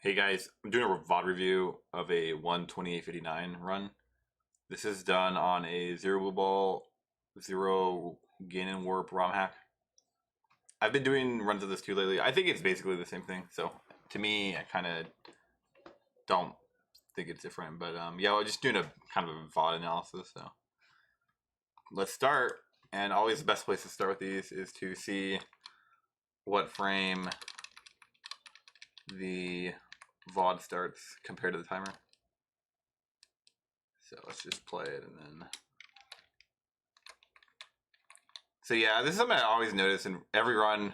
Hey guys, I'm doing a VOD review of a 12859 run. This is done on a zero blue ball, zero gain and warp ROM hack. I've been doing runs of this too lately. I think it's basically the same thing. So to me, I kind of don't think it's different. But yeah, we're just doing a kind of a VOD analysis. So let's start. And always the best place to start with these is to see what frame the VOD starts compared to the timer. So let's just play it and then. So yeah, this is something I always notice in every run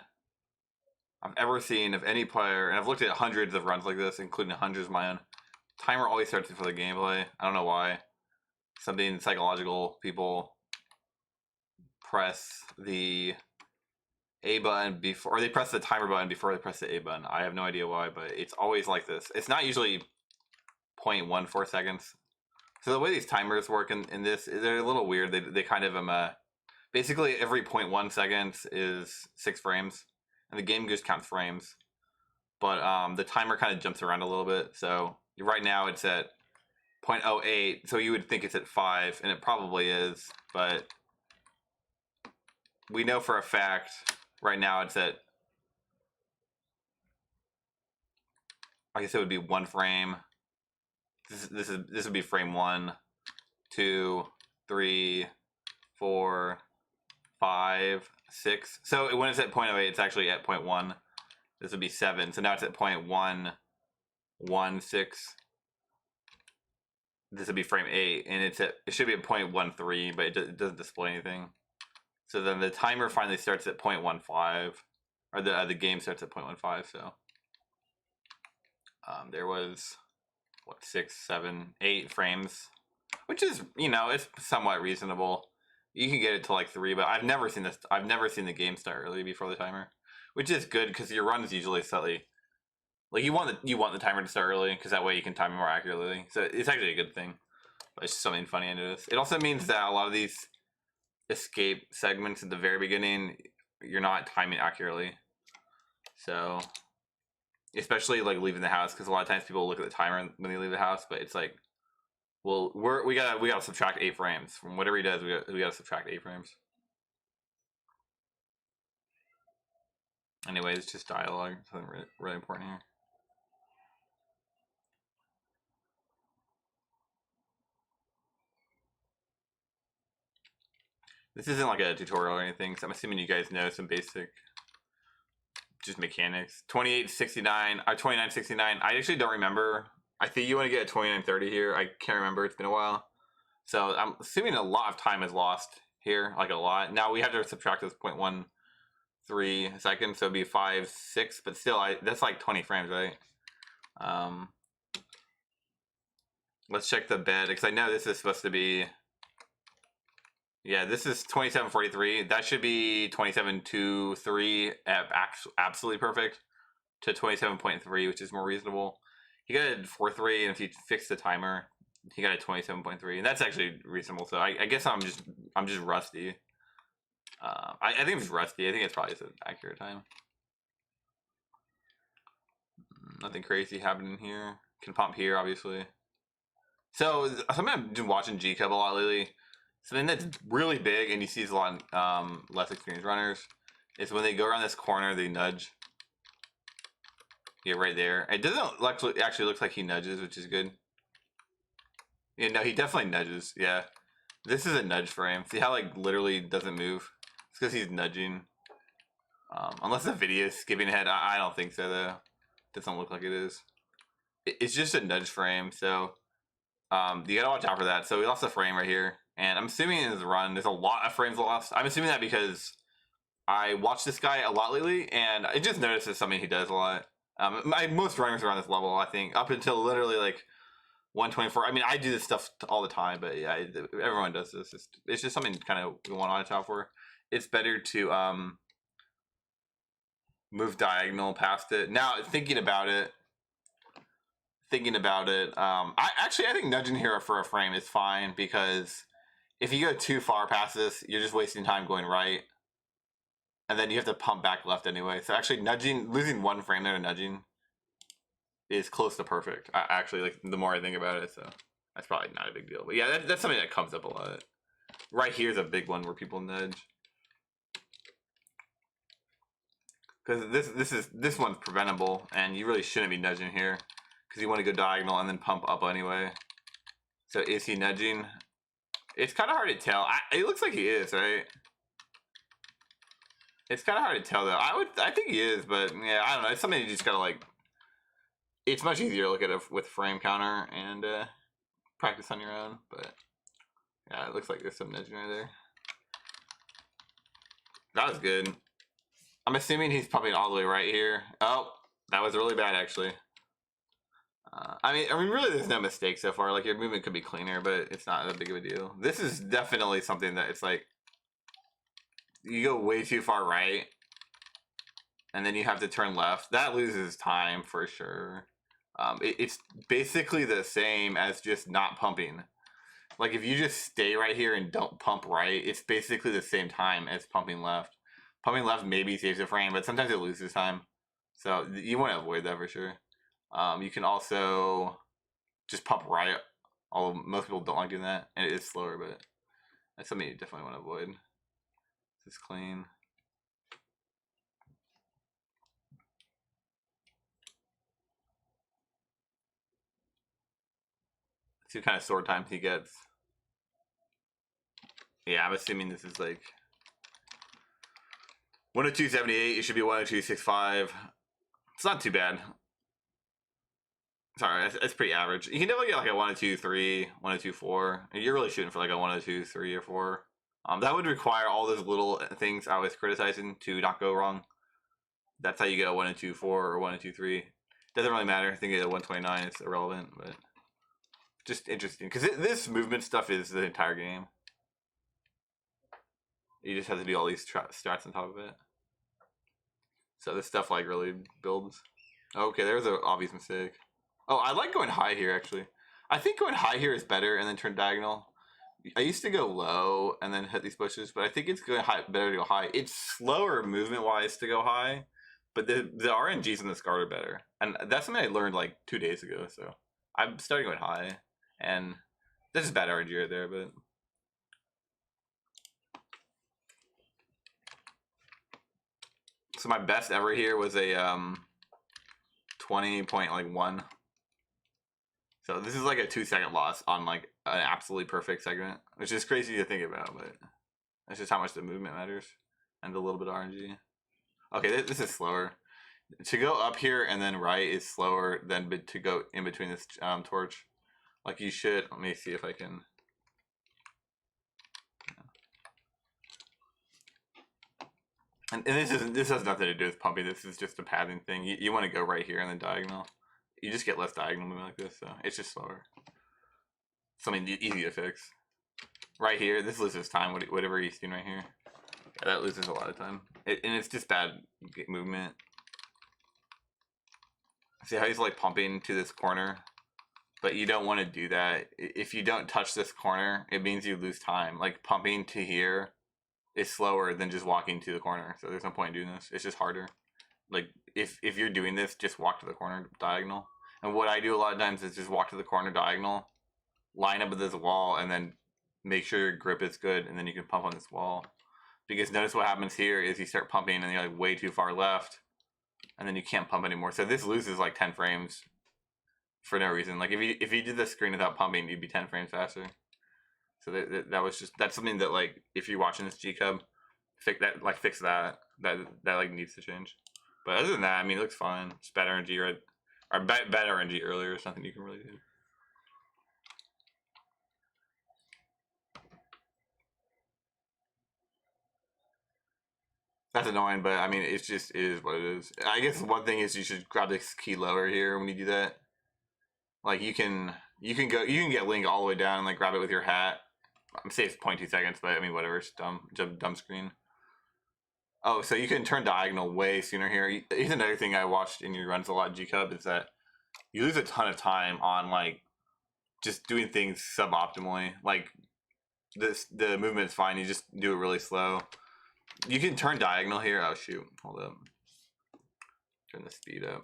I've ever seen of any player, and I've looked at hundreds of runs like this, including hundreds of my own. Timer always starts before the gameplay. I don't know why. Something psychological. People press the A button before, or they press the timer button before they press the A button. I have no idea why, but it's always like this. It's not usually 0.14 seconds. So the way these timers work in this, they're a little weird. They kind of basically every 0.1 seconds is 6 frames, and the game just counts frames. But the timer kind of jumps around a little bit. So right now it's at 0.08, so you would think it's at 5, and it probably is. But we know for a fact right now it's at, I guess it would be 1 frame. This would be frame 1, 2, 3, 4, 5, 6. So when it's at 0.08, it's actually at 0.1. This would be 7. So now it's at 0.116. This would be frame 8, and it should be at 0.13, but it doesn't display anything. So then the timer finally starts at 0.15, or the game starts at 0.15. So there was what, 6, 7, 8 frames, which is, it's somewhat reasonable. You can get it to like 3, but I've never seen this. I've never seen the game start early before the timer, which is good because your run is usually slightly like you want the timer to start early because that way you can time it more accurately. So it's actually a good thing. But it's just something funny I noticed. It also means that a lot of these escape segments at the very beginning, you're not timing accurately. So especially like leaving the house, because a lot of times people look at the timer when they leave the house, but it's like, well, we gotta subtract 8 frames from whatever he does. We gotta subtract 8 frames. Anyway, it's just dialogue. Something really important here. This isn't like a tutorial or anything, so I'm assuming you guys know some basic just mechanics. 2869 or 2969. I actually don't remember. I think you want to get a 2930 here. I can't remember. It's been a while. So I'm assuming a lot of time is lost here, like a lot. Now we have to subtract this 0.13 seconds, so it'd be 5, 6, but still, that's like 20 frames, right? Let's check the bed, because I know this is supposed to be, yeah, this is 2743. That should be 2723, absolutely perfect, to 27.3, which is more reasonable. He got a 4.3, and if you fix the timer, he got a 27.3, and that's actually reasonable. So I guess I'm just rusty. I think it's rusty. I think it's probably an accurate time. Nothing crazy happening here. Can pump here, obviously. So something I've been watching G-Cub a lot lately, something that's really big, and you see a lot less experienced runners, is when they go around this corner, they nudge. Yeah, right there. It doesn't actually look like he nudges, which is good. Yeah, no, he definitely nudges. Yeah, this is a nudge frame. See how like literally doesn't move? It's because he's nudging. Unless the video is skipping ahead, I don't think so though. Doesn't look like it is. It's just a nudge frame, so you gotta watch out for that. So we lost a frame right here, and I'm assuming in his run there's a lot of frames lost. I'm assuming that because I watched this guy a lot lately, and I just noticed it's something he does a lot. Most runners around this level, I think, up until literally like 124. I mean, I do this stuff all the time, but yeah, everyone does this. It's just something kind of we want to watch out for. It's better to move diagonal past it. Now, thinking about it, I think nudging here for a frame is fine, because if you go too far past this, you're just wasting time going right, and then you have to pump back left anyway. So actually nudging, losing 1 frame there to nudging is close to perfect. Actually, like the more I think about it, so that's probably not a big deal. But yeah, that's something that comes up a lot. Right here is a big one where people nudge. Because this one's preventable, and you really shouldn't be nudging here, because you want to go diagonal and then pump up anyway. So is he nudging? It's kind of hard to tell. It looks like he is, right? It's kind of hard to tell though. I think he is, but yeah, I don't know. It's something you just gotta like. It's much easier to look at it with frame counter and practice on your own. But yeah, it looks like there's some nudging right there. That was good. I'm assuming he's pumping all the way right here. Oh, that was really bad actually. I mean, really, there's no mistake so far. Like your movement could be cleaner, but it's not that big of a deal. This is definitely something that it's like you go way too far right, and then you have to turn left. That loses time for sure. It's basically the same as just not pumping. Like if you just stay right here and don't pump right, it's basically the same time as pumping left. Pumping left maybe saves the frame, but sometimes it loses time. So you want to avoid that for sure. You can also just pump right. Although most people don't like doing that, and it is slower, but that's something you definitely want to avoid. This is clean. Let's see what kind of sword times he gets. Yeah, I'm assuming this is like 102.78. It should be 102.65. It's not too bad. Sorry, that's pretty average. You can definitely get like a 102.3, 102.4. You're really shooting for like a 102.3 or 4. That would require all those little things I was criticizing to not go wrong. That's how you get a 102.4 or 102.3. Doesn't really matter. I think at 129 it's irrelevant, but just interesting because this movement stuff is the entire game. You just have to do all these strats on top of it. So this stuff like really builds. Okay, there's an obvious mistake. Oh, I like going high here actually. I think going high here is better and then turn diagonal. I used to go low and then hit these bushes, but I think it's better to go high. It's slower movement wise to go high, but the RNGs in this card are better. And that's something I learned like 2 days ago. So I'm starting going high, and this is bad RNG right there, but. So my best ever here was a 20.1. So this is like a 2-second loss on like an absolutely perfect segment, which is crazy to think about, but that's just how much the movement matters and a little bit of RNG. Okay, this is slower. To go up here and then right is slower than to go in between this torch. Like you should. Let me see if I can. And this has nothing to do with pumping. This is just a padding thing. You want to go right here and then diagonal. You just get less diagonal movement like this, so it's just slower. Something easy to fix. Right here, this loses time. Whatever he's doing right here, yeah, that loses a lot of time. And it's just bad movement. See how he's like pumping to this corner, but you don't want to do that. If you don't touch this corner, it means you lose time. Like pumping to here is slower than just walking to the corner. So there's no point in doing this. It's just harder. Like if you're doing this, just walk to the corner diagonal. And what I do a lot of times is just walk to the corner diagonal, line up with this wall, and then make sure your grip is good, and then you can pump on this wall. Because notice what happens here is you start pumping and you're like way too far left, and then you can't pump anymore. So this loses like 10 frames for no reason. Like if you did the screen without pumping, you'd be 10 frames faster. So that's something that like if you're watching this G Cub, fix that like needs to change. But other than that, I mean, it looks fine. Just bad RNG, right? Or bad RNG earlier. There's nothing you can really do. That's annoying, but I mean, it is what it is. I guess one thing is you should grab this key lower here when you do that. Like you can get Link all the way down and like grab it with your hat. I'm saying it's 0.2 seconds, but I mean whatever. It's dumb screen. Oh, so you can turn diagonal way sooner here. Here's another thing I watched in your runs a lot, G Cub, is that you lose a ton of time on like just doing things suboptimally. Like the movement is fine. You just do it really slow. You can turn diagonal here. Oh shoot, hold up. Turn the speed up.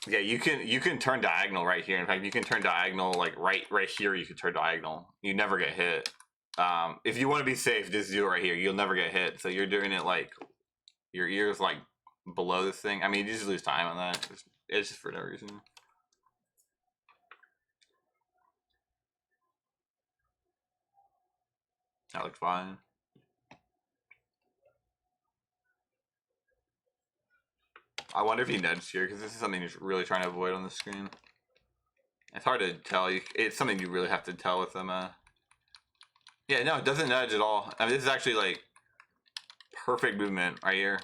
Yeah, you can turn diagonal right here. In fact, you can turn diagonal like right here. You can turn diagonal. You never get hit. If you want to be safe, just do it right here. You'll never get hit. So you're doing it like your ears like below this thing. I mean, you just lose time on that. It's just for no reason. That looks fine. I wonder if he nudged here because this is something he's really trying to avoid on the screen. It's hard to tell. It's something you really have to tell with them. Yeah, no, it doesn't nudge at all. I mean, this is actually like perfect movement right here.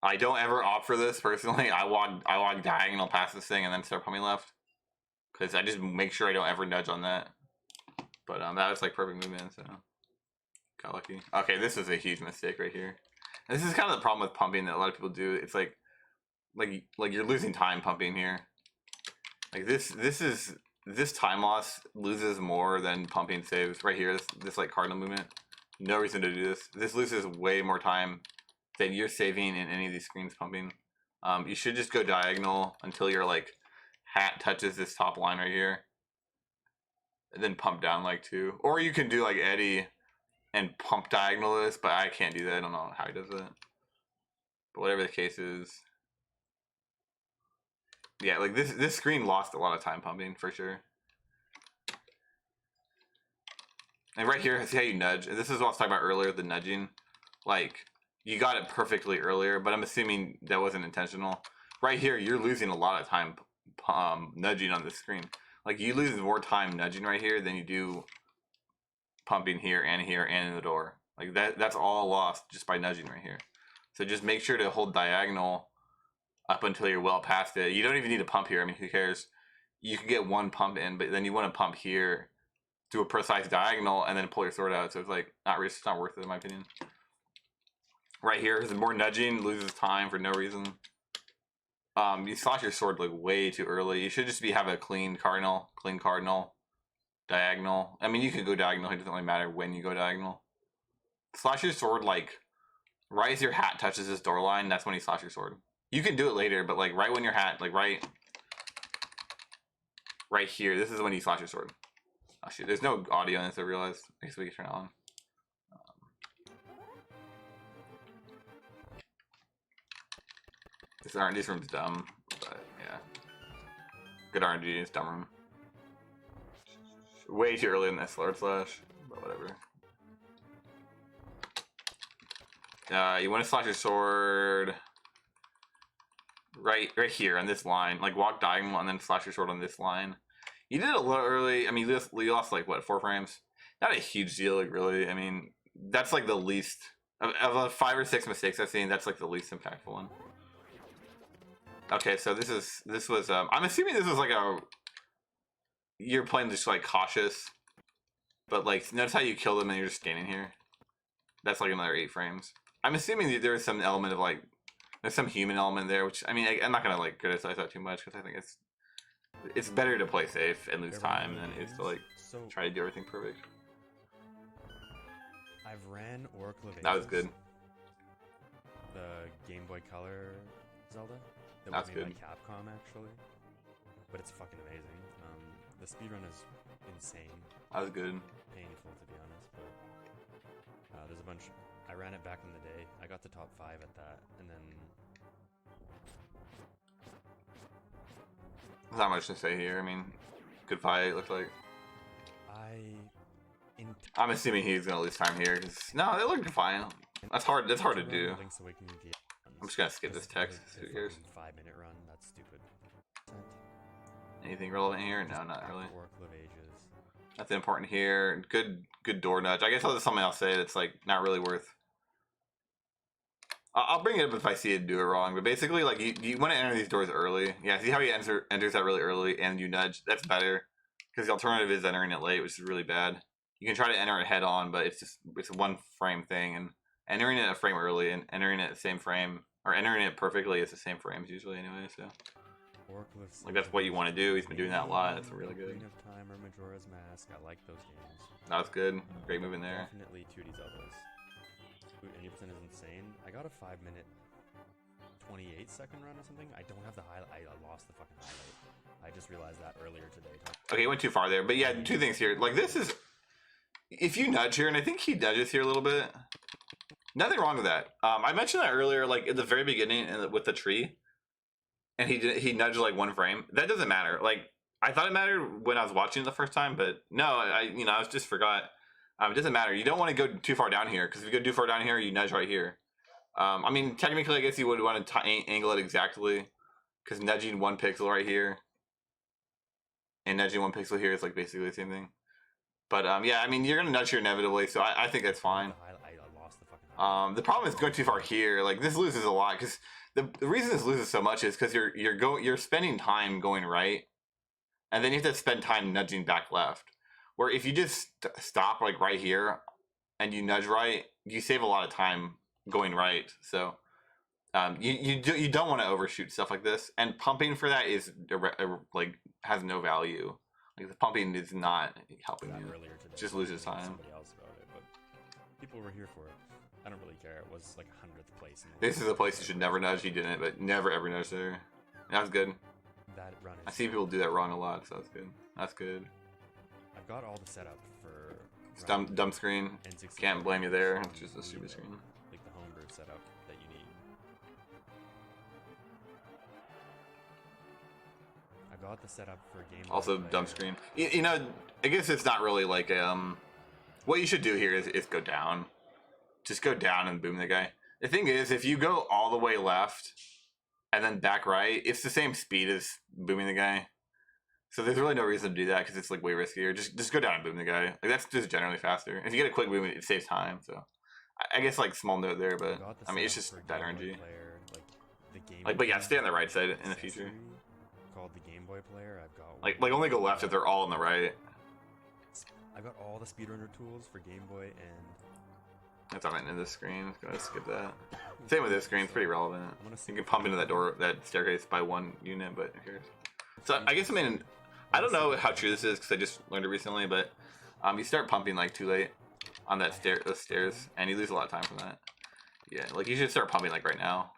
I don't ever opt for this personally. I walk diagonal past this thing and then start pumping left because I just make sure I don't ever nudge on that. But that was like perfect movement, so got lucky. Okay, this is a huge mistake right here. And this is kind of the problem with pumping that a lot of people do. It's like you're losing time pumping here. Like this time loss loses more than pumping saves right here. This like cardinal movement. No reason to do this. This loses way more time than you're saving in any of these screens pumping. You should just go diagonal until your like hat touches this top line right here. And then pump down like 2. Or you can do like Eddie and pump diagonal this, but I can't do that. I don't know how he does that. But whatever the case is. Yeah, like this screen lost a lot of time pumping for sure. And right here, see how you nudge? This is what I was talking about earlier, the nudging. Like, you got it perfectly earlier, but I'm assuming that wasn't intentional. Right here, you're losing a lot of time nudging on the screen. Like, you lose more time nudging right here than you do pumping here and in the door. Like, that's all lost just by nudging right here. So just make sure to hold diagonal up until you're well past it. You don't even need to pump here. I mean, who cares? You can get one pump in, but then you want to pump here, do a precise diagonal, and then pull your sword out. So it's like it's not worth it in my opinion. Right here, the more nudging loses time for no reason. You slash your sword like way too early. You should just have a clean cardinal, diagonal. I mean, you can go diagonal. It doesn't really matter when you go diagonal. Slash your sword like right as your hat touches this door line. That's when you slash your sword. You can do it later, but like right when your hat, like right here, this is when you slash your sword. Oh shoot, there's no audio in this, I realized. I guess we can turn it on. This room's dumb, but yeah. Good RNG, it's dumb room. Way too early in this Lord Slash, but whatever. You want to slash your sword right here on this line. Like walk diagonal and then slash your sword on this line. You did it a little early. I mean, you lost like what, 4 frames? Not a huge deal, like really. I mean, that's like the least of a 5 or 6 mistakes I've seen. That's like the least impactful one. Okay, so this was I'm assuming this was like you're playing just like cautious, but like notice how you kill them and you're just standing here. That's like another 8 frames. I'm assuming there is some element of like there's some human element there, which I mean I'm not gonna like criticize that too much because I think it's better to play safe and lose time than it is to like try to do everything perfect. I've ran Oracle of Ages. That was good. The Game Boy Color Zelda. That's was made good. by Capcom actually, but it's fucking amazing. The speedrun is insane. That was good. Painful to be honest, but there's a bunch. I ran it back in the day. I got the top 5 at that, and then. There's not much to say here. I mean, good fight. Looks like. I'm assuming he's gonna lose time here because no, they look fine. That's hard. That's hard to do. I'm just gonna skip this text. Who cares? 5-minute run. That's stupid. Anything relevant here? No, not really. Oracle of Ages. Nothing important here. Good door nudge. I guess there's something I'll say that's like not really worth. I'll bring it up if I see it do it wrong. But basically, like you want to enter these doors early. Yeah, see how he enters that really early and you nudge. That's better because the alternative is entering it late, which is really bad. You can try to enter it head on, but it's a 1 frame thing, and entering it a frame early and entering it the same frame or entering it perfectly is the same frames usually anyway. So like that's what you want to do. He's been doing that a lot. That's really good. Queen of Time or Majora's Mask. I like those games. That was good. Great move in there. Definitely 2D Zeldas. 80% is insane. I got a 5-minute 28-second run or something. I don't have the highlight. I lost the fucking highlight. I just realized that earlier today. Okay, he went too far there. But yeah, two things here. Like, this is... If you nudge here, and I think he nudges here a little bit. Nothing wrong with that. I mentioned that earlier, like, at the very beginning with the tree. And he nudged, like, 1 frame. That doesn't matter. Like, I thought it mattered when I was watching it the first time. But no, I just forgot. It doesn't matter. You don't want to go too far down here. Because if you go too far down here, you nudge right here. I mean, technically, I guess you would want to angle it exactly. Because nudging 1 pixel right here. And nudging 1 pixel here is, like, basically the same thing. But, yeah, I mean, you're going to nudge here inevitably, so I think that's fine. The problem is going too far here. Like, this loses a lot, because the reason this loses so much is because you're spending time going right, and then you have to spend time nudging back left. Where if you just stop, like, right here, and you nudge right, you save a lot of time going right. So, you don't want to overshoot stuff like this, and pumping for that is, like, has no value. Like, the pumping is not helping you. Just loses time. Somebody else about it, but people were here for it. I don't really care. It was like 100th place. This is a place you should never nudge. He didn't, but never ever nudge there. That was good. That run is... I see people do that wrong a lot, so that's good. That's good. I've got all the setup for... It's dumb screen. Can't blame you there. It's just a stupid screen. Like the homebrew setup that you need. I got the setup for game. Also, dumb screen. You know, I guess it's not really like what you should do here is go down. Just go down and boom the guy. The thing is, if you go all the way left and then back right, it's the same speed as booming the guy. So there's really no reason to do that because it's like way riskier. Just go down and boom the guy. Like, that's just generally faster. If you get a quick boom, it saves time. So I guess like small note there, but I mean it's just bad RNG. Like, but yeah, stay on the right side in the future. Called the Game Boy player. I've got like only go left if they're all on the right. I've got all the speedrunner tools for Game Boy and. That's not in this screen. Gonna skip that. Same with this screen. It's pretty relevant. You can pump into that staircase by 1 unit, but who cares? So I guess I don't know how true this is because I just learned it recently, but you start pumping like too late on those stairs, and you lose a lot of time from that. Yeah, like you should start pumping like right now.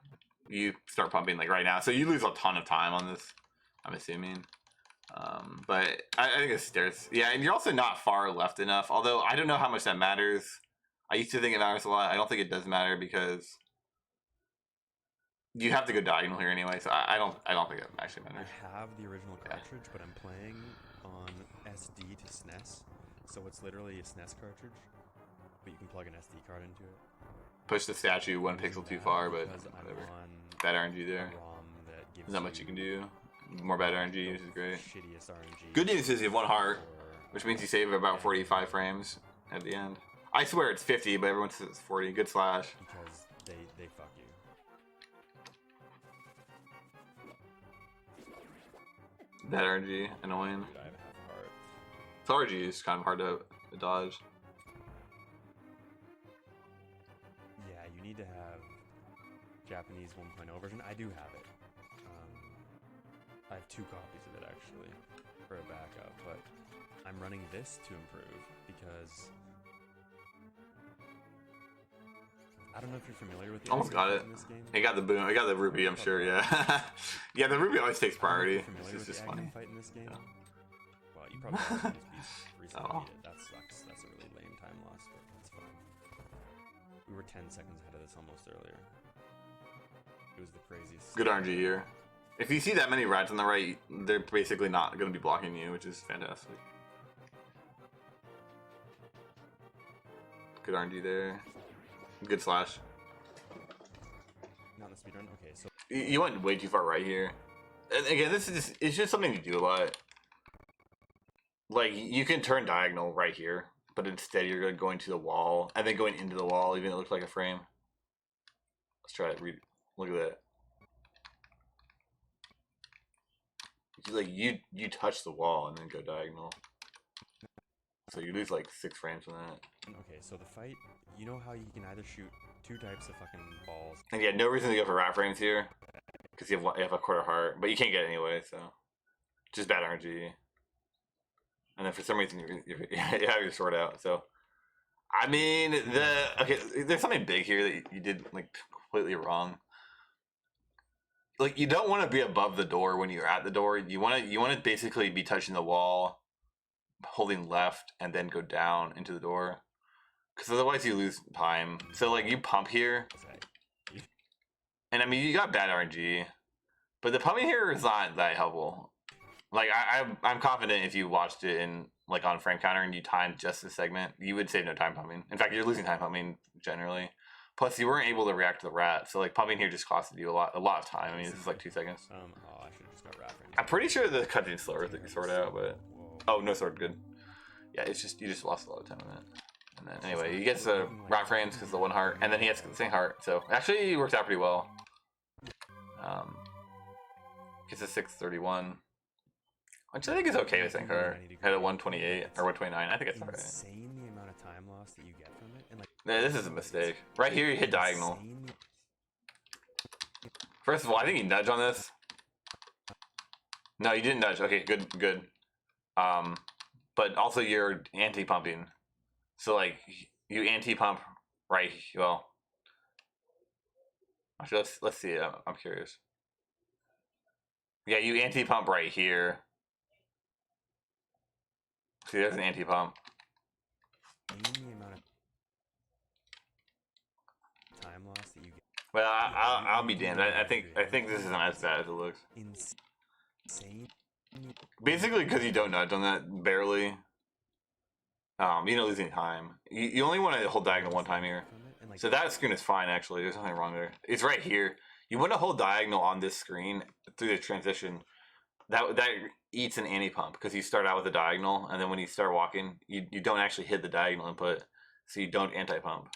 You start pumping like right now, so you lose a ton of time on this. I'm assuming. But I think it's stairs. Yeah, and you're also not far left enough. Although I don't know how much that matters. I used to think it matters a lot. I don't think it does matter because you have to go diagonal here anyway. So I don't think it actually matters. I have the original cartridge, but I'm playing on SD to SNES, so it's literally a SNES cartridge, but you can plug an SD card into it. Push the statue 1 pixel too far, but whatever. Bad RNG there. There's not much you can do. More bad RNG, which is great. Shittiest RNG. Good news is you have 1 heart, which means you save about 45 frames at the end. I swear it's 50, but everyone says it's 40. Good slash. Because they fuck you. Bad RNG, annoying. Dude, I have half a heart. So RNG is kind of hard to dodge. Yeah, you need to have Japanese 1.0 version. I do have it. I have 2 copies of it actually for a backup, but I'm running this to improve because I don't know if you're familiar with the almost got it. in this game. I got the boom. I got the ruby. I'm sure. Yeah. Yeah, the ruby always takes priority. It's just funny. Fight in this game? Yeah. Well, you probably haven't recently Oh. beat it. That sucks. That's a really lame time loss, but it's fine. We were 10 seconds ahead of this almost earlier. It was the craziest. Good RNG here. If you see that many rats on the right, they're basically not going to be blocking you, which is fantastic. Good RNG there. Good slash. Not in the speedrun? Okay, so... You went way too far right here. And again, it's just something you do a lot. Like, you can turn diagonal right here, but instead you're going to the wall, and then going into the wall, even though it looks like a frame. Let's try it. Look at that. Like, you touch the wall and then go diagonal. So you lose like 6 frames on that. Okay, so the fight, you know how you can either shoot 2 types of fucking balls. And yeah, no reason to go for rat frames here. Because you have a quarter heart, but you can't get it anyway, so. Just bad RNG. And then for some reason you have your sword out, so. I mean, okay, there's something big here that you did like completely wrong. like you don't want to be above the door when you're at the door. You want to basically be touching the wall, holding left, and then go down into the door, because otherwise you lose time. So like you pump here, and I mean you got bad RNG, but the pumping here is not that helpful. Like I'm confident if you watched it in like on frame counter and you timed just this segment, you would save no time pumping. In fact, you're losing time pumping generally. Plus, you weren't able to react to the rat, so like pumping here just costed you a lot of time. I mean, this is like 2 seconds. Oh, I should have just got rat frames. I'm pretty sure the cutscene's slower that you sort out, but oh, no sword, good. Yeah, it's just you just lost a lot of time on it. And then anyway, he gets the rat frames because the 1 heart, and then he has the same heart. So actually, it worked out pretty well. Gets a 631. Which I think is okay with Sankar. At a 128 or 129, I think it's alright. Insane the amount of time loss that you get from it, and like Yeah, this is a mistake. Right here, you hit diagonal. First of all, I think you nudge on this. No, you didn't nudge. Okay, good. But also you're anti-pumping. So like you anti-pump right. Well, actually, let's see. I'm curious. Yeah, you anti-pump right here. See, there's an anti-pump. The amount of time loss that you get. Well, I'll be damned. I think this isn't as bad as it looks. Insane. Basically, because you don't nudge on that barely. You don't lose any time. You only want to hold diagonal 1 time here. So that screen is fine actually. There's nothing wrong there. It's right here. You want to hold diagonal on this screen through the transition. That eats an anti-pump because you start out with a diagonal, and then when you start walking, you don't actually hit the diagonal input, so you don't anti-pump.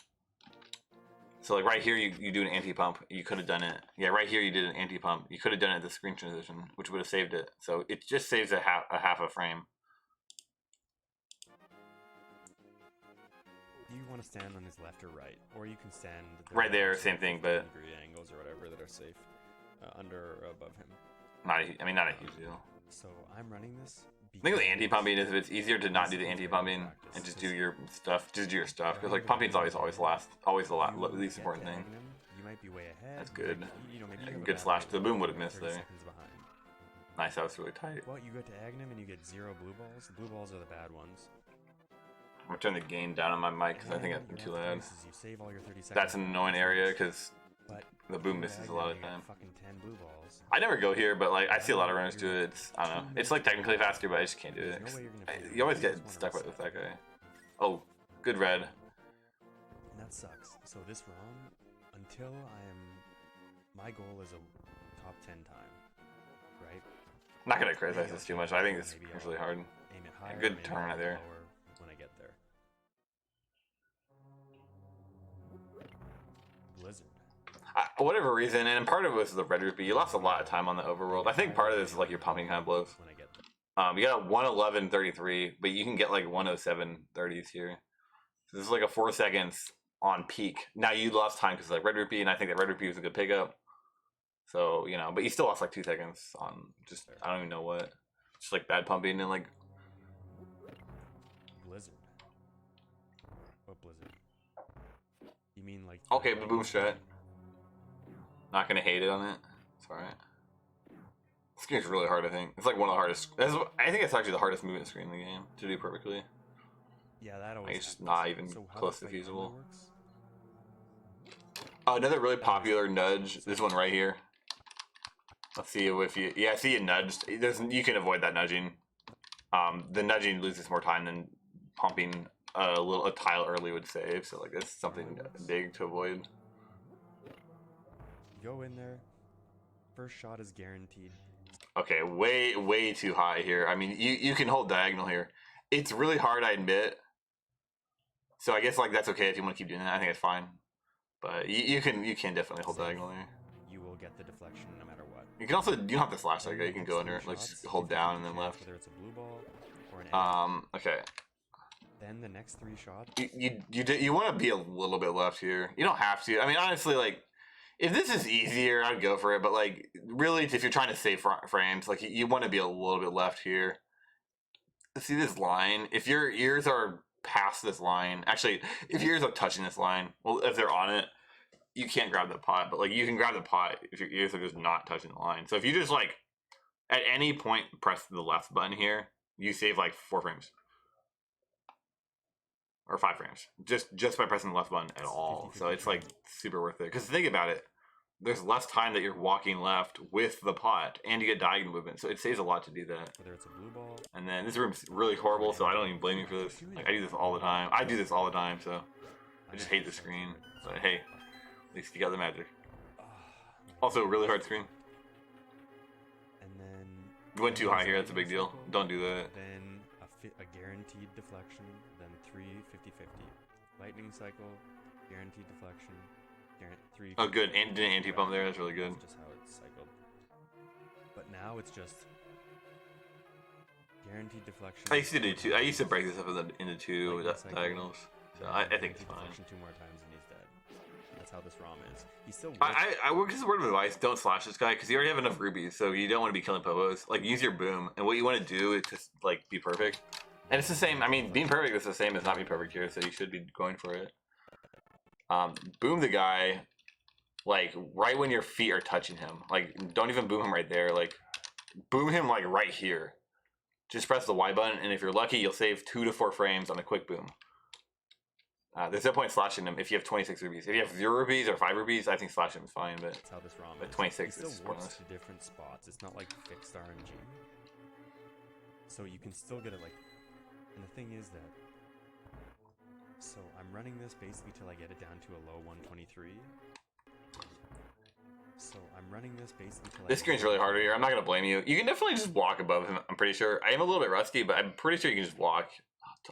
So like right here, you do an anti-pump. You could have done it. Yeah, right here you did an anti-pump. You could have done it at the screen transition, which would have saved it. So it just saves a half a frame. Do you want to stand on his left or right, or you can stand right there, same thing, but degree angles or whatever that are safe under or above him. Not a huge deal. So I'm running this. I think the anti-pumping is it's easier to not do the anti-pumping and just do your stuff. Just do your stuff because like pumping's always the least important thing. You might be way ahead. That's good. You know, maybe you Yeah, have a good bad slash. lead, The boom would have you're missed 30 there. seconds behind. Nice, that was really tight. Well, you go to Agnum and you get 0 blue balls. The blue balls are the bad ones. I'm gonna turn the gain down on my mic because I think I'm too loud. You save all your 30 seconds. That's an annoying area because But the boom you misses bag a lot them, of you get time. Fucking 10 blue balls. I never go here, but like I see a lot of runners do it. It's, I don't know. It's like technically faster, but I just can't do it. There's no way you're gonna fail. You always You get just stuck wanna with that reset. guy. Oh, good red. And that sucks. So this round, until I am, my goal is a top 10 time, right? I'm not gonna criticize this too much. I think it's Maybe really hard. Aim it higher. Good maybe turn right there. lower when I get there. Blizzard. Whatever reason, and part of it was the red rupee. You lost a lot of time on the overworld. I think part of this is like your pumping kind of blows. When I get there. You got a 111.33, but you can get like 107.30s here. So this is like a 4 seconds on peak. Now you lost time because like red rupee, and I think that red rupee was a good pickup. So you know, but you still lost like 2 seconds on just I don't even know what. Just like bad pumping and like Blizzard. What blizzard? You mean like? okay, but boom strat. Not gonna hate it on it. It's alright. This game's really hard. I think it's like one of the hardest. I think it's actually the hardest movement screen in the game to do perfectly. Yeah, that always. Like, it's just happens. not even So how close the to fight feasible. timer works? Another really popular nudge. This one right here. Let's see if you. Yeah, see it nudged. You can avoid that nudging. The nudging loses more time than pumping a tile early would save. So like it's something big to avoid. Go in there. First shot is guaranteed. Okay, way too high here. I mean, you can hold diagonal here. It's really hard, I admit. So I guess like that's okay if you want to keep doing that. I think it's fine. But you can definitely hold diagonal there. You will get the deflection no matter what. You can also you don't have to slash that guy. You can go under it, like just hold down and then left. Whether it's a blue ball or an egg. Okay. Then the next 3 shots. You want to be a little bit left here. You don't have to. I mean, honestly, like if this is easier, I'd go for it. But like really, if you're trying to save frames, like you want to be a little bit left here. See this line? If your ears are past this line, actually, if your ears are touching this line, well, if they're on it, you can't grab the pot, but like you can grab the pot if your ears are just not touching the line. So if you just like at any point press the left button here, you save like 4 frames or 5 frames just by pressing the left button at all. So it's like super worth it. Because think about it, there's less time that you're walking left with the pot, and you get diagonal movement, so it saves a lot to do that. Whether it's a blue ball. And then this room's really horrible, so I don't even blame you for this. Like I do this all the time. I do this all the time, so I just hate the screen. But hey, at least you got the magic. Also, really hard screen. And then You went too high here. That's a big deal. Don't do that. Then a guaranteed deflection. Then 3 50-50. Lightning cycle. Guaranteed deflection. 3. Oh, good. And did an anti-pump there. That's really good. That's just how it's cycled. But now it's just guaranteed deflection. I used to do 2. I used to break this up into 2 diagonals. So I think it's fine. 2 more times and he's dead. That's how this ROM is. He's still. I work as a word of advice. Don't slash this guy because you already have enough rubies, so you don't want to be killing popos. Like use your boom, and what you want to do is just like be perfect. And it's the same. I mean, being perfect is the same as not being perfect here, so you should be going for it. Boom the guy, like right when your feet are touching him. Like don't even boom him right there. Like boom him like right here. Just press the Y button, and if you're lucky, you'll save 2 to 4 frames on a quick boom. There's no point slashing him if you have 26 rubies. If you have 0 rubies or 5 rubies, I think slashing him is fine. But that's how this ROM but is. 26 it is still works pointless. to different spots. It's not like fixed RNG. So you can still get it like. And the thing is that. So I'm running this basically till I get it down to a low 123. So I'm running this basically till This screen's really hard here. I'm not gonna blame you. You can definitely just walk above him. I'm pretty sure. I am a little bit rusty, but I'm pretty sure you can just walk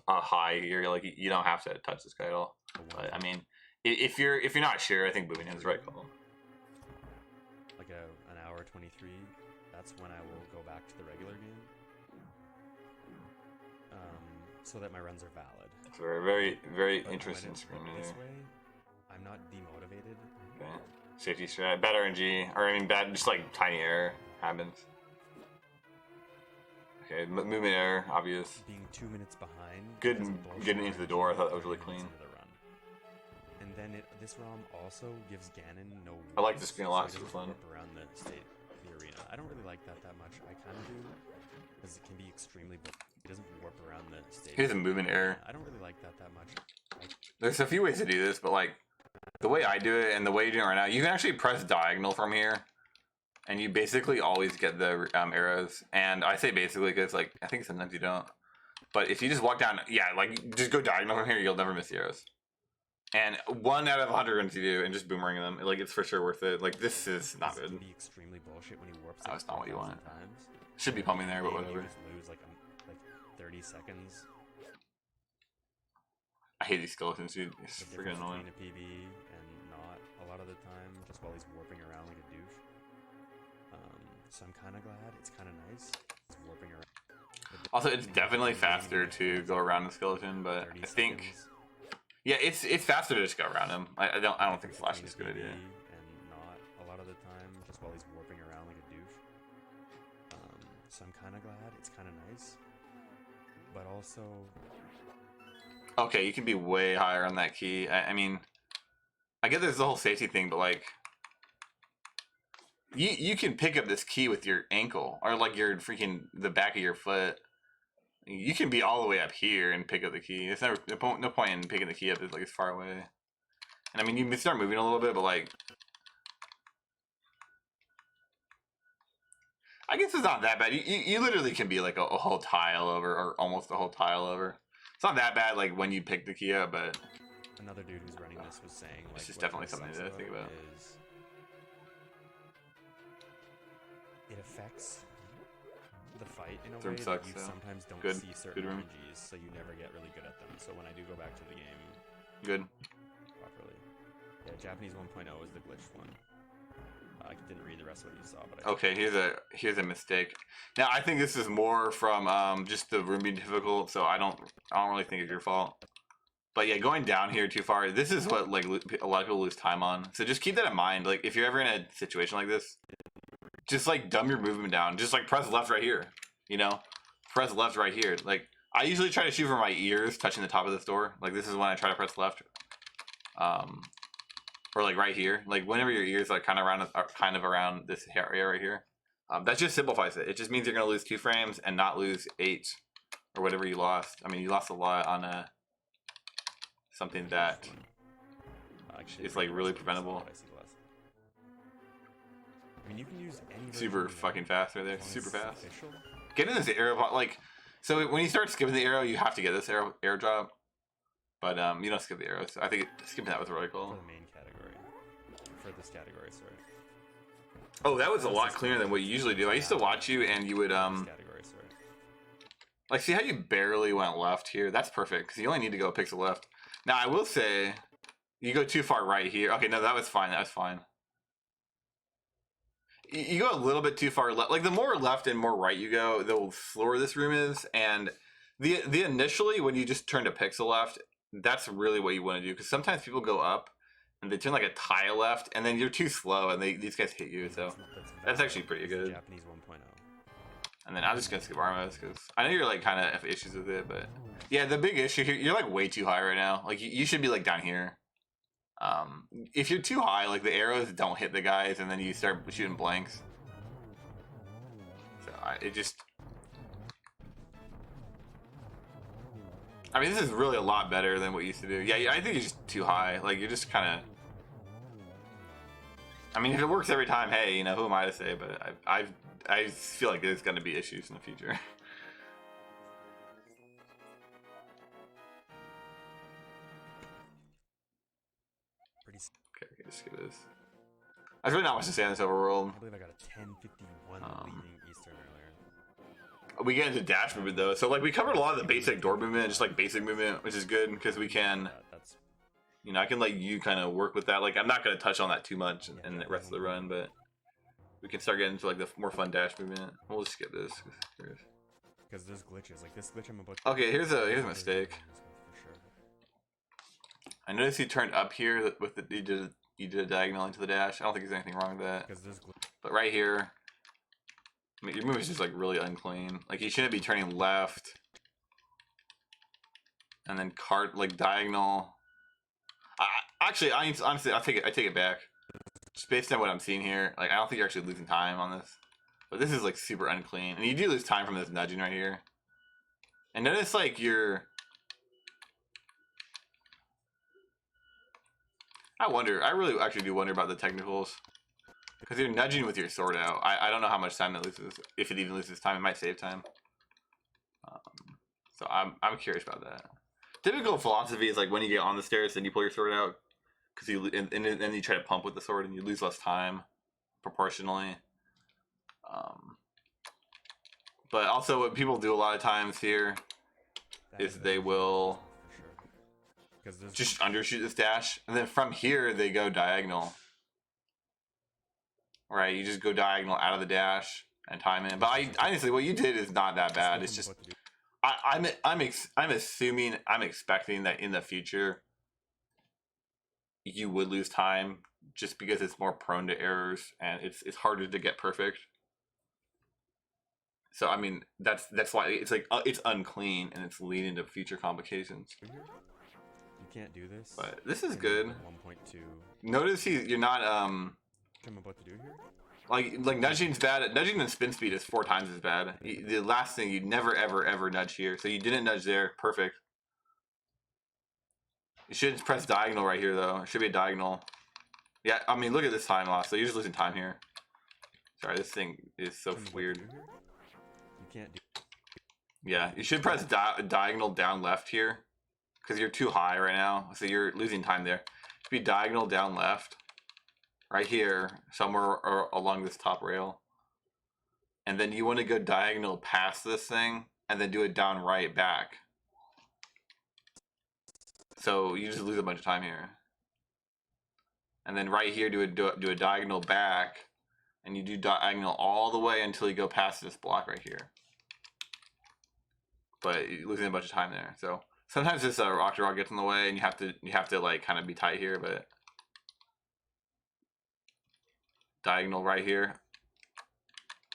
high here. Like you don't have to touch this guy at all. But I mean, if you're not sure, I think booming him is the right call. Like an hour 23. That's when I will go back to the regular game. So that my runs are valid. It's a very, very But interesting screen this here. way, I'm not demotivated. Okay. Safety strat, bad RNG, or I mean bad, just like tiny error happens. Okay, movement error, obvious. Being 2 minutes behind. Good because of bullshit getting into the door. I thought that was really 30 clean. minutes into the run. And then this ROM also gives Ganon no. I like warps, the screen a lot, so it's he fun. doesn't warp around the arena. I don't really like that much. I kind of do, because it can be extremely. It doesn't warp around the stage. Here's a movement error. I don't really like that much. There's a few ways to do this, but like the way I do it and the way you're doing it right now, you can actually press diagonal from here, and you basically always get the arrows. And I say basically because like I think sometimes you don't. But if you just walk down, yeah, like just go diagonal from here, you'll never miss the arrows. And 1 out of 100 runs you do, and just boomerang them, like it's for sure worth it. Like this is not good. Can be extremely bullshit when he warps. That's not what you want. Times. Should be pumping there, but Maybe whatever. You just lose like 30 seconds. I hate these skeletons, dude. It's The freaking difference annoying. between a PB and not a lot of the time, just while he's warping around like a douche. So I'm kind of glad. It's kind of nice. It's warping around. Also, it's definitely faster to go around the skeleton, but I think, yeah, it's faster to just go around him. I don't think slash is a good idea. And not a lot of the time, just while he's warping around like a douche. So I'm kind of glad. It's kind of nice, but also. Okay, you can be way higher on that key. I mean, I get there's the whole safety thing, but like, you can pick up this key with your ankle or like your freaking the back of your foot. You can be all the way up here and pick up the key. There's no point in picking the key up like it's far away. And I mean, you start moving a little bit, but like, I guess it's not that bad. You literally can be like a whole tile over or almost a whole tile over. It's not that bad like when you pick the key up, but Another dude who's running this was saying like it's just what definitely really something sucks to think about. is it affects the fight in a Room way sucks, that you so. sometimes don't Good. see certain Good room. RNGs, so you never get really good at them. So when I do go back to the game Good. properly, yeah, Japanese 1.0 is the glitched one. I didn't read the rest of what you saw, but I Okay, here's a mistake. Now I think this is more from just the room being difficult, so I don't really think it's your fault. But yeah, going down here too far, this is what like a lot of people lose time on. So just keep that in mind. Like if you're ever in a situation like this, just like dumb your movement down. Just like press left right here. You know, press left right here. Like I usually try to shoot for my ears touching the top of this door. Like this is when I try to press left. or like right here, like whenever your ears like kind of around this area right here, that just simplifies it. It just means you're gonna lose 2 frames and not lose 8 or whatever you lost. I mean, you lost a lot on something that is like really preventable. I mean, you can use any Super fucking fast right there, super fast. Official. Getting this arrow, like, so when you start skipping the arrow, you have to get this arrow drop, but you don't skip the arrows. I think skipping that was really cool. For the main category, for this category, sorry. Oh, that was a lot cleaner than what you usually do. I used to watch you, and you would Category, sorry. like, see how you barely went left here? That's perfect because you only need to go a pixel left. Now I will say, you go too far right here. Okay, no, that was fine. That was fine. You go a little bit too far left. Like, the more left and more right you go, the slower this room is. And the initially, when you just turn to pixel left, that's really what you want to do. Because sometimes people go up and they turn like a tile left, and then you're too slow, and these guys hit you. So that's actually pretty good. Japanese 1.0. And then I'm just gonna skip Armos because I know you're like kind of have issues with it, but yeah, the big issue here, you're like way too high right now. Like, you should be like down here. If you're too high, like, the arrows don't hit the guys, and then you start shooting blanks. So I mean, this is really a lot better than what you used to do. Yeah, I think you're just too high. Like, you're just kind of. I mean, if it works every time, hey, you know, who am I to say? But I feel like there's going to be issues in the future. Okay, just skip this. There's really not much to say on this overworld. I believe I got a 1051 leading Eastern earlier. We get into dash movement though, so like we covered a lot of the basic door movement, just like basic movement, which is good because we can, you know, I can let you kind of work with that. Like, I'm not gonna touch on that too much in the rest of the run, but we can start getting into like the more fun dash movement. We'll just skip this because there's glitches. Like this glitch I'm about to. Okay, here's a mistake. I noticed you turned up here with the you did a diagonal into the dash. I don't think there's anything wrong with that. But right here, I mean, your move is just like really unclean. Like, you shouldn't be turning left and then like diagonal. Actually, honestly, I take it back. Just based on what I'm seeing here, like, I don't think you're actually losing time on this. But this is like super unclean, and you do lose time from this nudging right here. And notice like I really actually do wonder about the technicals. Because you're nudging with your sword out. I don't know how much time it loses. If it even loses time, it might save time. So I'm curious about that. Typical philosophy is like when you get on the stairs, then you pull your sword out. Because and then you try to pump with the sword and you lose less time proportionally. But also what people do a lot of times here is they will just undershoot this dash, and then from here they go diagonal. Right, you just go diagonal out of the dash and time in. But honestly, what you did is not that bad. It's just I'm assuming, I'm expecting that in the future you would lose time just because it's more prone to errors and it's harder to get perfect. So I mean, that's why it's like it's unclean and it's leading to future complications. You can't do this. But this is good. 1.2. Notice you're not I'm about to do here. Like nudging's bad. Nudging and spin speed is 4 times as bad. The last thing, you never ever nudge here. So you didn't nudge there. Perfect. You should press diagonal right here though. It should be a diagonal. Yeah, I mean, look at this time loss. So you're just losing time here. Sorry, this thing is so weird. You can't do. Yeah, you should press diagonal down left here because you're too high right now. So you're losing time there. It should be diagonal down left. Right here, somewhere along this top rail. And then you want to go diagonal past this thing, and then do it down right back. So you just lose a bunch of time here. And then right here, do a diagonal back, and you do diagonal all the way until you go past this block right here. But you're losing a bunch of time there. So sometimes this Octorok gets in the way, and you have to like kind of be tight here, but. Diagonal right here.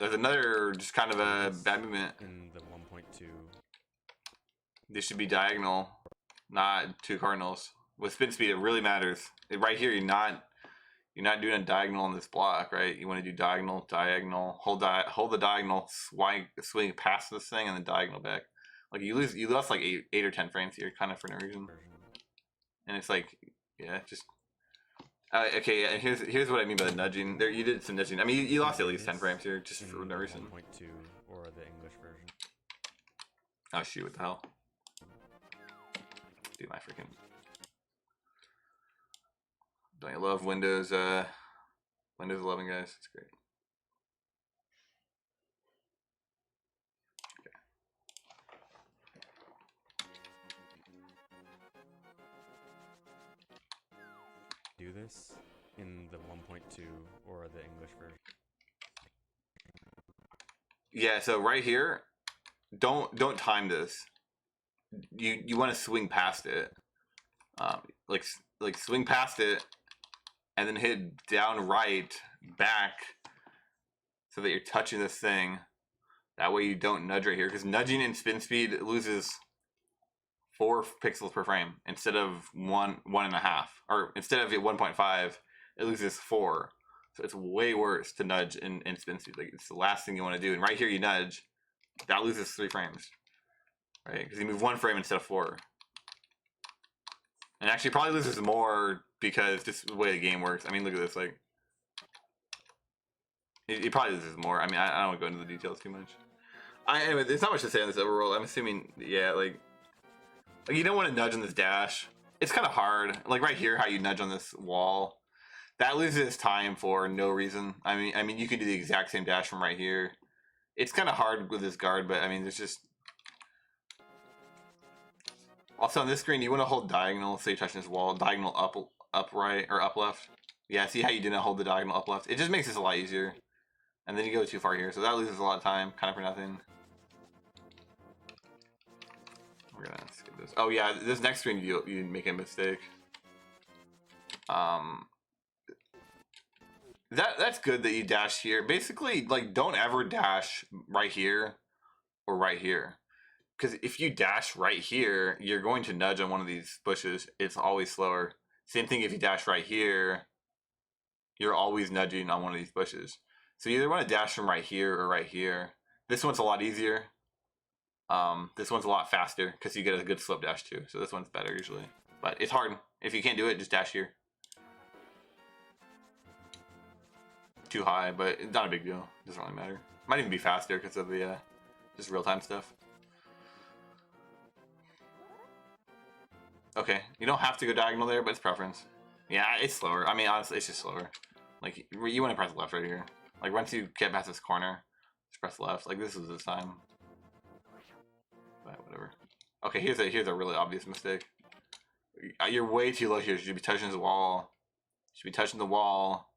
There's another just kind of a bad movement. In the 1.2. This should be diagonal, not 2 cardinals. With spin speed, it really matters. Right here, you're not You're not doing a diagonal on this block, right? You want to do diagonal, diagonal, hold the diagonal, swing past this thing, and then diagonal back. Like you lost like 8 or 10 frames here, kind of for no reason. And it's like, yeah, just okay. Yeah, and here's what I mean by the nudging. There, you did some nudging. I mean, you lost at least 10 frames here, just for no reason. 1.2 or the English version. Oh shoot! What the hell? Dude, my freaking. Don't you love Windows? Windows 11, guys. It's great. Okay. Do this in the 1.2 or the English version. Yeah. So right here, don't time this. You want to swing past it. Like swing past it. And then hit down right back so that you're touching this thing. That way you don't nudge right here. Because nudging in spin speed loses 4 pixels per frame instead of 1.5. Or instead of 1.5, it loses 4. So it's way worse to nudge in spin speed. Like it's the last thing you want to do. And right here you nudge, that loses 3 frames. Right? Because you move 1 frame instead of 4. And actually probably loses more because just the way the game works. I mean, look at this. Like, it probably loses more. I mean, I don't want to go into the details too much. Anyway, there's not much to say on this overworld. I'm assuming, yeah, like you don't want to nudge on this dash. It's kind of hard. Like right here, how you nudge on this wall, that loses time for no reason. I mean, you can do the exact same dash from right here. It's kind of hard with this guard, but I mean, there's just. Also on this screen, you want to hold diagonal, so you're touching this wall. Diagonal up right, or up left. Yeah, see how you didn't hold the diagonal up left? It just makes this a lot easier. And then you go too far here, so that loses a lot of time, kind of for nothing. We're gonna skip this. Oh yeah, this next screen you make a mistake. That's good that you dash here. Basically, like don't ever dash right here or right here. Because if you dash right here, you're going to nudge on one of these bushes. It's always slower. Same thing if you dash right here, you're always nudging on one of these bushes. So you either want to dash from right here or right here. This one's a lot easier. This one's a lot faster because you get a good slope dash too. So this one's better usually. But it's hard. If you can't do it, just dash here. Too high, but it's not a big deal. Doesn't really matter. Might even be faster because of the just real-time stuff. Okay, you don't have to go diagonal there, but it's preference. Yeah, it's slower. I mean, honestly, it's just slower. Like, you want to press left right here. Like, once you get past this corner, just press left. Like, this is this time. But whatever. Okay, here's a really obvious mistake. You're way too low here. You should be touching the wall. You should be touching the wall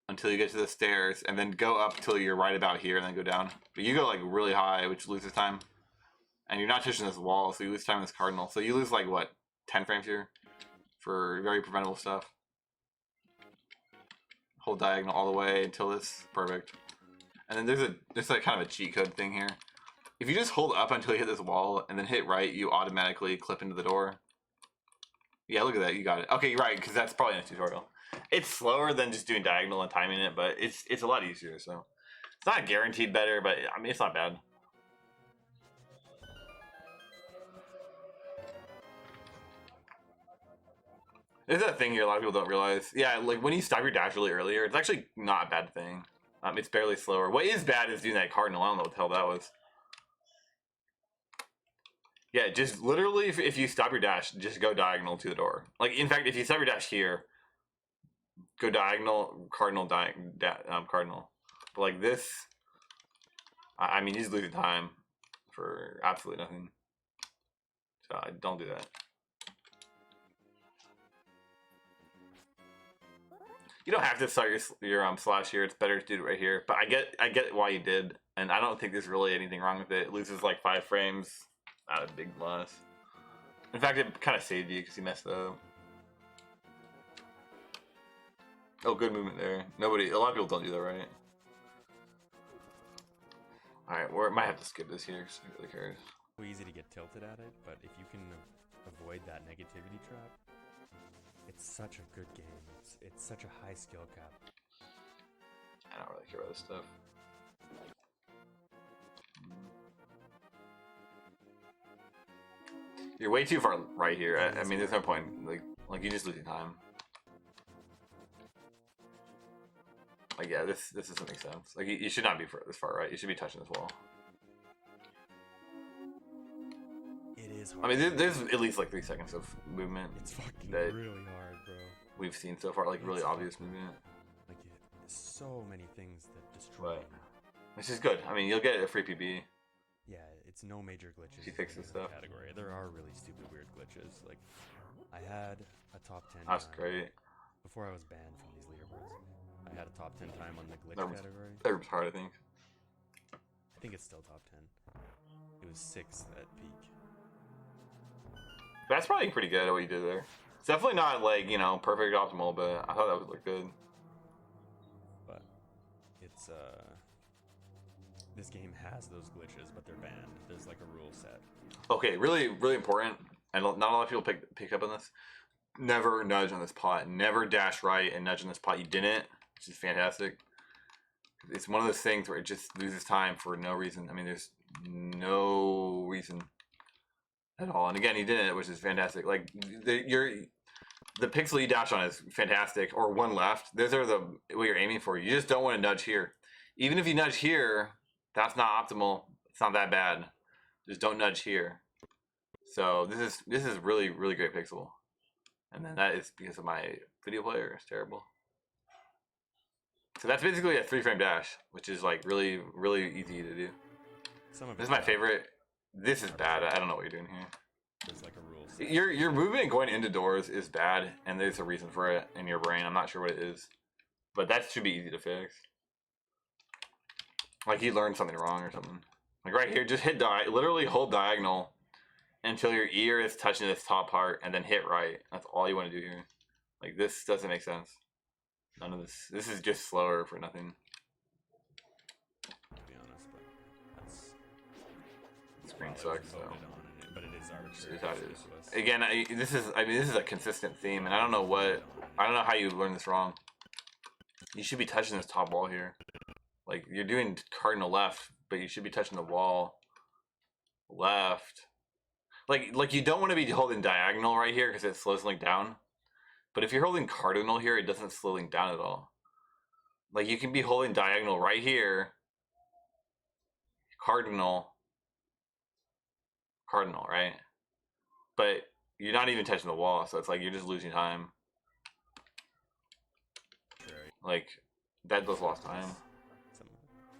until you get to the stairs, and then go up till you're right about here, and then go down. But you go, like, really high, which loses time. And you're not touching this wall, so you lose time in this cardinal. So you lose, like, what? 10 frames here for very preventable stuff. Hold diagonal all the way until this. Perfect. And then there's like kind of a cheat code thing here. If you just hold up until you hit this wall and then hit right, you automatically clip into the door. Yeah, look at that. You got it. Okay, right, because that's probably in a tutorial. It's slower than just doing diagonal and timing it, but it's a lot easier. So it's not guaranteed better, but I mean, it's not bad. There's that thing here a lot of people don't realize. Yeah, like when you stop your dash really earlier, it's actually not a bad thing. It's barely slower. What is bad is doing that cardinal. I don't know what the hell that was. Yeah, just literally, if you stop your dash, just go diagonal to the door. Like, in fact, if you stop your dash here, go diagonal, cardinal, cardinal. But like this, I mean, he's losing time for absolutely nothing. So don't do that. You don't have to start your slash here. It's better to do it right here. But I get why you did, and I don't think there's really anything wrong with it. It loses like 5 frames. Not a big loss. In fact, it kind of saved you because you messed up. Oh, good movement there. A lot of people don't do that, right? Alright, we might have to skip this here because nobody really cares. Easy to get tilted at it, but if you can avoid that negativity trap, it's such a good game. It's such a high skill cap. I don't really care about this stuff. You're way too far right here. I mean, there's no point. Like you're just losing time. Like, yeah, this doesn't make sense. Like, you should not be this far right. You should be touching this wall. It is hard. I mean, there's at least like 3 seconds of movement. It's fucking that really hard, bro. we've seen so far, like really obvious movement. Like, so many things that destroy. Which is good. I mean, you'll get a free PB. Yeah, it's no major glitches. She fixes in the stuff. Category. There are really stupid, weird glitches. Like, I had a top 10. That's time great. Before I was banned from these leaderboards, I had a top 10 time on the glitch That was category. hard, I think. I think it's still top 10. It was 6th at peak. That's probably pretty good at what you did there. It's definitely not like, you know, perfect optimal, but I thought that would look good. But it's this game has those glitches, but they're banned. There's like a rule set. Okay, really, really important. And not a lot of people pick up on this. Never nudge on this pot. Never dash right and nudge on this pot. You didn't, which is fantastic. It's one of those things where it just loses time for no reason. I mean, there's no reason at all. And again, he didn't, which is fantastic. Like the pixel you dash on is fantastic, or one left. Those are what you're aiming for. You just don't want to nudge here. Even if you nudge here, that's not optimal. It's not that bad. Just don't nudge here. So this is really, really great pixel. And then that is because of my video player. It's terrible. So that's basically a 3-frame dash, which is like really, really easy to do. This is my favorite. This is bad. I don't know what you're doing here. There's like a rule set. Your movement going into doors is bad, and there's a reason for it in your brain. I'm not sure what it is, but that should be easy to fix. Like you learned something wrong or something. Like right here, just hit literally hold diagonal until your ear is touching this top part, and then hit right. That's all you want to do here. Like this doesn't make sense. None of this. This is just slower for nothing. To be honest, but that's Screen well, it was sucks. So. voted on it, but it is arbitrary. Is how it is. Ridiculous. Again, this is a consistent theme, and I don't know how you learned this wrong. You should be touching this top wall here. Like you're doing cardinal left, but you should be touching the wall left. Like you don't want to be holding diagonal right here because it slows Link down. But if you're holding cardinal here, it doesn't slow Link down at all. Like you can be holding diagonal right here, cardinal, right? But you're not even touching the wall, so it's like you're just losing time. Like that does lost time.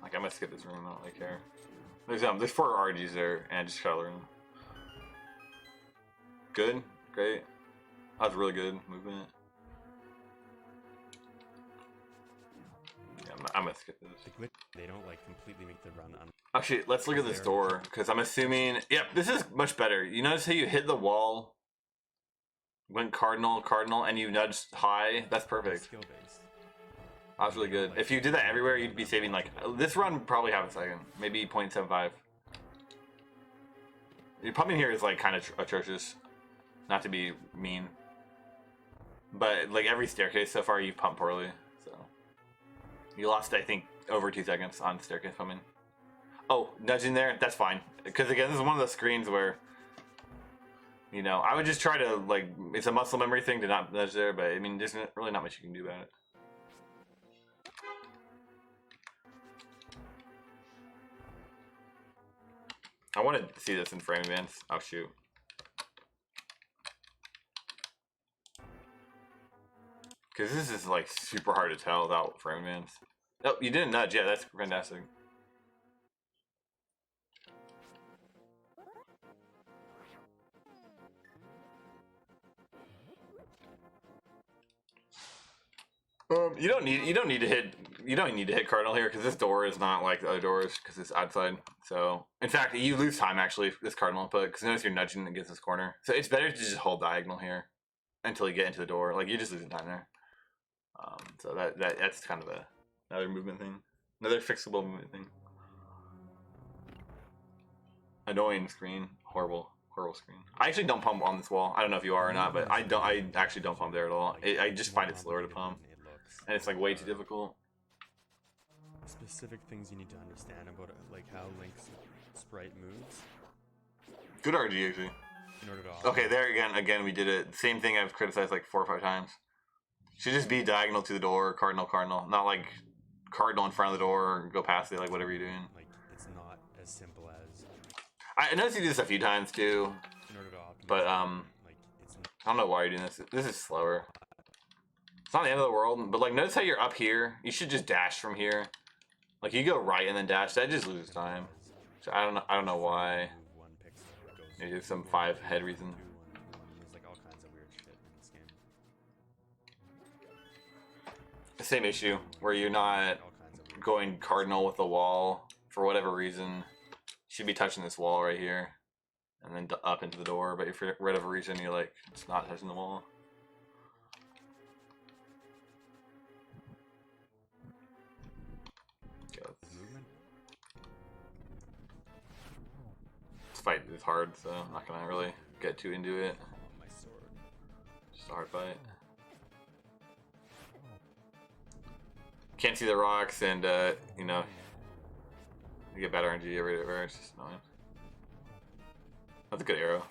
Like I'm gonna skip this room. I don't really care. There's 4 RGs there, and I just gotta learn. Good, great. That was really good movement. Yeah, I'm gonna skip this. The glitch, they don't like completely make the run on. Actually, let's look at this door because I'm assuming. Yeah, this is much better. You notice how you hit the wall, went cardinal, and you nudged high. That's perfect. Skill based. That was really good. If you did that everywhere, you'd be saving like this run would probably have a second, maybe 0.75. Your pumping here is like kind of atrocious. Not to be mean, but like every staircase so far, you've pumped poorly. So you lost, I think, over 2 seconds on staircase pumping. Oh, nudging there, that's fine. Because again, this is one of those screens where, you know, I would just try to like, it's a muscle memory thing to not nudge there, but I mean, there's really not much you can do about it. I wanted to see this in frame advance. Oh shoot. Because this is like super hard to tell without frame advance. Oh, you didn't nudge. Yeah, that's fantastic. You don't need to hit cardinal here because this door is not like the other doors because it's outside. So in fact, you lose time actually this cardinal, but because notice you're nudging against this corner, so it's better to just hold diagonal here until you get into the door. Like you're just losing time there. So that's kind of another movement thing, another fixable movement thing. Annoying screen, horrible horrible screen. I actually don't pump on this wall. I don't know if you are or not, but I don't. I actually don't pump there at all. I just find it slower to pump, and it's like way too difficult. Specific things you need to understand about it, like how Link's sprite moves. Good RG actually. In order to Okay, there again we did it. Same thing I've criticized like 4 or 5 times. Should just be diagonal to the door, cardinal, not like cardinal in front of the door, or go past it, like whatever you're doing. Like it's not as simple as. I noticed you do this a few times too, In order to optimize but like it's not, I don't know why you're doing this. This is slower. It's not the end of the world, but like notice how you're up here. You should just dash from here. Like you go right and then dash. That just loses time. So I don't know why. move 1 pixel, it goes Maybe there's some 5 head reason. 2, 1, 1. There's like all kinds of weird shit in this game. The same issue where you're not All kinds of weird going cardinal with the wall for whatever reason. You should be touching this wall right here, and then up into the door. But if for whatever reason you're like it's not touching the wall. movement. This fight is hard, so I'm not gonna really get too into it. Oh, my sword. Just a hard fight. Can't see the rocks, and you know, you get bad RNG everywhere. It's just annoying. That's a good arrow.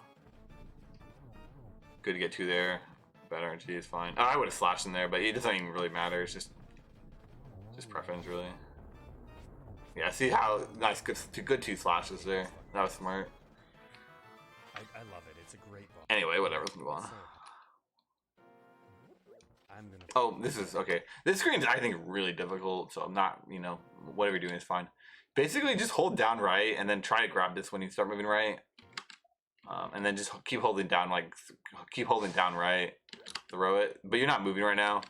Good to get 2 there. Bad RNG is fine. Oh, I would have slashed in there, but it doesn't even really matter. It's just preference, really. Yeah, see how nice, good 2 slashes there. That was smart. I love it. It's a great boss. Anyway, whatever. Let's move on. So, I'm gonna. Oh, this is okay. This screen is, I think, really difficult. So I'm not, you know, whatever you're doing is fine. Basically, just hold down right and then try to grab this when you start moving right. And then just keep holding down, like, keep holding down right. Throw it. But you're not moving right now.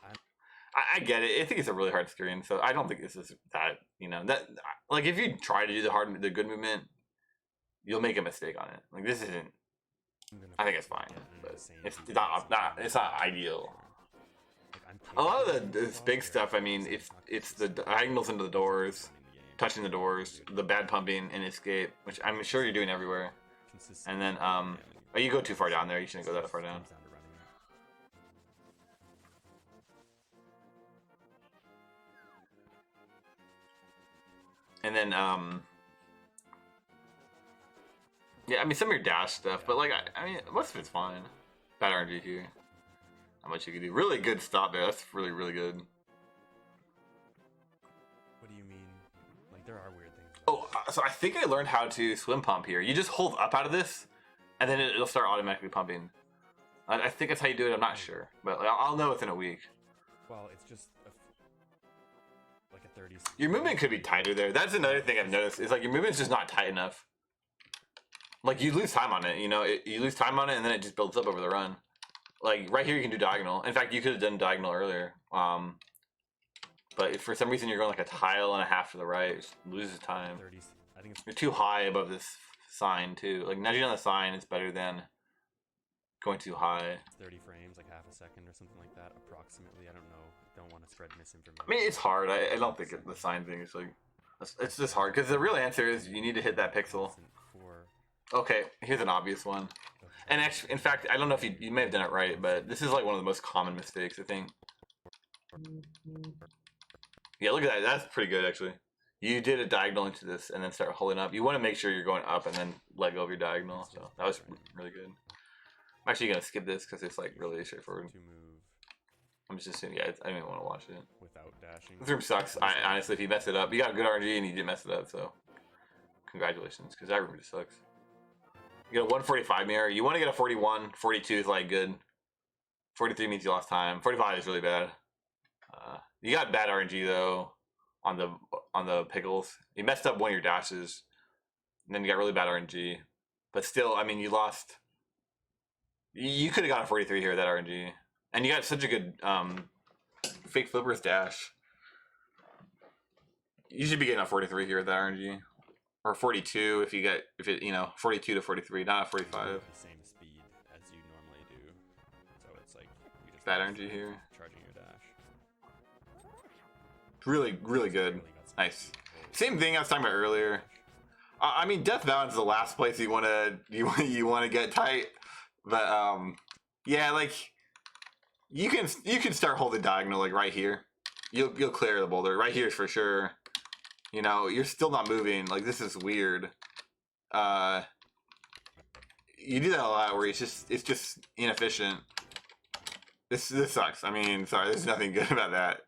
I get it. I think it's a really hard screen, so I don't think this is that, you know, that, like, if you try to do the good movement, you'll make a mistake on it. Like, this isn't, I think it's fine, but it's not ideal. A lot of this big stuff, I mean, it's the diagonals into the doors, touching the doors, the bad pumping and escape, which I'm sure you're doing everywhere. And then, oh, you go too far down there. You shouldn't go that far down. And then, yeah, I mean, some of your dash stuff, but like, I mean, most of it's fine. Bad RNG here. How much you can do. Really good stop there. That's really, really good. What do you mean? Like, there are weird things. Oh, so I think I learned how to swim pump here. You just hold up out of this, and then it'll start automatically pumping. I think that's how you do it. I'm not sure, but I'll know within a week. Well, it's just like a 30. Your movement could be tighter there. That's another thing I've noticed. Is like your movement's just not tight enough. Like you lose time on it. You know, you lose time on it, and then it just builds up over the run. Like right here, you can do diagonal. In fact, you could have done diagonal earlier. But if for some reason you're going like a tile and a half to the right, it just loses time. 30s. I think it's You're too high above this sign too. Like nudging on the sign is better than going too high. 30 frames, like half a second or something like that, approximately. I don't know. Don't want to spread misinformation. I mean, it's hard. I don't think the sign thing is like. It's just hard because the real answer is you need to hit that pixel. Okay, here's an obvious one. And actually, in fact, I don't know if you may have done it right, but this is like one of the most common mistakes, I think. Yeah, look at that. That's pretty good, actually. You did a diagonal into this and then start holding up. You want to make sure you're going up and then let go of your diagonal. So that was really good. I'm actually going to skip this because it's like really straightforward. To move I'm just saying, yeah, I don't even want to watch it. without dashing. This room sucks. Honestly, if you mess it up, you got good RNG and you didn't mess it up, so congratulations, because that room just sucks. You get a 145 mirror. You want to get a 41. 42 is like good. 43 means you lost time. 45 is really bad. You got bad RNG though on the pickles. You messed up one of your dashes, and then you got really bad RNG. But still, I mean, you lost. You could have got a 43 here with that RNG, and you got such a good fake flippers dash. You should be getting a 43 here with that RNG, or 42 if it 42 to 43, not a 45. The same speed as you normally do, so it's like you just Bad RNG here. charging your dash. Really, really good. Nice. Same thing I was talking about earlier. I mean, Death Mountain's the last place you want to get tight, but yeah, like you can start holding diagonal like right here. You'll clear the boulder right here for sure. You know, you're still not moving. Like this is weird. You do that a lot where it's just inefficient. This sucks. I mean, sorry, there's nothing good about that.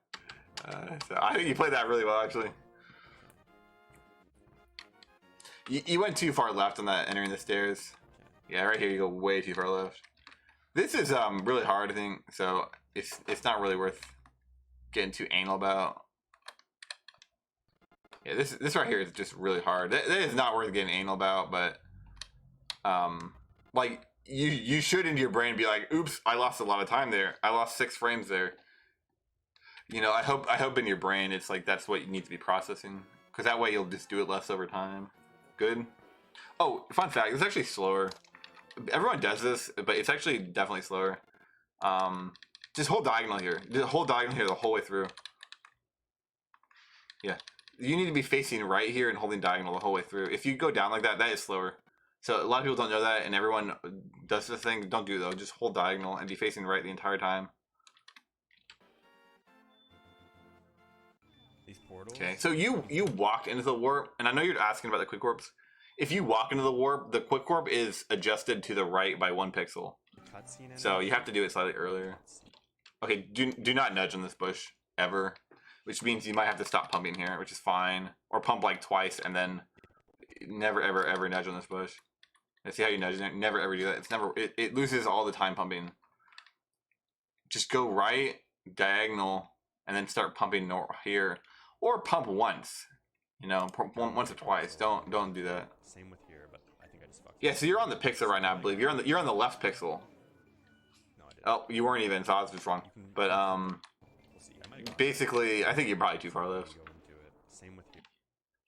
So I think you played that really well, actually. You went too far left on that entering the stairs. Yeah, right here you go way too far left. This is really hard, I think. So it's not really worth getting too anal about. Yeah, this right here is just really hard. That is not worth getting anal about, but like you should into your brain be like, oops, I lost a lot of time there. I lost 6 frames there. You know, I hope in your brain it's like that's what you need to be processing, because that way you'll just do it less over time. Good. Oh, fun fact, it's actually slower. Everyone does this, but it's actually definitely slower. Just hold diagonal here. Just hold diagonal here the whole way through. Yeah. You need to be facing right here and holding diagonal the whole way through. If you go down like that, that is slower. So a lot of people don't know that, and everyone does this thing. Don't do it though. Just hold diagonal and be facing right the entire time. These portals. Okay, so you walked into the warp, and I know you're asking about the quick warps. If you walk into the warp, the quick warp is adjusted to the right by 1 pixel. So you have to do it slightly earlier. Okay, do not nudge on this bush ever, which means you might have to stop pumping here, which is fine, or pump like twice and then never ever nudge on this bush. Let's see how you nudge it. Never ever do that. It loses all the time pumping. Just go right diagonal and then start pumping here, or pump once. You know, once or twice. Don't do that. Same with here, but I think I just fucked. Yeah, so you're on the pixel right now, I believe. You're on the left pixel. No, I didn't. Oh, you weren't even, so I was just wrong. But We'll see. I might go basically, I think you're probably too far left. go into it. Same with here.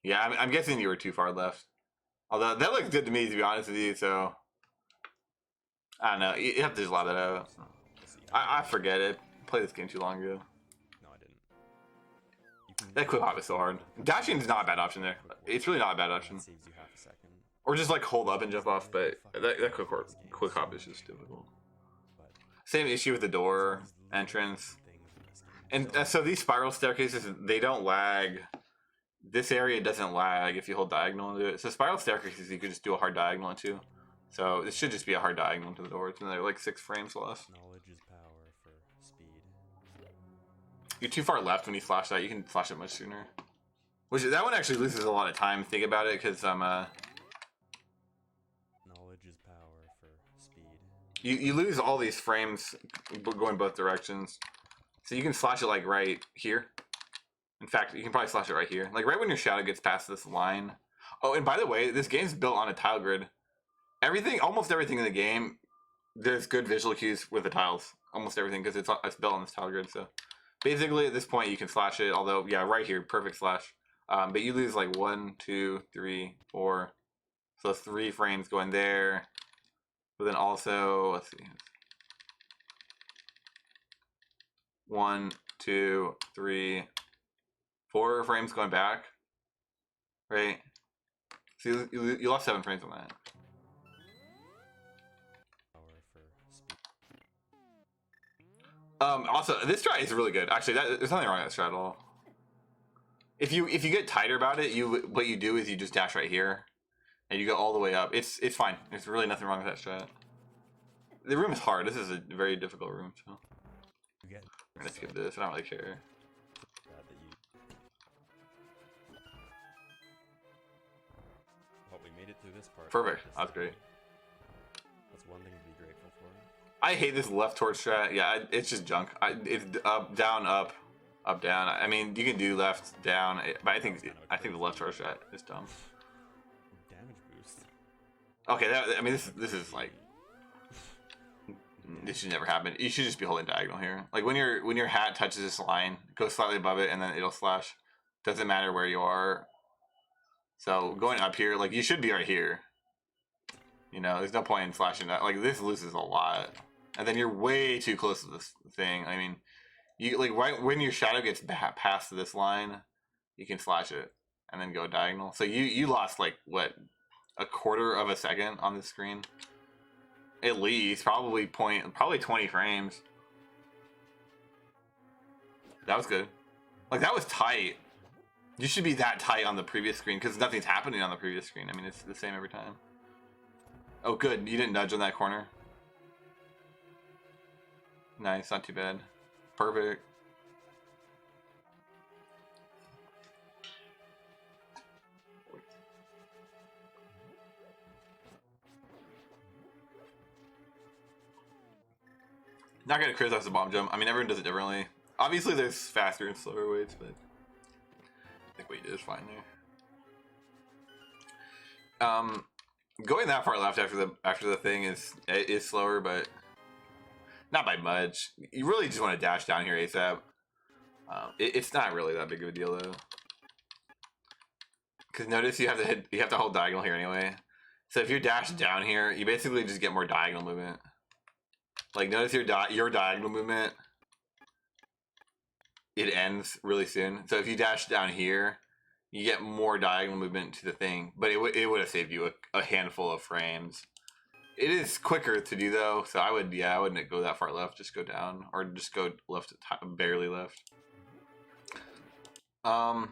Yeah, I'm guessing you were too far left. Although that looks good to me, to be honest with you. So I don't know. You have to just allow that out. We'll see. I forget it. Played this game too long ago. No, I didn't. You can That quick hop is so hard. Dashing is not a bad option there. It's really not a bad option. That saves you half a second. Or just like hold up and jump off. But that quick hop is just difficult. But Same issue with the door entrance. things in this game. And so these spiral staircases, they don't lag. This area doesn't lag if you hold diagonal into it. So spiral staircases, you could just do a hard diagonal into. So this should just be a hard diagonal into the door. It's another like 6 frames left. Knowledge is power for speed. You're too far left when you flash that. You can flash it much sooner. Which that one actually loses a lot of time. Think about it, because Knowledge is power for speed. you lose all these frames going both directions. So you can slash it like right here. In fact, you can probably slash it right here. Like right when your shadow gets past this line. Oh, and by the way, this game's built on a tile grid. Almost everything in the game, there's good visual cues with the tiles. Almost everything, because it's built on this tile grid. So basically at this point you can slash it. Although, yeah, right here, perfect slash. But you lose like 1, 2, 3, 4. So 3 frames going there. But then also, let's see. 1, 2, 3, 4 frames going back. Right? So you lost 7 frames on that. Power for speed. Also, this strat is really good. Actually, there's nothing wrong with that strat at all. If you get tighter about it, what you do is you just dash right here, and you go all the way up. It's fine. There's really nothing wrong with that strat. The room is hard. This is a very difficult room. So You get I'm gonna skip this. I don't really care. that you. Well, we made it through this part. Perfect. This That's is- great. That's one thing to be grateful for. I hate this left torch strat. Yeah, it's just junk. It's up, down, up, up, down. I mean, you can do left, down, but I think the left torch strat is dumb. Damage boost. Okay, this is like, this should never happen. You should just be holding diagonal here. Like when your hat touches this line, go slightly above it, and then it'll slash. Doesn't matter where you are. So going up here, like you should be right here. You know, there's no point in slashing that. Like this loses a lot, and then you're way too close to this thing. I mean, you like right when your shadow gets past this line, you can slash it. and then go diagonal. So you lost like what, a quarter of a second on the screen, at least. Probably 20 frames. That was good. Like, that was tight. You should be that tight on the previous screen because nothing's happening on the previous screen. I mean, it's the same every time. Oh, good. You didn't nudge on that corner. Nice. Not too bad. Perfect. Not gonna criticize the bomb jump. I mean, everyone does it differently. Obviously, there's faster and slower ways, but I think what you did is fine there. Going that far left after the thing is slower, but not by much. You really just want to dash down here ASAP. It's not really that big of a deal though, because notice you have to hold diagonal here anyway. So if you dash down here, you basically just get more diagonal movement. Like, notice your diagonal movement, it ends really soon. So if you dash down here, you get more diagonal movement to the thing, but it would have saved you a handful of frames. It is quicker to do though, so I wouldn't go that far left. Just go down, or just go left, barely left.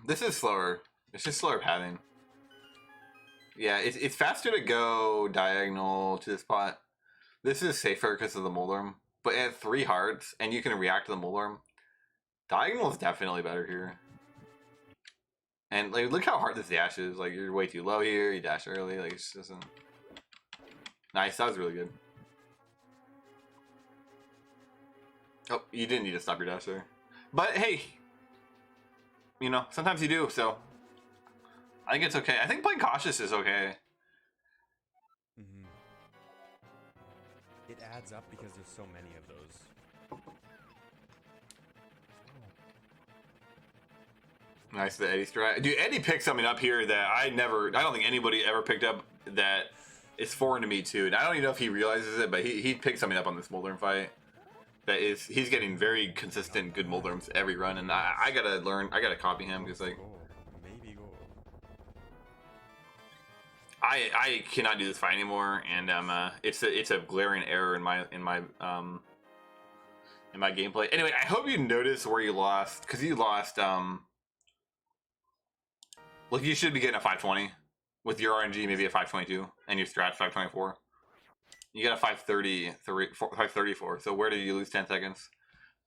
This is slower. It's just slower pathing. Yeah, it's faster to go diagonal to this spot. This is safer because of the Moldorm, but at 3 hearts, and you can react to the Moldorm, diagonal is definitely better here. And like, look how hard this dash is. Like, you're way too low here. You dash early. Like, it just doesn't. Nice. That was really good. Oh, you didn't need to stop your dash there. But hey, you know, sometimes you do. So I think it's okay. I think playing cautious is okay. It adds up because there's so many of those. Nice, the Eddie strat. Dude, Eddie picked something up here that I don't think anybody ever picked up, that is foreign to me too. And I don't even know if he realizes it, but he picked something up on this Moldorm fight. He's getting very consistent good Moldorms every run, and I gotta copy him, because like, maybe goal. I cannot do this fight anymore, and it's a glaring error in my gameplay. Anyway, I hope you notice where you lost, because you lost look, you should be getting a 520 with your RNG, maybe a 522, and your strat 524. You got a 534. So where did you lose 10 seconds?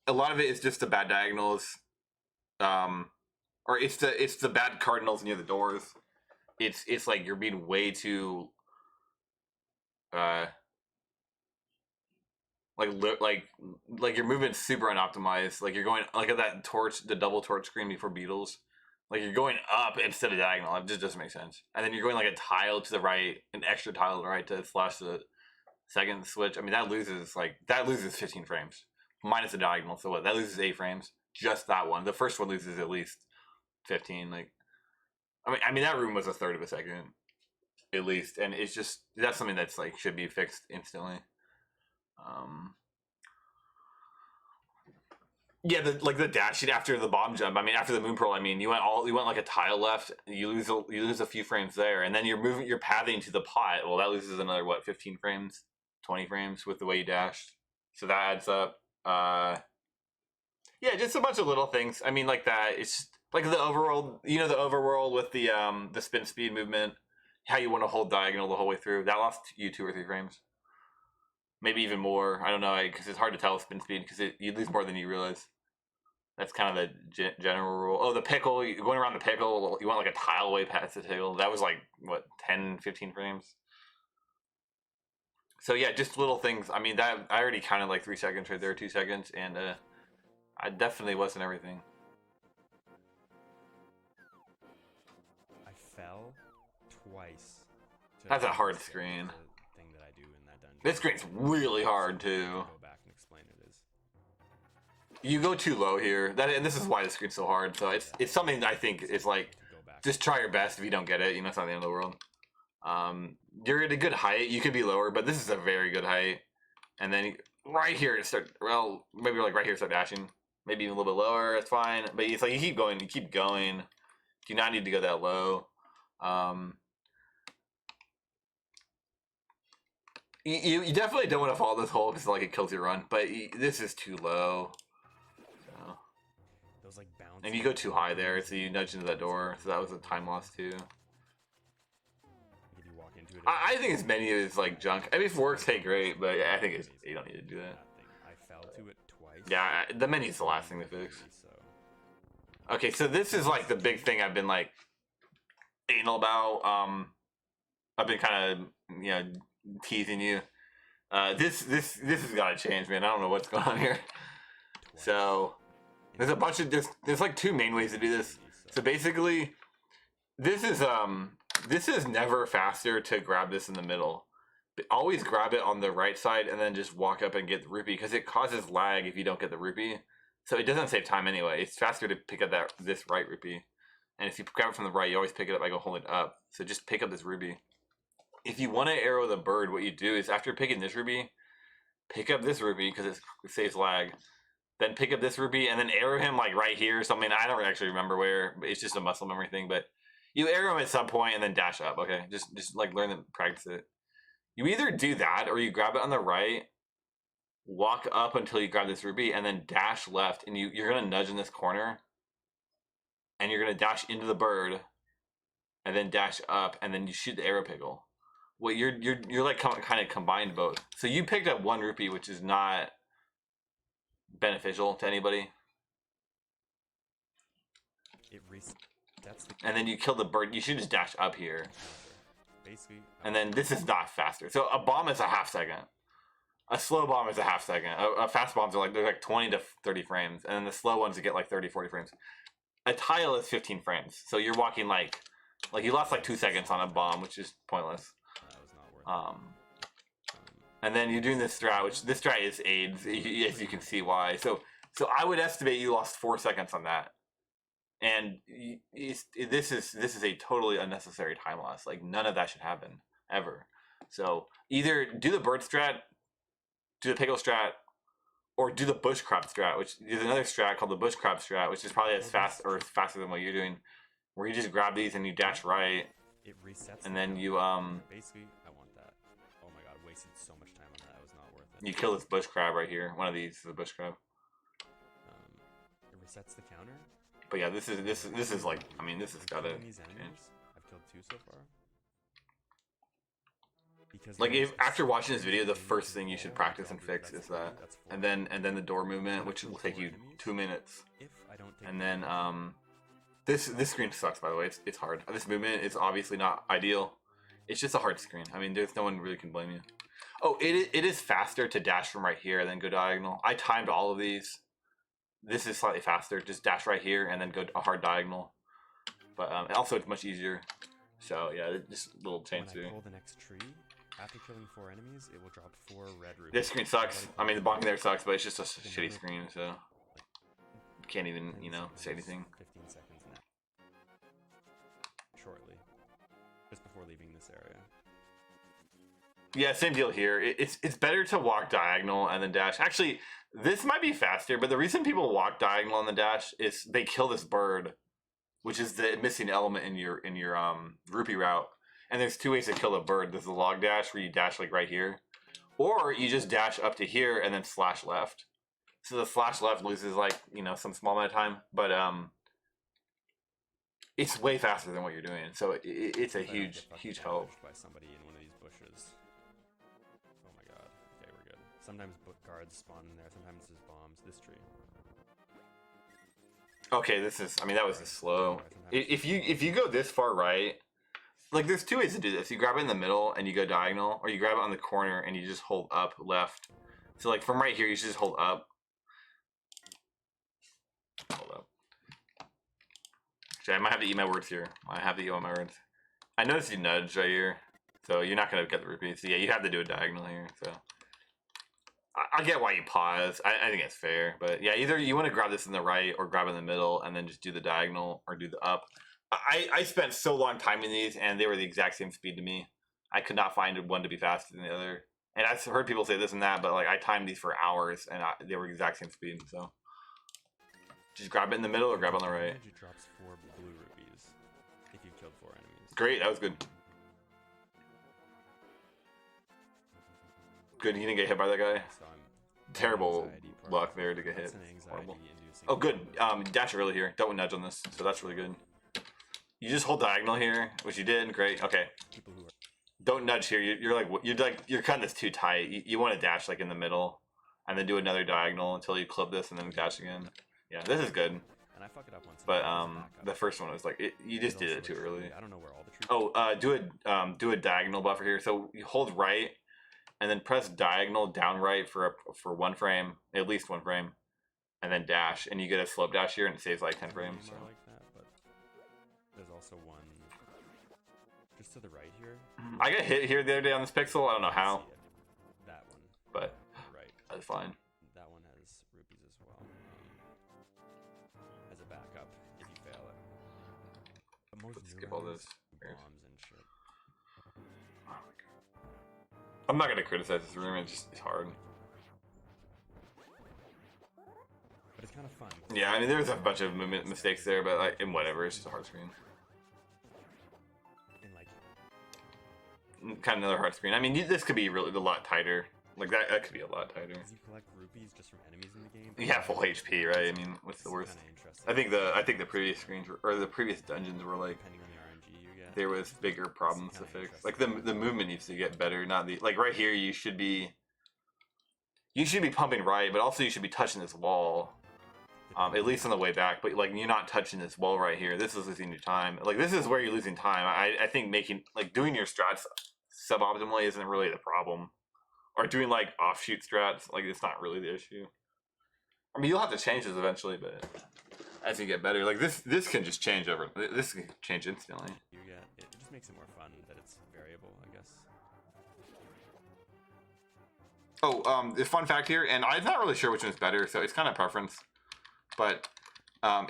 A lot of it is just the bad diagonals, or it's the bad cardinals near the doors. It's like you're being way too like your movement's super unoptimized. Like, you're going like at that torch, the double torch screen before Beetles. Like, you're going up instead of diagonal. It just doesn't make sense. And then you're going like a tile to the right, an extra tile to the right to slash the second switch. I mean, that loses 15 frames minus the diagonal. So what? That loses 8 frames. Just that one. The first one loses at least 15. Like, I mean that room was a third of a second at least, and it's just, that's something that's like should be fixed instantly. Yeah, the dash sheet after the bomb jump. I mean, after the moon pearl. I mean, you went like a tile left. You lose a few frames there, and then you're pathing to the pot. Well, that loses another, what, 15 frames, 20 frames with the way you dashed. So that adds up. Yeah, just a bunch of little things. I mean, like that. It's like the overworld. You know, the overworld with the spin speed movement. How you want to hold diagonal the whole way through. That lost you 2 or 3 frames. Maybe even more. I don't know, because it's hard to tell spin speed, because you lose more than you realize. That's kind of the general rule. Oh, the pickle. Going around the pickle, you want like a tile way past the pickle. That was like, what, 10, 15 frames? So yeah, just little things. I mean, that I already counted like 3 seconds right there, 2 seconds, and I definitely wasn't everything. I fell twice. That's a hard screen. Thing that I do in that dungeon. This screen's really hard too. Go back and explain it is. You go too low here. And this is why the screen's so hard. So it's something that I think is like, just try your best. If you don't get it, you know, it's not the end of the world. You're at a good height. You could be lower, but this is a very good height. And then right here, maybe like right here, start dashing. Maybe even a little bit lower. It's fine. But it's like you keep going, Do not need to go that low. You definitely don't want to follow this hole because like it kills your run, but this is too low. So. Those like bounce. And you go too high there, so you nudge into that door. So that was a time loss too. If you walk into it, I think this menu is like junk. I mean, if it works, hey, great, but I think you don't need to do that. I fell to it twice. Yeah, the menu's the last thing to fix. So. Okay, so this is like the big thing I've been like anal about. I've been kind of teasing you. This has got to change, man. I don't know what's going on here. Twice. So there's a bunch of there's like two main ways to do this. So basically, this is never faster to grab this in the middle. But always grab it on the right side and then just walk up and get the rupee because it causes lag if you don't get the rupee. So it doesn't save time anyway. It's faster to pick up this right rupee. And if you grab it from the right, you always pick it up by holding it up. So just pick up this rupee. If you want to arrow the bird, what you do is after picking this rupee, pick up this rupee because it saves lag. Then pick up this rupee and then arrow him like right here or something. I don't actually remember where. It's just a muscle memory thing. But you arrow him at some point and then dash up. Okay, just like learn to practice it. You either do that or you grab it on the right, walk up until you grab this rupee, and then dash left. And you're gonna nudge in this corner, and you're gonna dash into the bird, and then dash up, and then you shoot the arrow pickle. Well, you're like kind of combined both. So you picked up one rupee, which is not beneficial to anybody. It resets the. And then you kill the bird. You should just dash up here. Basically. And then this is not faster. So a bomb is a half second. A slow bomb is a half second. A fast bombs are they're like 20 to 30 frames, and then the slow ones you get like 30, 40 frames. A tile is 15 frames. So you're walking like you lost like 2 seconds on a bomb, which is pointless. And then you're doing this strat, which this strat is AIDS, as you can see why. So I would estimate you lost 4 seconds on that, and this is a totally unnecessary time loss. Like none of that should happen ever. So either do the bird strat, do the pickle strat, or do the bush crab strat, which is another strat called the bush crab strat, which is probably as fast or faster than what you're doing, where you just grab these and you dash right. It resets. And then you Basically, I want that. Oh my god, wasted so much time on that. It was not worth it. you kill this bush crab right here. One of these is a bush crab. It resets the counter. But yeah, this is like, I mean, this has got to change. I've killed 2 so far. Because Like if after watching this video, the first thing you should practice and fix is that, and then the door movement, which will take you 2 minutes. If I don't take And then this screen sucks, by the way. It's hard. This movement is obviously not ideal. It's just a hard screen. I mean, there's no one really can blame you. Oh, it is faster to dash from right here and then go diagonal. I timed all of these. This is slightly faster. Just dash right here and then go a hard diagonal. But also it's much easier. So yeah, just a little change when I too. pull the next tree, after killing 4 enemies, it will drop 4 red rubies. This screen sucks. I mean, the bottom there sucks, but it's just a shitty screen, so you can't even, say anything. 15 seconds now. Shortly. Just before leaving this area. Yeah, same deal here. It's better to walk diagonal and then dash. Actually, this might be faster, but the reason people walk diagonal on the dash is they kill this bird, which is the missing element in your rupee route. And there's 2 ways to kill a bird. There's the log dash where you dash like right here, or you just dash up to here and then slash left. So the slash left loses like some small amount of time, but it's way faster than what you're doing. So it's a huge help. By somebody in one of these bushes. Oh my god. Okay, we're good. Sometimes guards spawn in there. Sometimes there's bombs. This tree. Okay, that was just slow. If you go this far right, like there's 2 ways to do this. You grab it in the middle and you go diagonal, or you grab it on the corner and you just hold up left. So like from right here, you should just hold up. Hold up. Actually, I might have to eat my words here. I have to eat all my words. I noticed you nudged right here, so you're not gonna get the rupees. So yeah, you have to do a diagonal here. So I get why you pause. I think it's fair, but yeah, either you want to grab this in the right or grab it in the middle and then just do the diagonal or do the up. I spent so long timing these and they were the exact same speed to me. I could not find one to be faster than the other. And I've heard people say this and that, but like I timed these for hours and they were exact same speed. So just grab it in the middle or grab on the right. It drops 4 blue rupees. Great, that was good. Good, he didn't get hit by that guy. So Terrible anxiety part. luck there to get hit. That's an Horrible. anxiety-inducing. Oh, good. Dash early here. Don't nudge on this, so that's really good. You just hold diagonal here, which you did. Great. Okay. People who are Don't nudge here. You're cutting this too tight. You want to dash like in the middle, and then do another diagonal until you clip this, and then dash again. Yeah, this is good. and I fuck it up once. But the first one was like you just did it too early. I don't know where all the trees. Oh, do a diagonal buffer here. So you hold right, and then press diagonal down right for one frame, at least one frame, and then dash, and you get a slope dash here, and it saves like 10 frames. So. Like that, but there's also one just to the right here. I got hit here the other day on this pixel. I don't know how, See it. That one, but right? that's fine. That one has rupees as well. As a backup, if you fail it. But most Let's new skip all ones, this. bombs and shit. Oh my God. I'm not gonna criticize this room. It's hard. But it's kind of fun. Yeah, I mean there's a bunch of movement mistakes there, but like and whatever. It's just a hard screen. And like, Kind of another hard screen. I mean this could be really a lot tighter. Like that could be a lot tighter. as you collect rupees just from enemies in the game. Yeah, full HP, right? I mean, what's the worst? Kinda interesting. I think the previous screens were, or the previous dungeons were like Depending on the RNG you get. there was bigger problems to kinda fix. Like the movement needs to get better. Not the like right here. You should be pumping right, but also you should be touching this wall. At least on the way back. But like you're not touching this wall right here. This is losing your time. Like this is where you're losing time. I think making like doing your strats suboptimally isn't really the problem. Or doing like offshoot strats, like it's not really the issue. I mean, you'll have to change this eventually, but as you get better, like this can just change over. This can change instantly. You get it just makes it more fun that it's variable, I guess. Oh, the fun fact here, and I'm not really sure which one's better, so it's kind of preference. But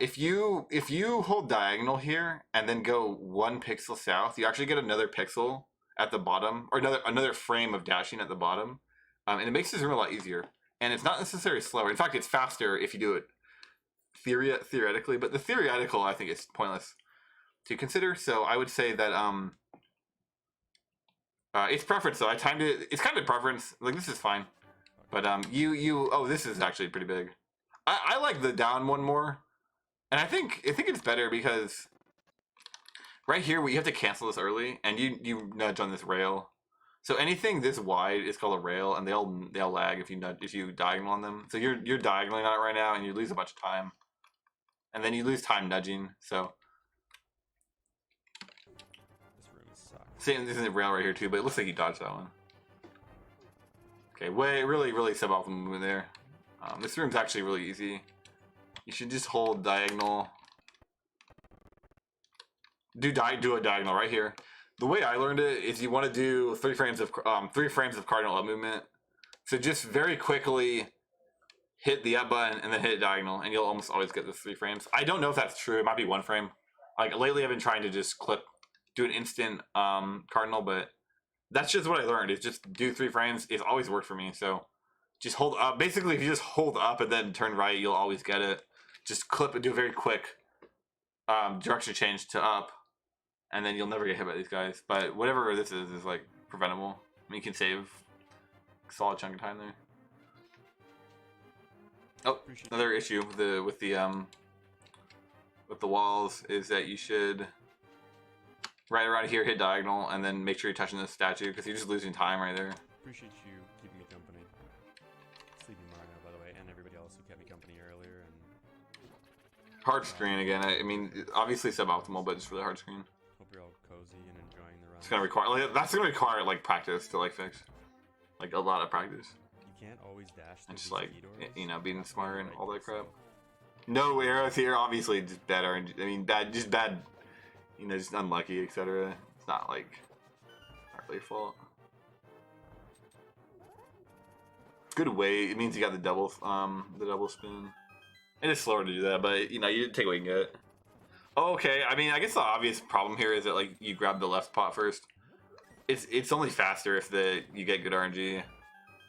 if you hold diagonal here and then go 1 pixel south, you actually get another pixel at the bottom, or another frame of dashing at the bottom, and it makes this room a lot easier. And it's not necessarily slower. In fact, it's faster if you do it theoretically. But the theoretical, I think, is pointless to consider. So I would say that it's preference. Though I timed it. It's kind of preference. Like this is fine. But oh, this is actually pretty big. I like the down one more, and I think it's better because right here you have to cancel this early, and you nudge on this rail. So anything this wide is called a rail, and they'll lag if you diagonal on them. So you're diagonaling on it right now, and you lose a bunch of time, and then you lose time nudging. So This room sucks. same, this is a rail right here too, but it looks like you dodged that one. Okay, really suboptimal movement there. This room's actually really easy. You should just hold diagonal. Do a diagonal right here. The way I learned it is you want to do 3 frames of cardinal up movement. So just very quickly hit the up button and then hit diagonal, and you'll almost always get the 3 frames. I don't know if that's true. It might be 1 frame. Like lately, I've been trying to just do an instant cardinal, but that's just what I learned. Is just do 3 frames. It's always worked for me. So just hold up. Basically, if you just hold up and then turn right, you'll always get it. Just clip and do a very quick direction change to up. And then you'll never get hit by these guys. But whatever this is like preventable. I mean, you can save a solid chunk of time there. Oh, another issue with the walls is that you should right around here hit diagonal and then make sure you're touching the statue because you're just losing time right there. Appreciate you keeping me company. Sleepy Mario, by the way, and everybody else who kept me company earlier. And Hard screen again. I mean, obviously suboptimal, but it's really hard screen. hope you're all cozy and enjoying the run. It's gonna require that's gonna require like practice to like fix, like a lot of practice. You can't always dash through And just these like key doors. you know being You have to smart do and right all that crap. yourself. No arrows here, obviously just bad RNG. I mean bad, you know, just unlucky, etc. It's not like not really your fault. Good way. It means you got the double spin. It is slower to do that, but you know you take what you can get. Okay, I mean I guess the obvious problem here is that like you grab the left spot first. It's only faster if you get good RNG,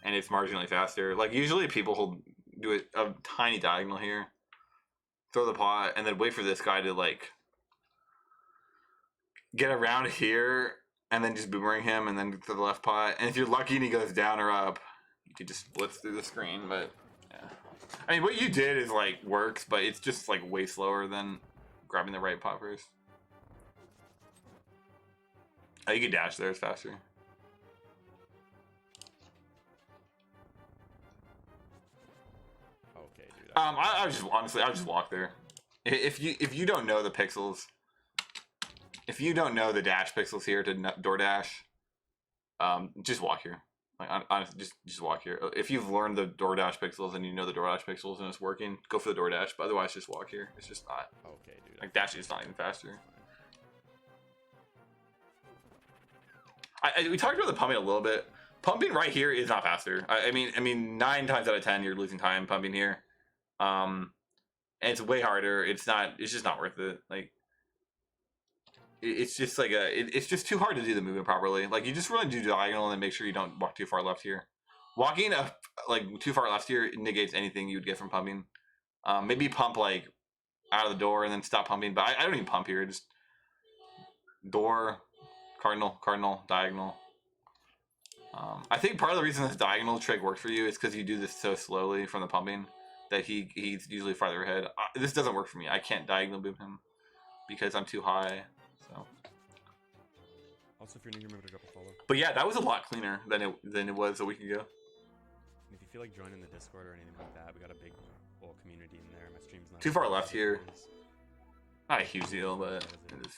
and it's marginally faster. Like usually people do a tiny diagonal here, throw the pot, and then wait for this guy to like get around here and then just boomerang him and then to the left pot. And if you're lucky and he goes down or up, you could just blitz through the screen. But yeah, I mean, what you did is like works, but it's just like way slower than grabbing the right pot first. Oh, you could dash there; it's faster. Okay, dude. I was just honestly, I would just walk there. If you don't know the pixels, if you don't know the dash pixels here to door dash, just walk here. Like honestly, just walk here. If you've learned the DoorDash pixels and you know the DoorDash pixels and it's working, go for the DoorDash. But otherwise, just walk here. It's just not. Okay, dude. Like dashing is not even faster. We talked about the pumping a little bit. Pumping right here is not faster. I mean, 9 times out of 10, you're losing time pumping here. And it's way harder. It's just not worth it. Like, it's just like it's just too hard to do the movement properly. Like, you just really do diagonal and then make sure you don't walk too far left here. Walking up like too far left here negates anything you would get from pumping. Maybe pump like out of the door and then stop pumping. But I don't even pump here. Just door. Cardinal, diagonal. I think part of the reason this diagonal trick works for you is because you do this so slowly from the pumping that he's usually farther ahead. This doesn't work for me. I can't diagonal boom him because I'm too high. So. Also, if you're new, remember to drop a follow. But yeah, that was a lot cleaner than it was a week ago. And if you feel like joining the Discord or anything like that, we got a big whole community in there. My stream's not too far left here. Not a huge deal, but it is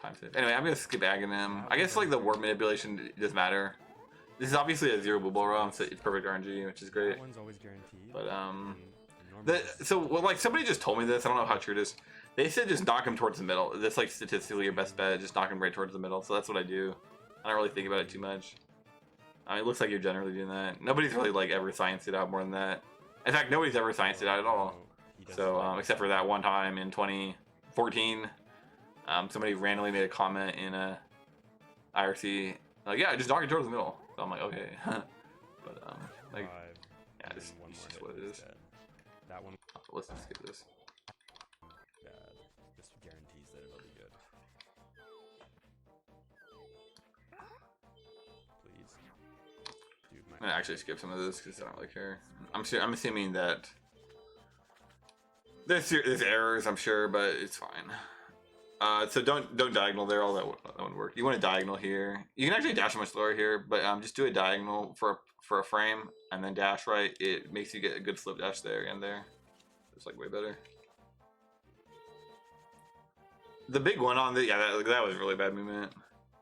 time save. Anyway, I'm gonna skip agging them. I guess like the warp manipulation does matter. This is obviously a 0 bubble realm, so it's perfect RNG, which is great. That one's always guaranteed. But so like somebody just told me this. I don't know how true it is. They said just knock him towards the middle. That's like statistically your best bet. Just knock him right towards the middle. So that's what I do. I don't really think about it too much. I mean, it looks like you're generally doing that. Nobody's really like ever scienced it out more than that. In fact, nobody's ever scienced it out at all. So except for that one time in 2014. Somebody randomly made a comment in a IRC like, yeah, just knock it towards the middle. So I'm like, okay. But like, yeah, it's just what it is. That one. Let's just skip this. Bad. This guarantees that it'll be good. Please, dude. I'm gonna actually skip some of this because I don't really care. I'm assuming that there's errors, I'm sure, but it's fine. So don't diagonal there. All that wouldn't work. You want a diagonal here. You can actually dash much slower here, but just do a diagonal for a frame and then dash right. It makes you get a good slip dash there and there. It's like way better. The big one on the that was really bad movement.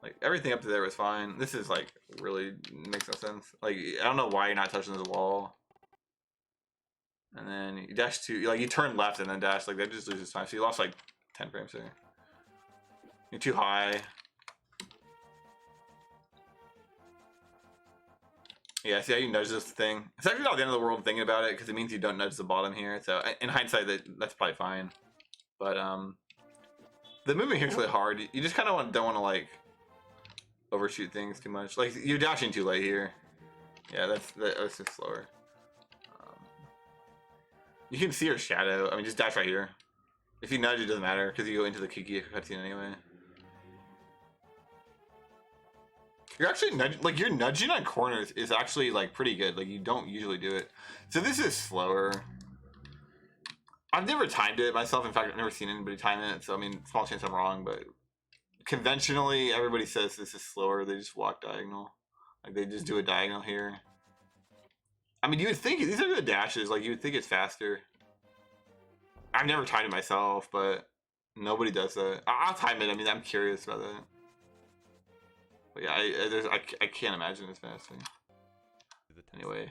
Like everything up to there was fine. This is like really makes no sense. Like I don't know why you're not touching the wall. And then you dash to like you turn left and then dash like that just loses time. So you lost like 10 frames there. You're too high. Yeah, see how you nudge this thing? It's actually not the end of the world thinking about it because it means you don't nudge the bottom here. So in hindsight, that's probably fine. But the movement here is really hard. You just kind of don't want to like overshoot things too much. Like you're dashing too late here. Yeah, that's just slower. You can see her shadow. I mean, just dash right here. If you nudge, it doesn't matter because you go into the Kiki cutscene anyway. You're actually you're nudging on corners is actually like pretty good. Like you don't usually do it. So this is slower. I've never timed it myself. In fact, I've never seen anybody time it. So I mean, small chance I'm wrong, but conventionally, everybody says this is slower. They just walk diagonal. Like they just do a diagonal here. I mean, you would think these are the dashes. Like you would think it's faster. I've never timed it myself, but nobody does that. I'll time it. I mean, I'm curious about that. But yeah, I can't imagine it's faster. Anyway,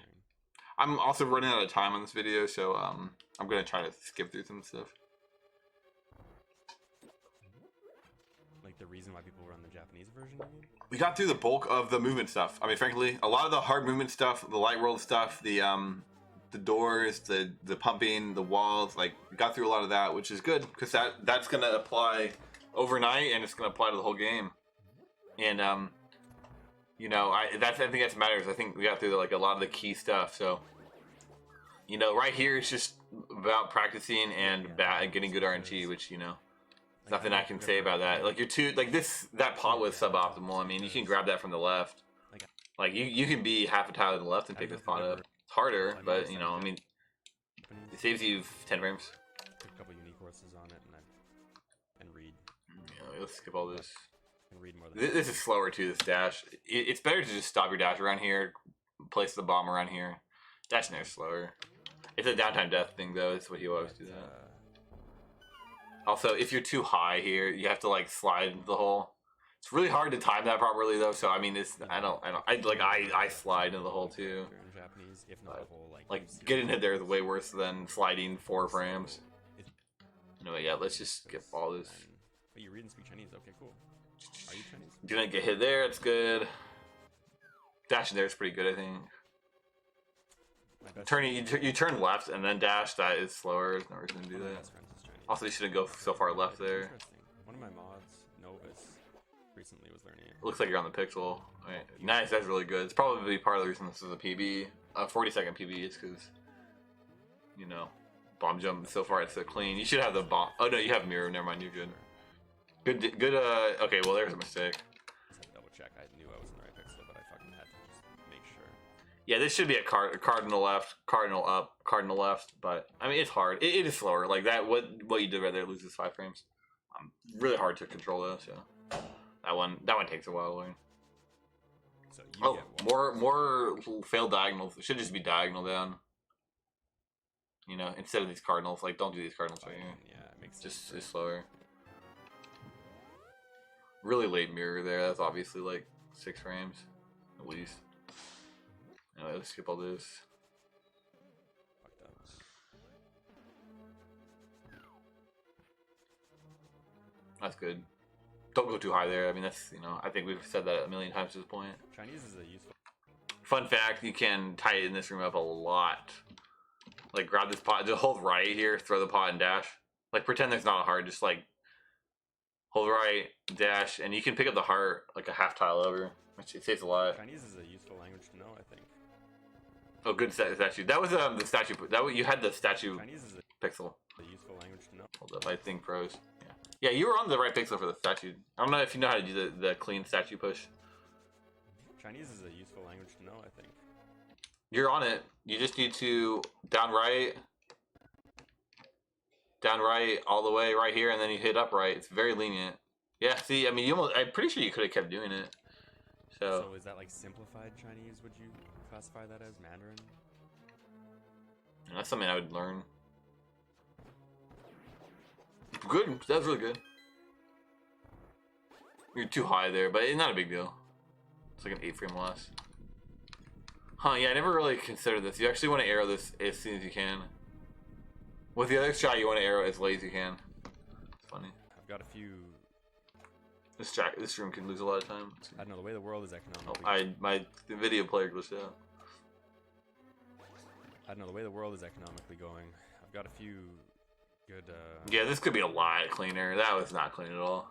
I'm also running out of time on this video, so I'm gonna try to skip through some stuff. Like the reason why people run the Japanese version, I mean? We got through the bulk of the movement stuff. I mean, frankly, a lot of the hard movement stuff, the light world stuff, the doors, the pumping, the walls, like we got through a lot of that, which is good because that's gonna apply overnight and it's gonna apply to the whole game. And you know, I think that matters. I think we got through like a lot of the key stuff. So you know, right here it's just about practicing and getting good RNG, which you know There's nothing I can say about that. Like, that pot was suboptimal. I mean, you can grab that from the left. Like, you can be half a tile to the left and pick this pot up. It's harder, but, you know, I mean, it saves you 10 frames. Took a couple unique horses on it, and read. Yeah, let's skip all this. And read more than This is slower, too, this dash. It's better to just stop your dash around here, place the bomb around here. Dashing there is slower. It's a downtime death thing, though. That's what he always do that. Also, if you're too high here, you have to, like, slide into the hole. It's really hard to time that properly, though. So I mean, I slide into the hole too. In Japanese, if not a hole, like getting hit there is way worse than sliding 4 frames. Anyway, yeah, let's just skip all this. But you read and speak Chinese. Okay, cool. Are you Chinese? Didn't get hit there. It's good. Dashing there is pretty good, I think. Turning, you turn left and then dash. That is slower. There's no reason to do that. Also, you shouldn't go so far left there. One of my mods, Novus, recently was learning it. Looks like you're on the pixel. Right. Nice, that's really good. It's probably part of the reason this is a PB. A 40-second PB is because, you know, bomb jump so far it's so clean. You should have the bomb. Oh no, you have mirror. Never mind, you're good. Good. Okay, well there's a mistake. Just had to double check. I knew I was in the right pixel, but I fucking had to just make sure. Yeah, this should be a cardinal left, cardinal up, cardinal left. But I mean, it's hard. It is slower. Like that. What you did right there loses 5 frames. Really hard to control though. So that one takes a while to learn. So you get more failed diagonals. It should just be diagonal down. You know, instead of these cardinals. Like, don't do these cardinals right here. Yeah, it makes sense. Just slower. Really late mirror there. That's obviously like 6 frames at least. Anyway, let's skip all this. Fucked up. That's good. Don't go too high there. I mean, that's, you know, I think we've said that a million times at this point. Chinese is a useful. Fun fact, you can tighten this room up a lot. Like, grab this pot, just hold right here, throw the pot and dash. Like, pretend there's not a heart, just like hold right, dash, and you can pick up the heart like a half tile over, which it saves a lot. Chinese is a useful language to know, I think. Oh, good statue. That was the statue. You had the statue Chinese is pixel. a useful language to know. Hold up, I think pros. Yeah, you were on the right pixel for the statue. I don't know if you know how to do the clean statue push. Chinese is a useful language to know, I think. You're on it. You just need to down right, all the way right here, and then you hit up right. It's very lenient. Yeah, see, I mean, I'm pretty sure you could have kept doing it. So is that like simplified Chinese? Would you classify that as Mandarin? That's something I would learn. Good. That's really good. You're too high there, but it's not a big deal. It's like an 8 frame loss. Huh, yeah, I never really considered this. You actually want to arrow this as soon as you can. With the other shot, you want to arrow as late as you can. It's funny. I've got a few... This room can lose a lot of time. I don't know, the way the world is economically... My video player glitched out. I don't know, the way the world is economically going, I've got a few good... Yeah, this could be a lot cleaner. That was not clean at all.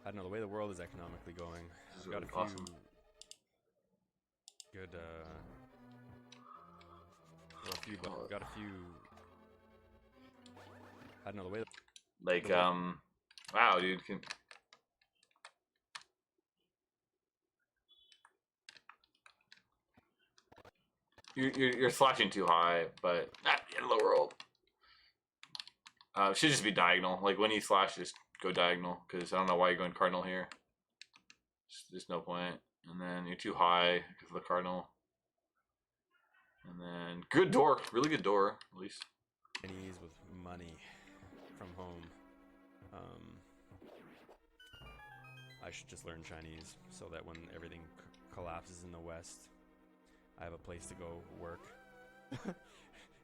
I don't know, the way the world is economically going, I've got a few... Awesome. Good, I've got a few... I don't know, the way... Like, wow, dude. You're slashing too high, but not the end of the world. It should just be diagonal. Like, when you slash, just go diagonal, because I don't know why you're going cardinal here. There's no point. And then you're too high because of the cardinal. And then good door, really good door, at least. Chinese with money from home. I should just learn Chinese so that when everything collapses in the West, I have a place to go work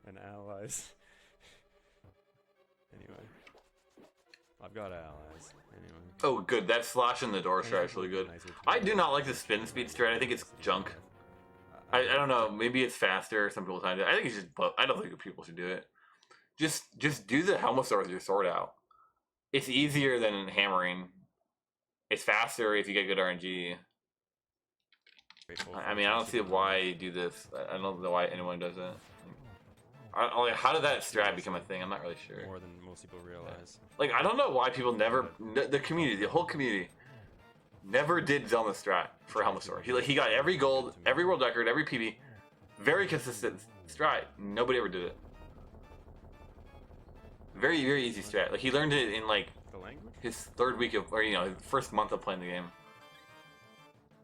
and allies. Anyway, I've got allies. Anyway. Oh, good. That slash in the door strat is really good. I do not like the spin speed strat. I think it's junk. I don't know. Maybe it's faster. Some people find it. I think it's just. I don't think people should do it. Just do the helmet sword with your sword out. It's easier than hammering. It's faster if you get good RNG. I mean, I don't see why you do this. I don't know why anyone does that. Like, how did that strat become a thing? I'm not really sure. More than most people realize. Like, I don't know why people never, the community, the whole community, never did Zelma strat for Helmet Sword. He got every gold, every world record, every PB, very consistent strat. Nobody ever did it. Very, very easy strat. Like, he learned it in like The language? his third week of, or his first month of playing the game,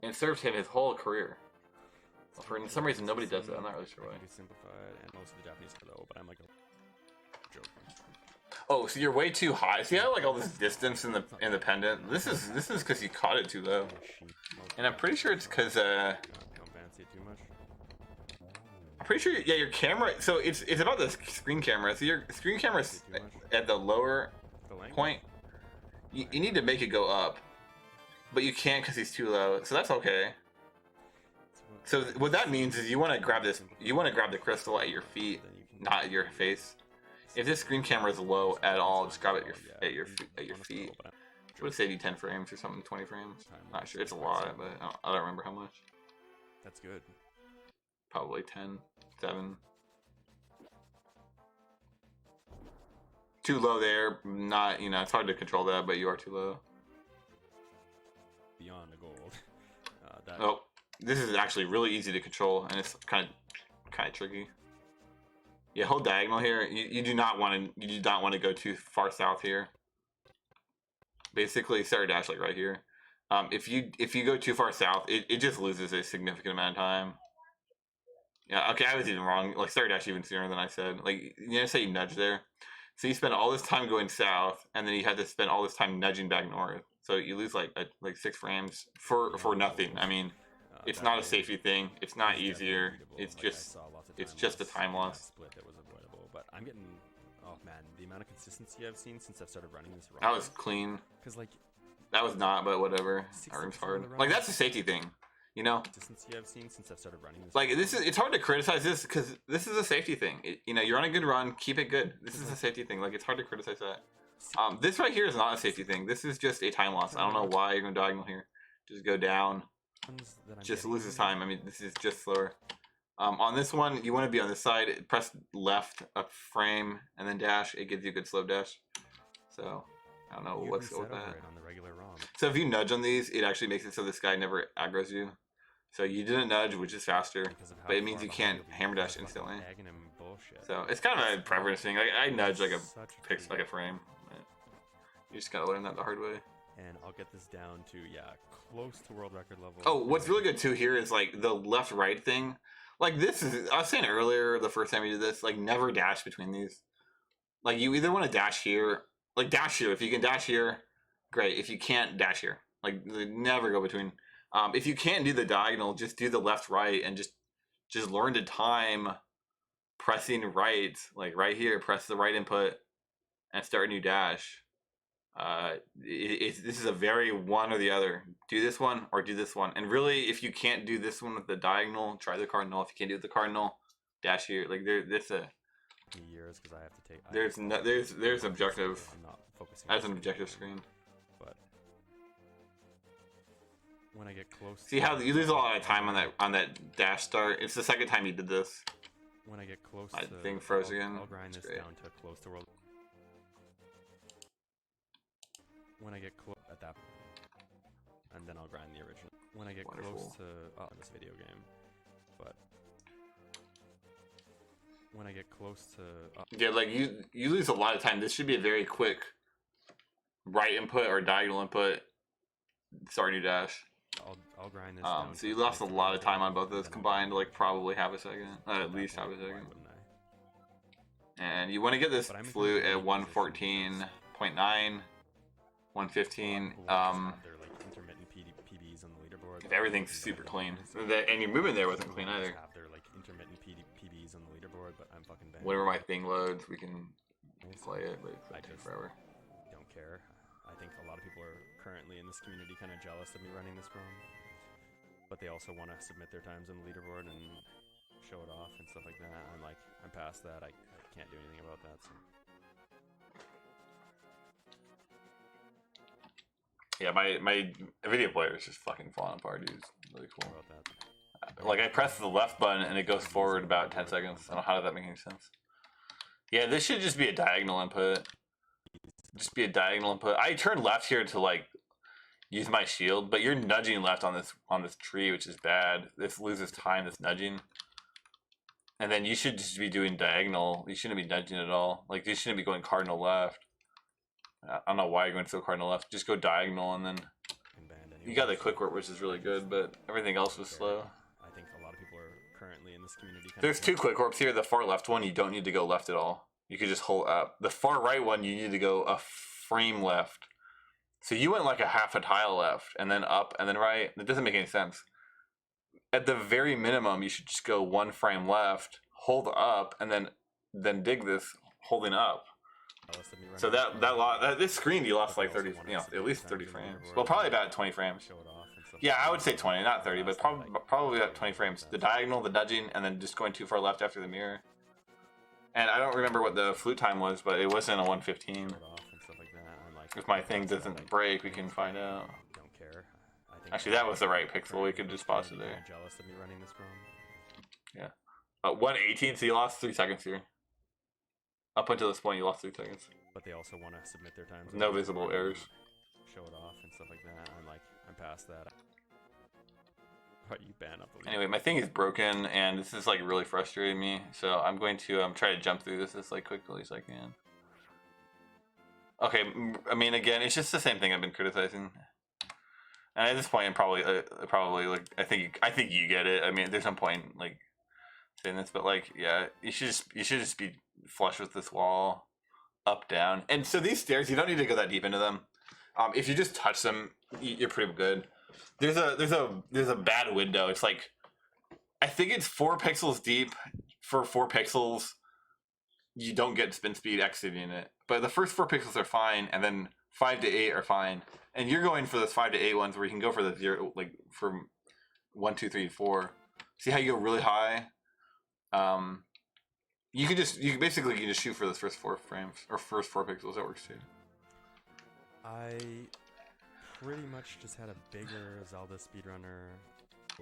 and it served him his whole career. For some reason, nobody does it. I'm not really sure why. It can be simplified, and most of the Japanese are low, but I'm like joking. Oh, so you're way too high. See, I like all this distance in the pendant. This is because you caught it too low, and I'm pretty sure it's because Don't fancy it too much. I'm pretty sure your camera. So it's about the screen camera. So your screen camera's at the lower point. You need to make it go up, but you can't because he's too low. So that's okay. So what that means is you want to grab this. You want to grab the crystal at your feet, not at your face. If this screen camera is low at all, just grab it at your feet. It would save you 10 frames or something, 20 frames. Not sure. It's a lot, but I don't remember how much. That's good. Probably 10, 7. Too low there. Not, it's hard to control that, but you are too low. Beyond the gold. Oh, this is actually really easy to control, and it's kind of tricky. Yeah, hold diagonal here. You do not want to go too far south here. Basically, start dash like right here. If you go too far south, it just loses a significant amount of time. Yeah, okay, I was even wrong. Like, start dash even sooner than I said. Like, say you nudge there. So you spend all this time going south, and then you had to spend all this time nudging back north. So you lose like 6 frames for nothing. I mean, it's not a safety thing. It's not easier. It's just a time loss. Split that was avoidable, but I'm getting, oh man, the amount of consistency I've seen since I've started running this ROM. That was clean. Because like, that was not, but whatever. Arm's hard. Like, that's a safety thing, Consistency I've seen since I've started running this. Like, it's hard to criticize this because this is a safety thing. You're on a good run. Keep it good. This is a safety thing. Like, it's hard to criticize that. This right here is not a safety thing. This is just a time loss. I don't know why you're going diagonal here. Just go down. Just loses time. I mean, this is just slower. On this one, you want to be on this side. Press left a frame and then dash. It gives you a good slow dash. So, I don't know. Let's go with that. On the regular ROM. So if you nudge on these, it actually makes it so this guy never aggroes you. So you didn't nudge, which is faster, but it means you can't hammer dash instantly. So it's kind of a preference thing. I nudge like a frame. You just gotta learn that the hard way. And I'll get this down to close to world record level. Oh, what's really good too here is like the left-right thing. Like, this is, I was saying earlier, the first time you did this, like, never dash between these. Like, you either want to dash here, like, dash here. If you can dash here, great. If you can't, dash here. Like, never go between. If you can't do the diagonal, just do the left-right and just learn to time pressing right. Like, right here, press the right input and start a new dash. This is a very one or the other. Do this one or do this one. And really, if you can't do this one with the diagonal, try the cardinal. If you can't do the cardinal, dash here. Like, there's a years because I have to take. There's objective. I'm not focusing. As an objective screen. But when I get close. See how you lose a lot of time on that dash start. It's the second time you did this. When I get close. My thing froze again. I'll grind this down to close to world. When I get close at that, and then I'll grind the original. When I get close to this video game, but when I get close to yeah, like you lose a lot of time. This should be a very quick right input or diagonal input. Start new dash. I'll grind this. So you lost a lot of time on both of those combined, like probably half a second, at least half a second. And you want to get this flute at 114.9. 115. Intermittent PBs on the leaderboard. If everything's super clean, and your movement there wasn't clean either. Have their intermittent PBs on the leaderboard, but I'm fucking banned. Whenever my thing loads, we can play it, but it's taking forever. Don't care. I think a lot of people are currently in this community kind of jealous of me running this ROM, but they also want to submit their times on the leaderboard and show it off and stuff like that. I'm past that. I can't do anything about that. So. Yeah, my video player is just fucking falling apart, dude. It's really cool. Like, I press the left button and it goes forward about 10 seconds. I don't know how does that make any sense. Yeah, this should just be a diagonal input. Just be a diagonal input. I turn left here to like use my shield, but you're nudging left on this tree, which is bad. This loses time. This nudging. And then you should just be doing diagonal. You shouldn't be nudging at all. Like you shouldn't be going cardinal left. I don't know why you're going so cardinal left. Just go diagonal, and then you got the quick work, which is really good, but everything else was slow. I think a lot of people are currently in this community. There's two quick warps here. The far left one, you don't need to go left at all. You could just hold up. The far right one, you need to go a frame left. So you went like a half a tile left, and then up, and then right. That doesn't make any sense. At the very minimum, you should just go one frame left, hold up, and then dig this holding up. So this screen you lost like 30, at least 30 frames. Well, probably about 20 frames. Yeah, I would say 20, not 30, but probably about 20 frames. The diagonal, the nudging, and then just going too far left after the mirror. And I don't remember what the flute time was, but it wasn't a 115. If my thing doesn't break, we can find out. Actually, that was the right pixel. We could just pause it there. Yeah. 118, so you lost 3 seconds here. Up until this point, you lost 3 seconds. But they also want to submit their times. No visible errors. Show it off and stuff like that. I'm past that. But you ban up. Anyway, my thing is broken, and this is like really frustrating me. So I'm going to try to jump through this as like quickly as I can. Okay, I mean, again, it's just the same thing I've been criticizing. And at this point, I'm probably like I think you get it. I mean, there's no point like saying this, but like, yeah, you should just be flush with this wall, up, down. And so these stairs, you don't need to go that deep into them. If you just touch them, you're pretty good. There's a bad window. It's like, I think it's 4 pixels deep. For 4 pixels, you don't get spin speed exiting it. But the first 4 pixels are fine, and then 5 to 8 are fine. And you're going for those 5 to 8 ones where you can go for the 0, like from 1, 2, 3, 4. See how you go really high? You can just shoot for those first 4 frames or first 4 pixels. That works too. I pretty much just had a bigger Zelda speedrunner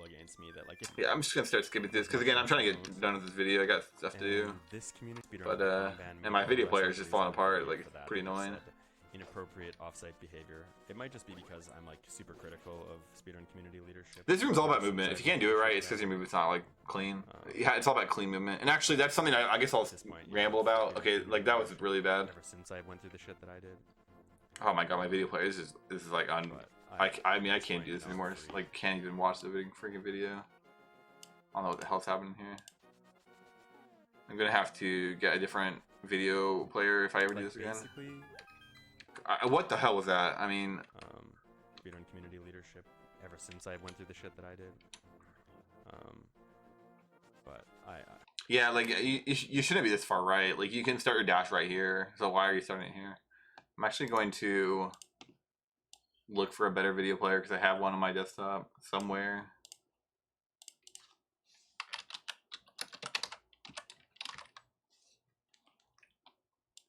against me that like. Yeah, I'm just gonna start skipping this because again, I'm trying to get done with this video. I got stuff to do. This community but and my video player is just falling apart. Like, it's pretty annoying. Inappropriate offsite behavior. It might just be because I'm like super critical of speedrun community leadership. This room's all about movement. If you can't do it right, it's because your movement's not like clean. Yeah, it's all about clean movement. And actually, that's something I guess I'll ramble about. Okay, like that was really bad. Ever since I went through the shit that I did. Oh my god, my video player this is like on. I mean, I can't do this anymore. It's like, can't even watch the freaking video. I don't know what the hell's happening here. I'm gonna have to get a different video player if I ever do this again. What the hell was that? I mean, speedrun community leadership. Ever since I went through the shit that I did. But yeah, like you shouldn't be this far right. Like, you can start your dash right here. So why are you starting it here? I'm actually going to look for a better video player because I have one on my desktop somewhere.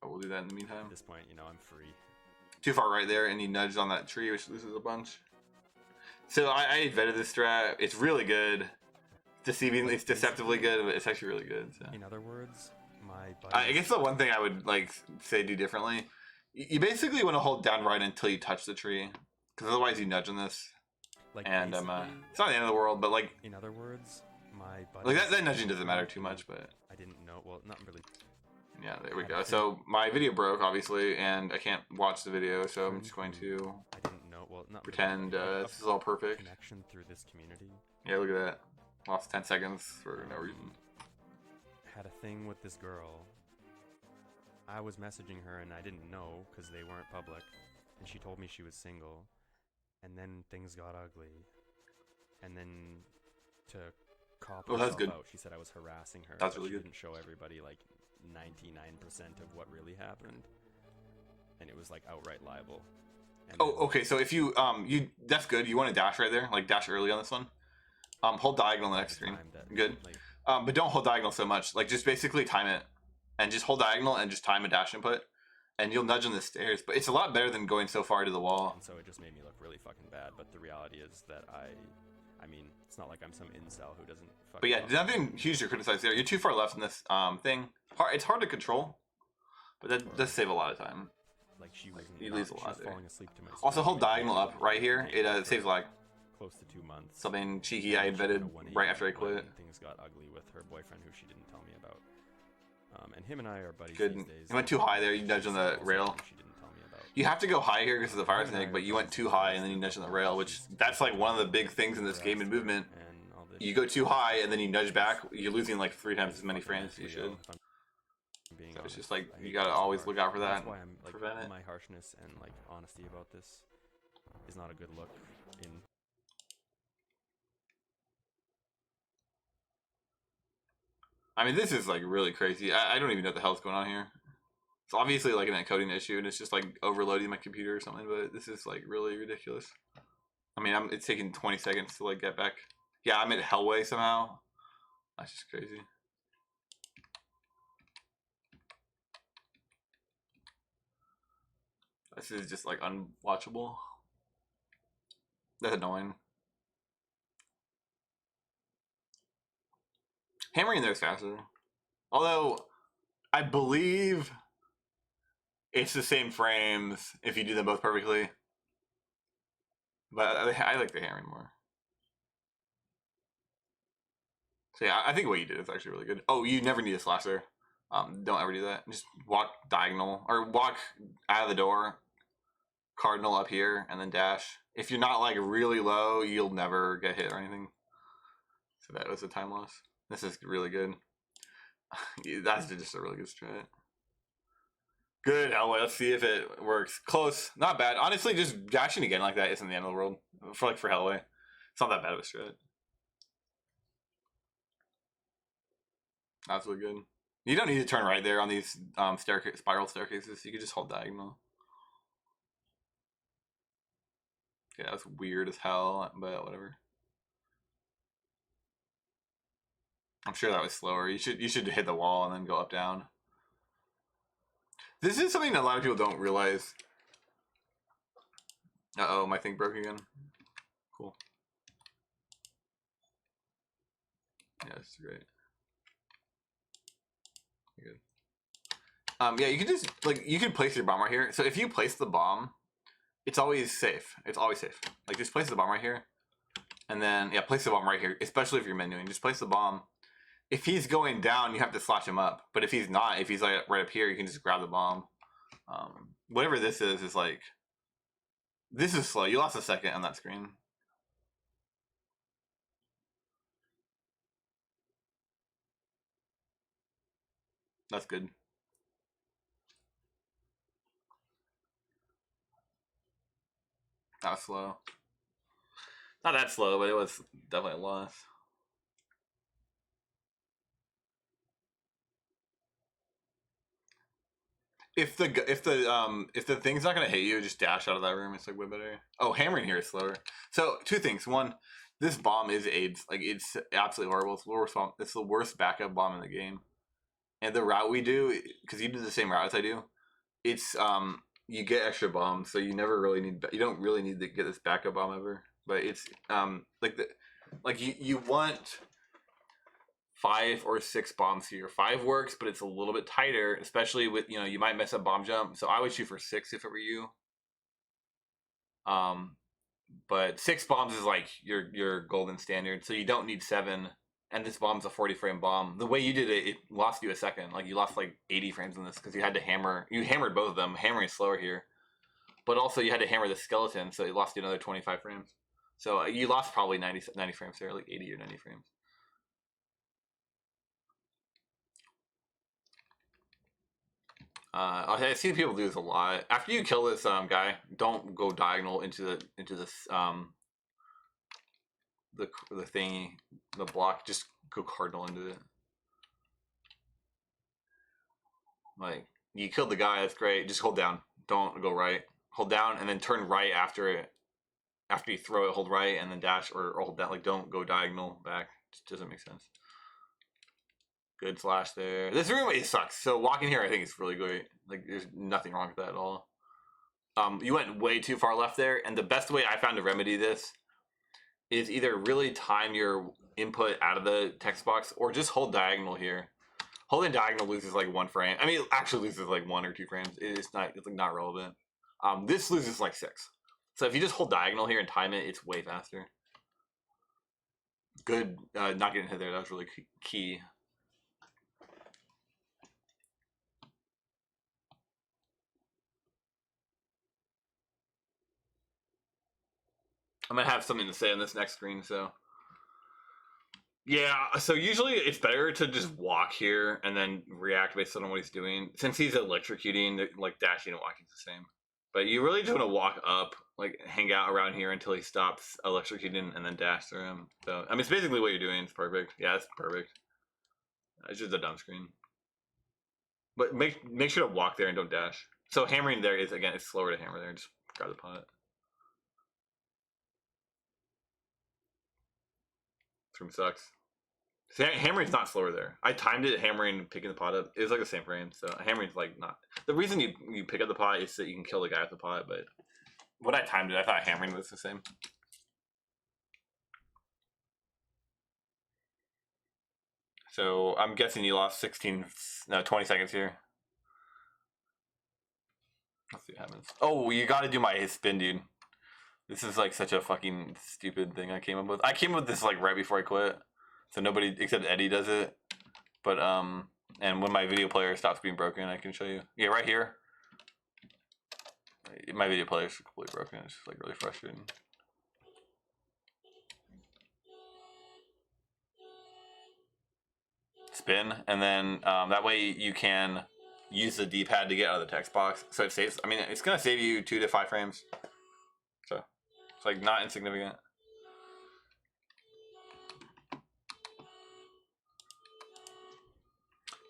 But we'll do that in the meantime. At this point, I'm free. Too far right there, and he nudged on that tree, which loses a bunch. So I vetted this strat. It's really good. It's deceptively good, but it's actually really good. So. In other words, I guess the one thing I would like say do differently, you basically want to hold down right until you touch the tree, because otherwise you nudge on this. Like, and it's not the end of the world, but like. In other words, like that nudging doesn't matter too much, but. I didn't know. Well, not really. Yeah, there we go. So my video broke, obviously, and I can't watch the video, so I'm just going to pretend this is all perfect. Connection through this community. Yeah, look at that. Lost 10 seconds for no reason. Had a thing with this girl. I was messaging her and I didn't know because they weren't public, and she told me she was single, and then things got ugly, and then to cop herself out, she said I was harassing her. That's really good. Didn't show everybody like 99% of what really happened, and it was like outright libel. And okay. So if you that's good. You want to dash right there, like dash early on this one. Hold diagonal the next screen. Good. But don't hold diagonal so much. Like, just basically time it, and just hold diagonal and just time a dash input, and you'll nudge on the stairs. But it's a lot better than going so far to the wall. And so it just made me look really fucking bad. But the reality is that I mean, it's not like I'm some incel who doesn't. But yeah, nothing huge to criticize there. You're too far left in this thing. It's hard to control. But that does save a lot of time. Like she was you lose a lot she was there. falling asleep to my Also, screen hold when diagonal up right here. It for saves like close to 2 months. something cheeky I And she had a invented 180 right after I when quit. Things got ugly with her boyfriend, who she didn't tell me about. And him and I are buddies Good. these days. You went too high there. You nudged on the rail. She didn't tell me about. You have to go high here because of the fire Him and I snake, are but you went buddies too these high days. and then you nudged on the rail, which that's like one of the big things in this game in movement. And all this You go too high and then you nudge back, you're losing like 3 times as many frames as you should. if I'm being So it's honest. just like I you hate gotta this always part. look out for that. That's why I'm like prevent it. my harshness and like honesty about this is not a good look in. I mean, this is like really crazy. I don't even know what the hell's going on here. It's obviously like an encoding issue, and it's just like overloading my computer or something. But this is like really ridiculous. I mean, it's taking 20 seconds to like get back. Yeah, I'm at Hellway somehow. That's just crazy. This is just like unwatchable. That's annoying. Hammering there is faster. Although, I believe it's the same frames if you do them both perfectly. But I like the hammering more. So yeah, I think what you did is actually really good. Oh, you never need a slash there. Don't ever do that. Just walk diagonal or walk out of the door, cardinal up here, and then dash. If you're not like really low, you'll never get hit or anything. So that was a time loss. This is really good. That's just a really good strat. Good. Oh, well, let's see if it works. Close. Not bad. Honestly, just dashing again like that isn't the end of the world. For Hellway. It's not that bad of a strat. That's really good. You don't need to turn right there on these spiral staircases. You can just hold diagonal. Yeah, that's weird as hell, but whatever. I'm sure that was slower. You should hit the wall and then go up down. This is something that a lot of people don't realize. Uh-oh, my thing broke again. Cool. Yeah, this is great. Good. Yeah, you can just you can place your bomb right here. So if you place the bomb, it's always safe. It's always safe. Like just place the bomb right here, and then yeah, place the bomb right here. Especially if you're menuing, just place the bomb. If he's going down, you have to slash him up. But if he's not, if he's like right up here, you can just grab the bomb. Whatever this is like this is slow. You lost a second on that screen. That's good. That was slow. Not that slow, but it was definitely a loss. If the thing's not gonna hit you, just dash out of that room. It's like way better. Oh, hammering here is slower. So 2 things. One, this bomb is AIDS. Like it's absolutely horrible. It's the worst bomb. It's the worst backup bomb in the game. And the route we do, because you do the same route as I do, it's you get extra bombs, so you never really need. You don't really need to get this backup bomb ever. But it's you want 5 or 6 bombs here. 5 works, but it's a little bit tighter, especially with you might mess up bomb jump. So I would shoot for 6 if it were you. But 6 bombs is like your golden standard. So you don't need 7. And this bomb's a 40 frame bomb. The way you did it, it lost you a second. Like you lost like 80 frames in this because you had to hammer. You hammered both of them. Hammering slower here, but also you had to hammer the skeleton, so it lost you another 25 frames. So you lost probably 90 frames there, like 80 or 90 frames. I see people do this a lot. After you kill this guy, don't go diagonal into this the thingy, the block. Just go cardinal into it. Like you killed the guy, that's great. Just hold down. Don't go right. Hold down and then turn right after it. After you throw it, hold right and then dash or hold down. Like don't go diagonal back. Just doesn't make sense. Good slash there. This room it sucks. So walking here, I think is really great. Like there's nothing wrong with that at all. You went way too far left there, and the best way I found to remedy this is either really time your input out of the text box or just hold diagonal here. Holding diagonal loses like 1 frame. I mean, it actually loses like 1 or 2 frames. It's not. It's like not relevant. This loses like 6. So if you just hold diagonal here and time it, it's way faster. Good. Not getting hit there. That was really key. I'm gonna have something to say on this next screen. So yeah. So usually it's better to just walk here and then react based on what he's doing. Since he's electrocuting, like dashing and walking is the same. But you really just want to walk up, like hang out around here until he stops electrocuting and then dash through him. So I mean, it's basically what you're doing. It's perfect. Yeah, it's perfect. It's just a dumb screen. But make sure to walk there and don't dash. So hammering there is again, it's slower to hammer there. Just grab the pot. This room sucks. See, hammering's not slower there. I timed it hammering and picking the pot up. It was like the same frame. So hammering's like not. The reason you pick up the pot is that you can kill the guy with the pot. But when I timed it, I thought hammering was the same. So I'm guessing you lost 20 seconds here. Let's see what happens. Oh, you got to do my spin, dude. This is like such a fucking stupid thing I came up with. I came up with this like right before I quit, so nobody except Eddie does it. But and when my video player stops being broken, I can show you. Yeah, right here. My video player is completely broken. It's just like really frustrating. Spin, and then that way you can use the D-pad to get out of the text box. So it saves. I mean, it's gonna save you 2 to 5 frames. So it's like not insignificant.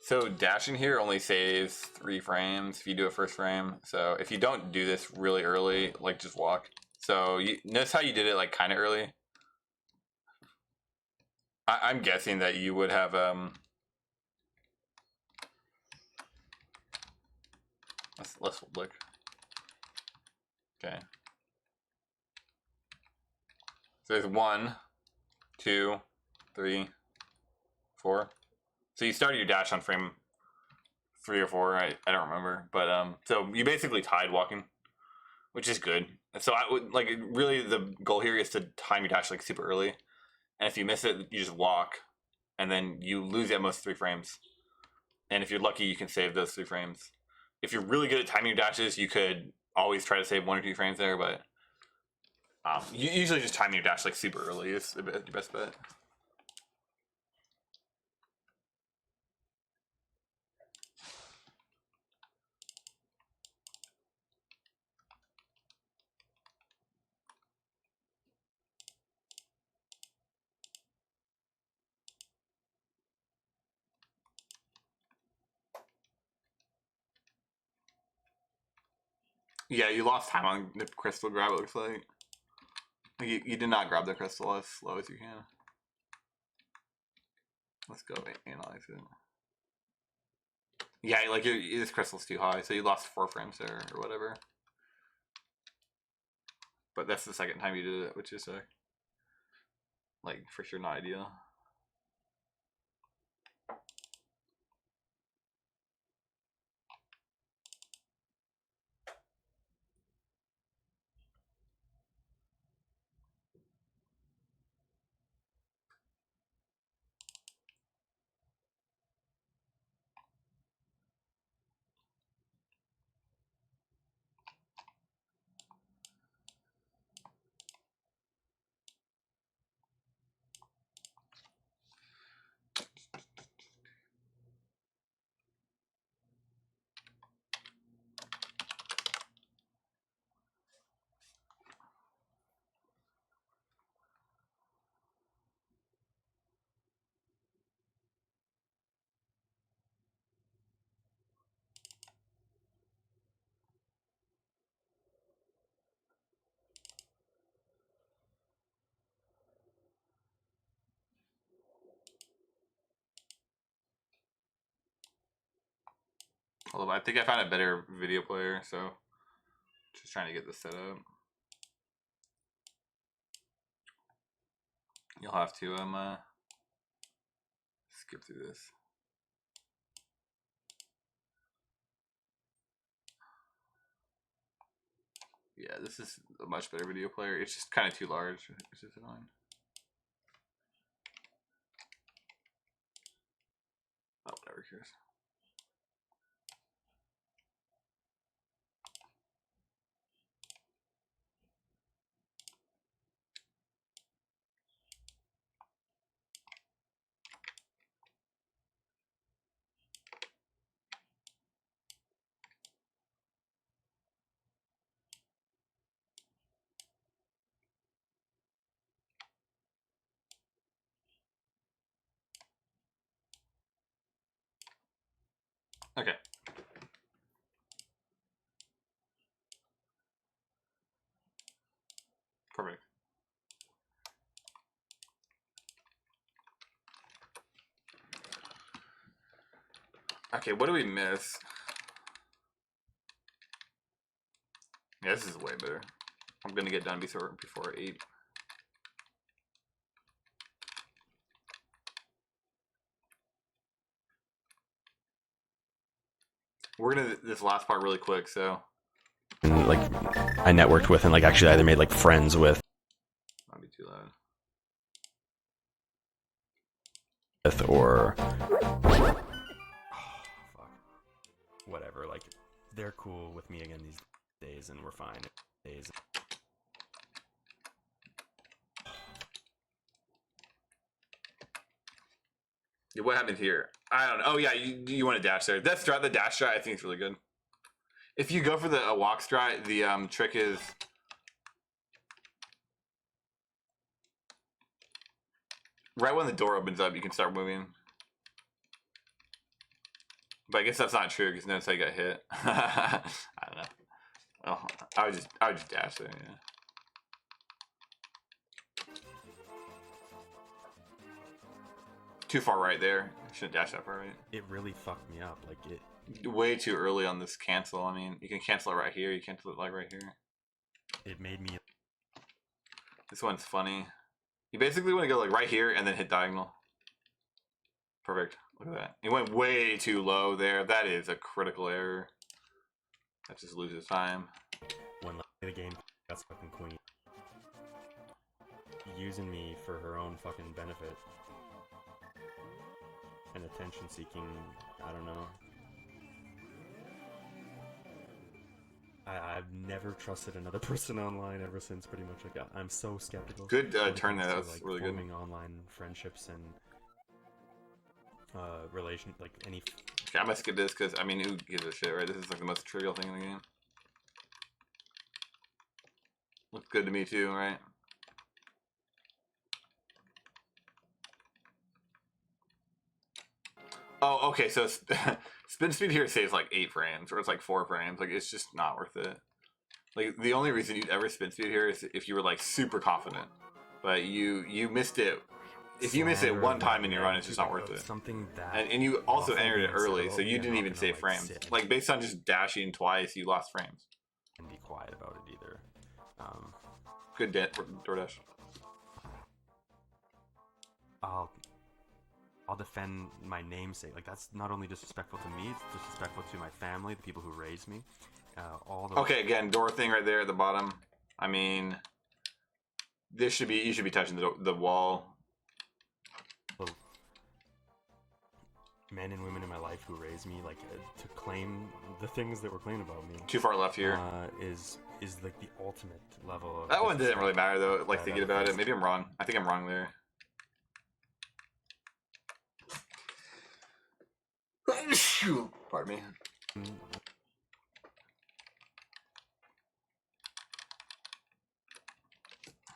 So dashing here only saves 3 frames if you do a first frame. So if you don't do this really early, like just walk. So you notice how you did it like kind of early. I'm guessing that you would have let's look. Okay. So there's 1, 2, 3, 4. So you started your dash on frame 3 or 4. I don't remember, but so you basically tied walking, which is good. So I would like really the goal here is to time your dash like super early, and if you miss it, you just walk, and then you lose at most 3 frames. And if you're lucky, you can save those 3 frames. If you're really good at timing your dashes, you could always try to save 1 or 2 frames there, but you usually just timing your dash like super early is the best bet. Yeah, you lost time on the crystal grab, it looks like. You did not grab the crystal as slow as you can. Let's go analyze it. Yeah, like this crystal's too high, so you lost 4 frames there or whatever. But that's the second time you did it, which is like for sure not ideal. Although I think I found a better video player, so just trying to get this set up. You'll have to skip through this. Yeah, this is a much better video player. It's just kind of too large. It's just annoying. Oh, whatever, cares. Okay. Perfect. Okay, what do we miss? Yeah, this is way better. I'm gonna get done before 8. We're gonna this last part really quick, so. And, like, I networked with and like actually either made like friends with. Might be too loud. Or oh, fuck. Whatever, like they're cool with me again these days and we're fine days. Yeah, what happened here? I don't know. Oh yeah, you want to dash there. That's the dash strat I think is really good. If you go for the walk strat, the trick is right when the door opens up, you can start moving. But I guess that's not true because notice how you got hit. I don't know. Oh, I would just dash there. Yeah. Too far right there. Shouldn't dash that far right. It really fucked me up. Like it. Way too early on this cancel. I mean, you can cancel it right here. You cancel it like right here. It made me. This one's funny. You basically want to go like right here and then hit diagonal. Perfect. Look at that. You went way too low there. That is a critical error. That just loses time. When the game, that's fucking queen. Using me for her own fucking benefit. And attention seeking, I don't know. I've never trusted another person online ever since, pretty much. Like I'm so skeptical. Good turn there. That's really good. Forming online friendships and like any. Okay, I'm gonna skip this because I mean, who gives a shit, right? This is like the most trivial thing in the game. Looks good to me too, right? Oh, okay. So spin speed here saves like 8 frames, or it's like 4 frames. Like it's just not worth it. Like the only reason you'd ever spin speed here is if you were like super confident, but you missed it. If you miss it one time in your run, it's just not worth it. Something that and you also entered it early, so you didn't even save frames. Like based on just dashing twice, you lost frames. And be quiet about it either. Good DoorDash. I'll defend my namesake. Like that's not only disrespectful to me, it's disrespectful to my family, the people who raised me. All the Okay, again, door thing right there at the bottom. I mean, you should be touching the wall. Men and women in my life who raised me, like to claim the things that were claimed about me. Too far left here. Is like the ultimate level of. That one didn't really matter though. Like thinking about it, maybe I'm wrong. I think I'm wrong there. Pardon me.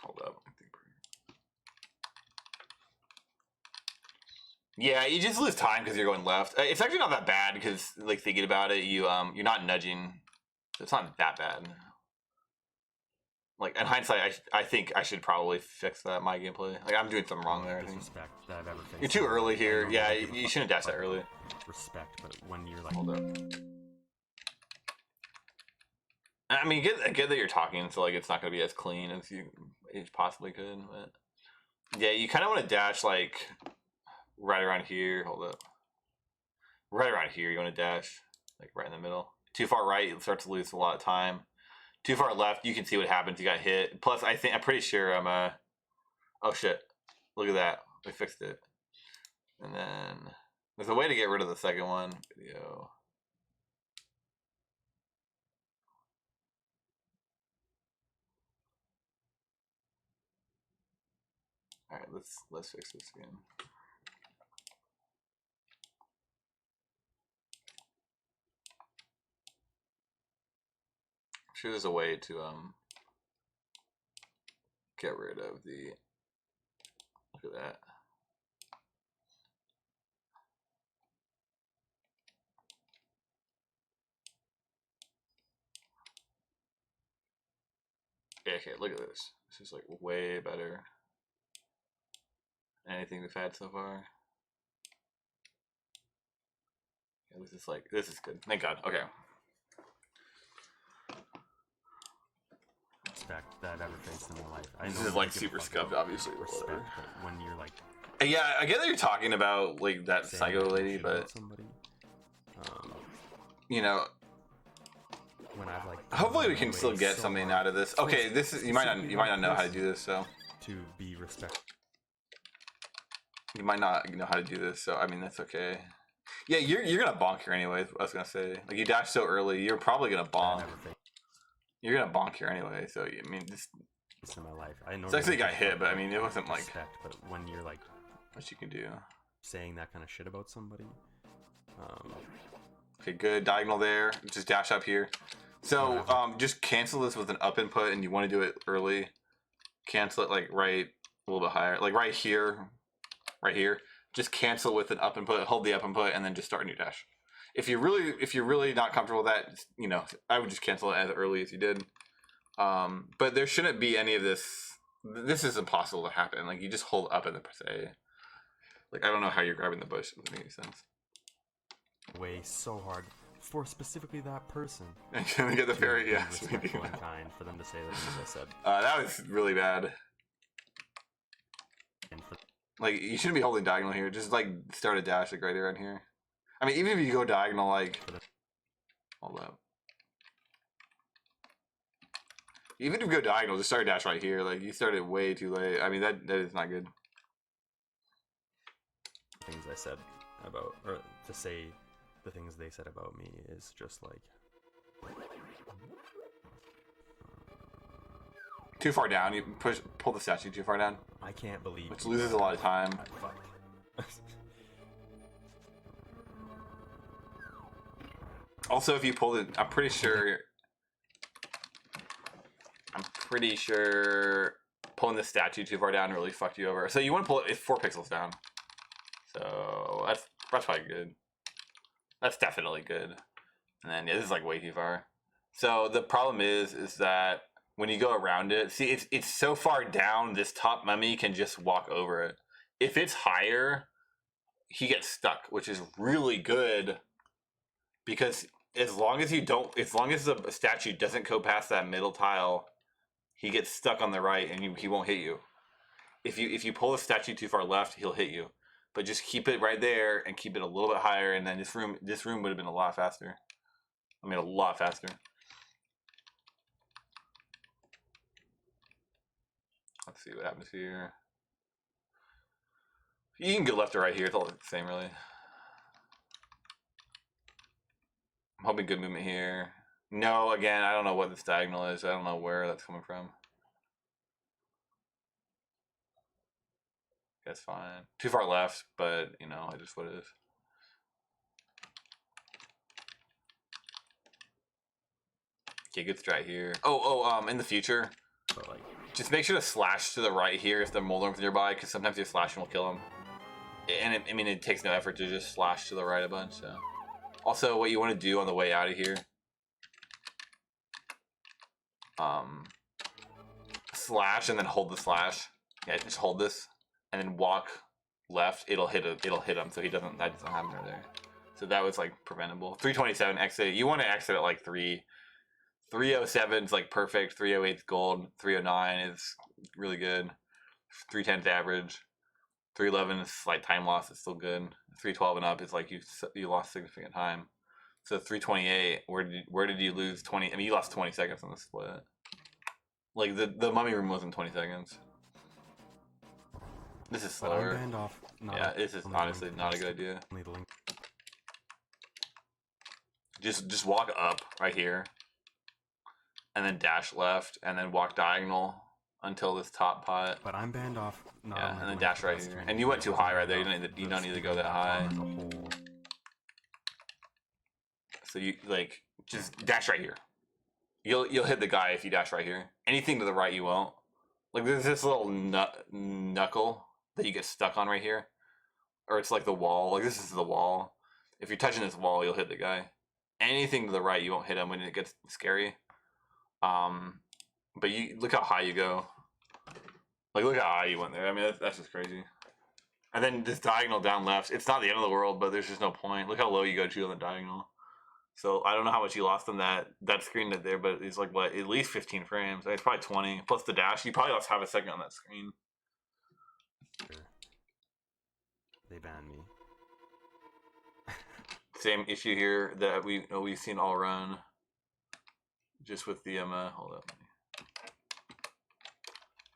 Hold up. Yeah, you just lose time because you're going left. It's actually not that bad because, like, thinking about it, you're not nudging. So it's not that bad. Like in hindsight, I think I should probably fix that my gameplay. Like I'm doing something wrong there. I think. That I've ever faced. You're too early here. Yeah, you shouldn't dash that early. Respect, but when you're like, hold up. I mean, get that you're talking, so like it's not gonna be as clean as you possibly could. But yeah, you kind of want to dash like right around here. Hold up. Right around here, you want to dash like right in the middle. Too far right, you start to lose a lot of time. Too far left, you can see what happens. You got hit. Plus, I'm pretty sure I'm oh shit! Look at that. We fixed it. And then there's a way to get rid of the second one. Video. All right, let's fix this again. I'm sure there's a way to get rid of the. Look at that. Okay, look at this. This is like way better than anything we've had so far. Yeah, this is good. Thank God. Okay. Respect that ever faced in my life. This is like super scuffed, obviously. Respect, but when you're like, yeah, I get that you're talking about like that psycho lady, but somebody, you know, when I've like, hopefully we can still get something out of this. Okay, this is you might not know how to do this, so to be respectful. you might not know how to do this, so I mean that's okay. Yeah, you're gonna bonk here anyway. I was gonna say, like you dashed so early, you're probably gonna bonk. You're gonna bonk here anyway, so I mean, this. In my life, I know. It's actually got hit, but I mean, it wasn't like. Respect, but when you're like, what you can do. Saying that kind of shit about somebody. Okay, good diagonal there. Just dash up here. So just cancel this with an up input, and you want to do it early. Cancel it like right a little bit higher, like right here, right here. Just cancel with an up input, hold the up input, and then just start a new dash. If you're really not comfortable with that, you know, I would just cancel it as early as you did. But there shouldn't be any of this. This is impossible to happen. Like you just hold up in the per se. Like I don't know how you're grabbing the bush. It doesn't make any sense. Way so hard for specifically that person. And can get the fairy? Yeah, respectful and kind for them to say the things I said. That was really bad. Like you shouldn't be holding diagonal here. Just like start a dash like right around here. I mean, even if you go diagonal, like hold up. Even if you go diagonal, just start a dash right here. Like you started way too late. I mean, that is not good. Things I said about, or to say the things they said about me is just like too far down. You pull the statue too far down. I can't believe. Which loses a lot of time. Fuck. Also, if you pull it, I'm pretty sure pulling the statue too far down really fucked you over. So you want to pull it 4 pixels down. So that's probably good. That's definitely good. And then yeah, this is like way too far. So the problem is that when you go around it, see it's so far down. This top mummy can just walk over it. If it's higher, he gets stuck, which is really good because as long as the statue doesn't go past that middle tile, he gets stuck on the right and he won't hit you. If you pull the statue too far left, he'll hit you. But just keep it right there and keep it a little bit higher, and then this room would have been a lot faster. I mean, a lot faster. Let's see what happens here. You can go left or right here. It's all the same, really. I'm hoping good movement here. No, again, I don't know what this diagonal is. I don't know where that's coming from. That's fine. Too far left, but, you know, it is what it is. Okay, good strat here. In the future, just make sure to slash to the right here if the Moldorm's nearby, because sometimes your slashing will kill him. And it takes no effort to just slash to the right a bunch, so. Also, what you want to do on the way out of here, slash and then hold the slash. Yeah, just hold this and then walk left. It'll hit him, so that doesn't happen right there. So that was like preventable. 327 exit. You want to exit at like 307 is like perfect. 308 is gold. 309 is really good. 310 is average. 311 is slight time loss. It's still good. 312 and up is like you lost significant time. So 328. Where did you lose 20? I mean, you lost 20 seconds on the split. Like the mummy room wasn't 20 seconds. This is But I'm slower. banned off. Yeah, this is honestly not a good idea. Only the link. Just walk up right here, and then dash left, and then walk diagonal until this top pot. But I'm banned off. Yeah, and then dash right here. And you went too high right there. You don't need to go that high. As a whole. So you like just dash right here. You'll hit the guy if you dash right here. Anything to the right you won't. Like there's this little knuckle that you get stuck on right here, or it's like the wall. Like this is the wall. If you're touching this wall, you'll hit the guy. Anything to the right, you won't hit him when it gets scary. But you look how high you go. Like look how high you went there. I mean that's just crazy. And then this diagonal down left. It's not the end of the world, but there's just no point. Look how low you go to on the diagonal. So I don't know how much you lost on that screen there, but it's like what, at least 15 frames. It's probably 20 plus the dash. You probably lost half a second on that screen. They banned me. Same issue here that we've seen all run. Just with the hold up.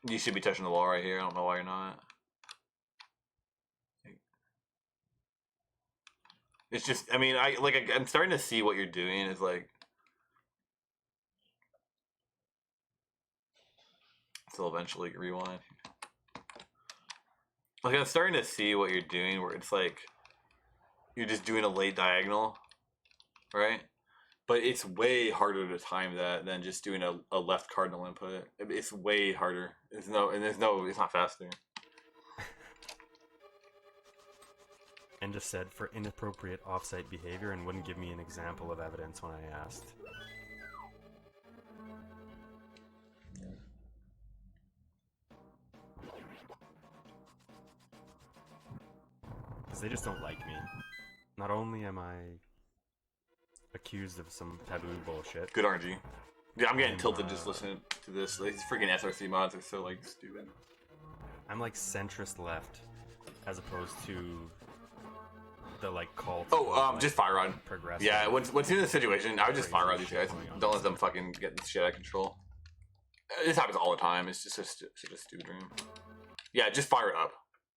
You should be touching the wall right here. I don't know why you're not. It's just, I mean, I'm starting to see what you're doing is like. So eventually rewind. Like I'm starting to see what you're doing, where it's like you're just doing a late diagonal, right? But it's way harder to time that than just doing a left cardinal input. It's way harder. It's not faster. And just said for inappropriate offsite behavior and wouldn't give me an example of evidence when I asked. Because they just don't like me. Not only am I accused of some taboo bullshit. Good RNG. Yeah, I'm getting tilted just listening to this. These freaking SRC mods are so like stupid. I'm like centrist left, as opposed to the like cult. Just fire rod. Progressive. Yeah, once in this situation, I would just fire rod these guys. Don't let them fucking get this shit out of control. This happens all the time. It's just such a stupid dream. Yeah, just fire it up.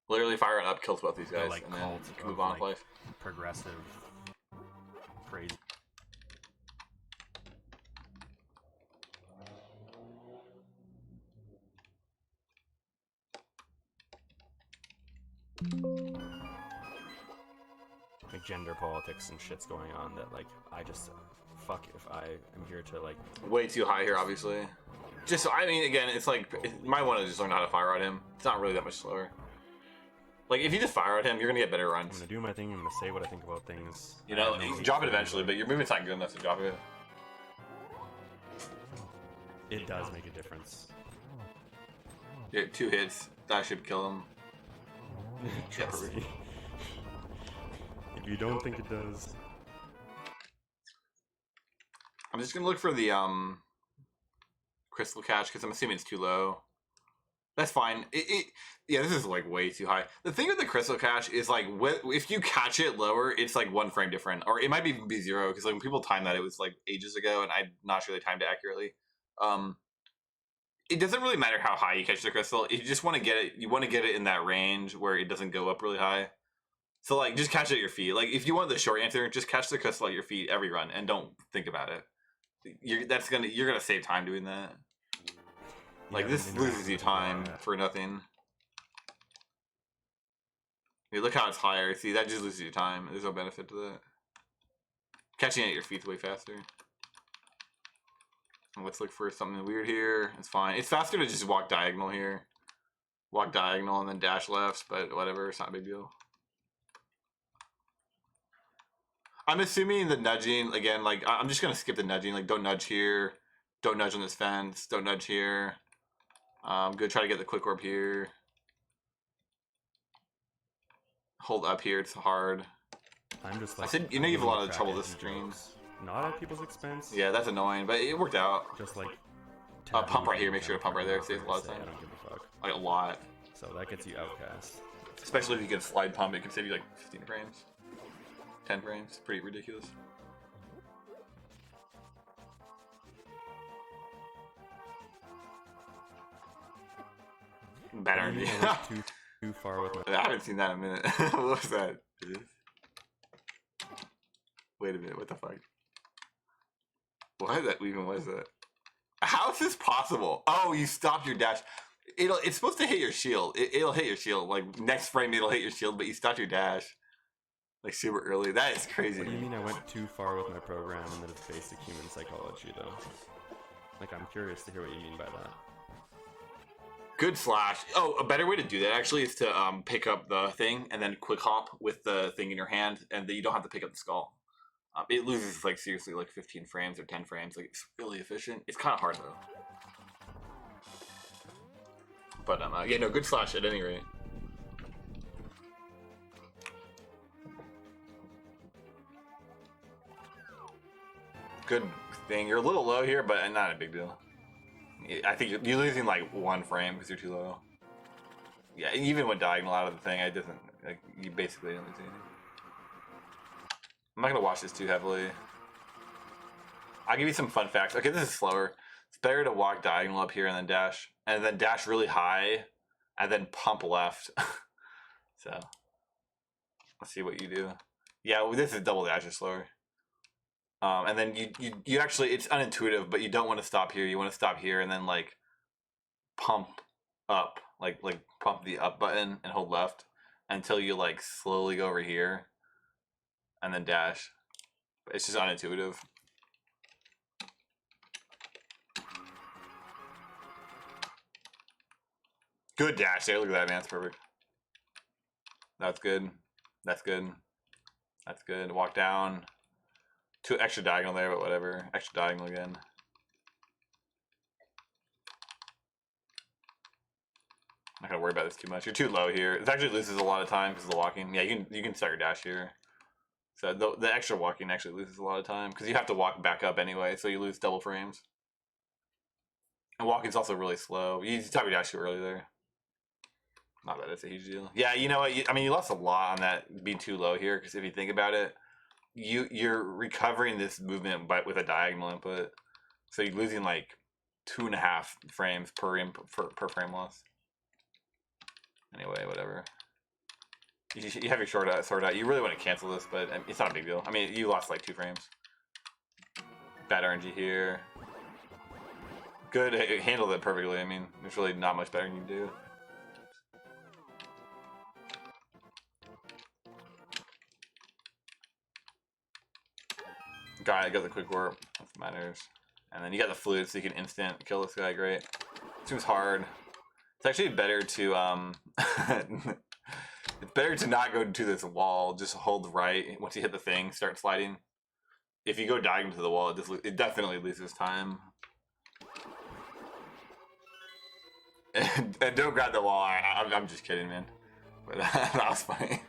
Literally fire it up, kills both these guys, like and then cult you can move on with life. Progressive, crazy. Like gender politics and shit's going on that like I just fuck if I am here to like way too high here, obviously. Just I mean, again, it's like might want to just learn how to fire at him. It's not really that much slower. Like if you just fire at him, you're gonna get better runs. I'm gonna do my thing. I'm gonna say what I think about things. You know, you can drop it eventually, but your movement's not good enough to drop it. It does make a difference. Yeah, 2 hits that should kill him. Trust me. If you don't think it does, I'm just gonna look for the crystal catch because I'm assuming it's too low. That's fine. Yeah, this is like way too high. The thing with the crystal catch is like if you catch it lower, it's like 1 frame different, or it might even be 0 because like when people time that, it was like ages ago, and I'm not sure they timed it accurately. It doesn't really matter how high you catch the crystal. If you just want to get it, you want to get it in that range where it doesn't go up really high. So like, just catch it at your feet. Like if you want the short answer, just catch the crystal at your feet every run and don't think about it. You're gonna save time doing that. Like yeah, this loses you time for nothing. Hey, look how it's higher. See, that just loses you time. There's no benefit to that. Catching it at your feet's way faster. Let's look for something weird here. It's fine. It's faster to just walk diagonal here. Walk diagonal and then dash lefts, but whatever. It's not a big deal. I'm assuming the nudging, again, like, I'm just going to skip the nudging. Like, don't nudge here. Don't nudge on this fence. Don't nudge here. I'm going to try to get the quick orb here. Hold up here. It's hard. I'm just like... I said, you know you have a lot of trouble with this screen. Not at people's expense. Yeah, that's annoying, but it worked out. Just like... pump right here. Make sure to pump right there. Saves a lot of time. I don't give a fuck. Like, a lot. So that gets you outcast. Especially if you get a slide pump, it can save you like 15 frames. 10 frames. Pretty ridiculous. Bad What do you energy. mean I went too far with my... I haven't seen that in a minute. What was that? Wait a minute. What the fuck? Why that even was that? How is this possible? Oh, you stopped your dash. It's supposed to hit your shield. It'll hit your shield. Like next frame, it'll hit your shield, but you stopped your dash like super early. That is crazy. What do you mean I went too far with my program and that it's basic human psychology, though? Like, I'm curious to hear what you mean by that. Good slash. Oh, a better way to do that actually is to pick up the thing and then quick hop with the thing in your hand, and then you don't have to pick up the skull. It loses like seriously like 15 frames or 10 frames. Like it's really efficient. It's kind of hard though. But yeah, no, good slash at any rate. Good thing. You're a little low here, but not a big deal. I think you're losing like 1 frame because you're too low. Yeah, even when diagonal out of the thing, it doesn't. Like, you basically don't lose anything. I'm not gonna watch this too heavily. I'll give you some fun facts. Okay, this is slower. It's better to walk diagonal up here and then dash really high, and then pump left. So, let's see what you do. Yeah, well, this is double dash is slower. And then you actually, it's unintuitive, but you don't want to stop here. You want to stop here and then like pump up, like pump the up button and hold left until you like slowly go over here and then dash. But it's just unintuitive. Good dash there. Look at that, man. It's perfect. That's good. That's good. That's good. Walk down. 2 extra diagonal there, but whatever. Extra diagonal again. I'm not gonna worry about this too much. You're too low here. It actually loses a lot of time because of the walking. Yeah, you can start your dash here. So the extra walking actually loses a lot of time because you have to walk back up anyway, so you lose double frames. And walking's also really slow. You stop your dash too early there. Not that it's a huge deal. Yeah, you know what? I mean, you lost a lot on that being too low here because if you think about it, you're recovering this movement with a diagonal input, so you're losing like 2.5 frames per frame loss. Anyway, whatever. You have your short out, sorted out. You really want to cancel this, but it's not a big deal. I mean, you lost like 2 frames. Bad RNG here. Good, it handled it perfectly. I mean, there's really not much better you can do. Got the quick warp. That matters. And then you got the flute, so you can instant kill this guy. Great. Seems hard. It's actually better to it's better to not go to this wall. Just hold right once you hit the thing. Start sliding. If you go diagonal to the wall, it definitely loses time. And don't grab the wall. I'm just kidding, man. But that was funny.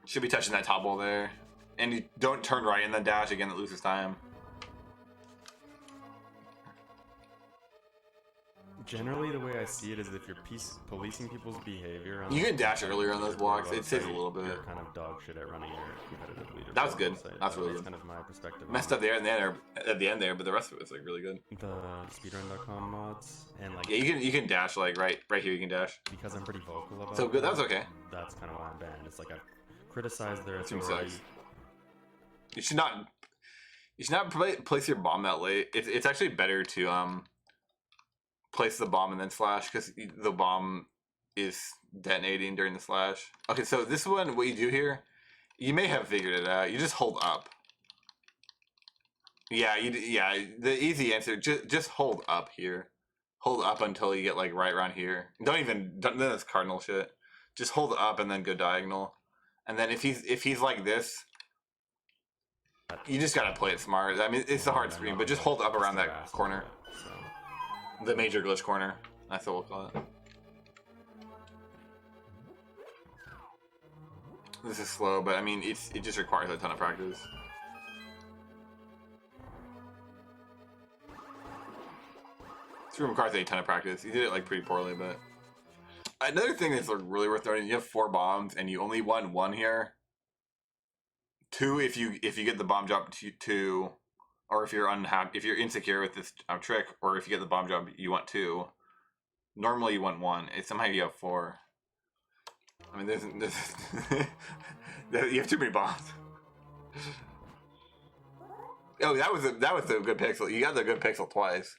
Should be touching that top wall there. And you don't turn right and then dash again, it loses time. Generally, the way I see it is if you're policing people's behavior... On you can dash earlier on those blocks, it saves a little bit. You're kind of dog shit at running your competitive leaderboard. That was good. That's really That's good. kind of my perspective. Messed up there and then at the end there, but the rest of it's like really good. The speedrun.com mods and like... Yeah, you can dash like right here you can dash. Because I'm pretty vocal about so good, that's okay. That's kind of why I'm banned. It's like I've criticized their Seems authority. sucks. You should not place your bomb that late. It's actually better to place the bomb and then slash because the bomb is detonating during the slash. Okay, so this one, what you do here, you may have figured it out. You just hold up. Yeah, the easy answer, just hold up here. Hold up until you get like right around here. Don't that's cardinal shit. Just hold up and then go diagonal. And then if he's like this, you just gotta play it smart. I mean, it's a hard screen, but just hold up around that corner. The major glitch corner. That's what we'll call it. This is slow, but I mean, it just requires a ton of practice. This room requires a ton of practice. You did it like pretty poorly, but another thing that's like really worth noting: you have 4 bombs, and you only won 1 here. 2 if you get the bomb drop to 2, or if you're unhappy, if you're insecure with this trick, or if you get the bomb jump, you want 2. Normally you want 1. It's somehow you have 4. I mean, there's you have too many bombs. Oh, that was a good pixel. You got the good pixel twice.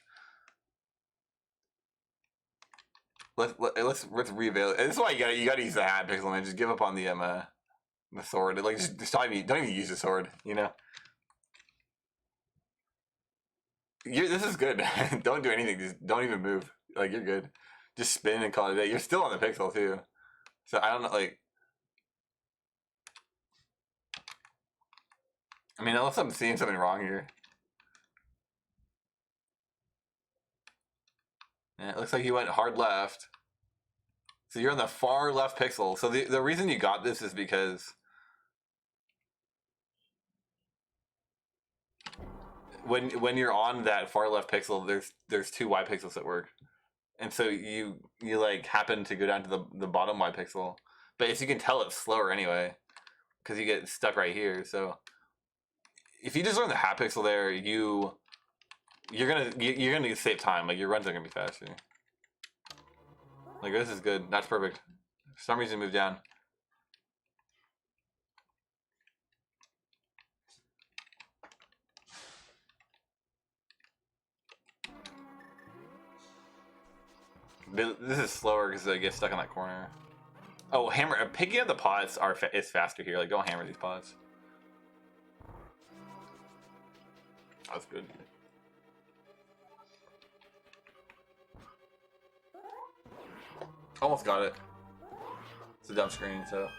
Let's reveal it. This is why you gotta use the hat pixel, man. Just give up on the sword. Like just don't even use the sword. You know. This is good. Don't do anything. Just don't even move. Like you're good. Just spin and call it a day. You're still on the pixel too. So I don't know. Like, I mean, unless I'm seeing something wrong here. Yeah, it looks like you went hard left. So you're on the far left pixel. So the reason you got this is because when you're on that far left pixel, there's 2 Y pixels that work, and so you like happen to go down to the bottom Y pixel, but as you can tell, it's slower anyway, because you get stuck right here. So if you just learn the hat pixel there, you're gonna save time. Like your runs are gonna be faster. Like this is good. That's perfect. For some reason, move down. This is slower because I get stuck in that corner. Oh, picking up the pots is faster here. Like don't hammer these pots. That's good. Almost got it. It's a dumb screen, so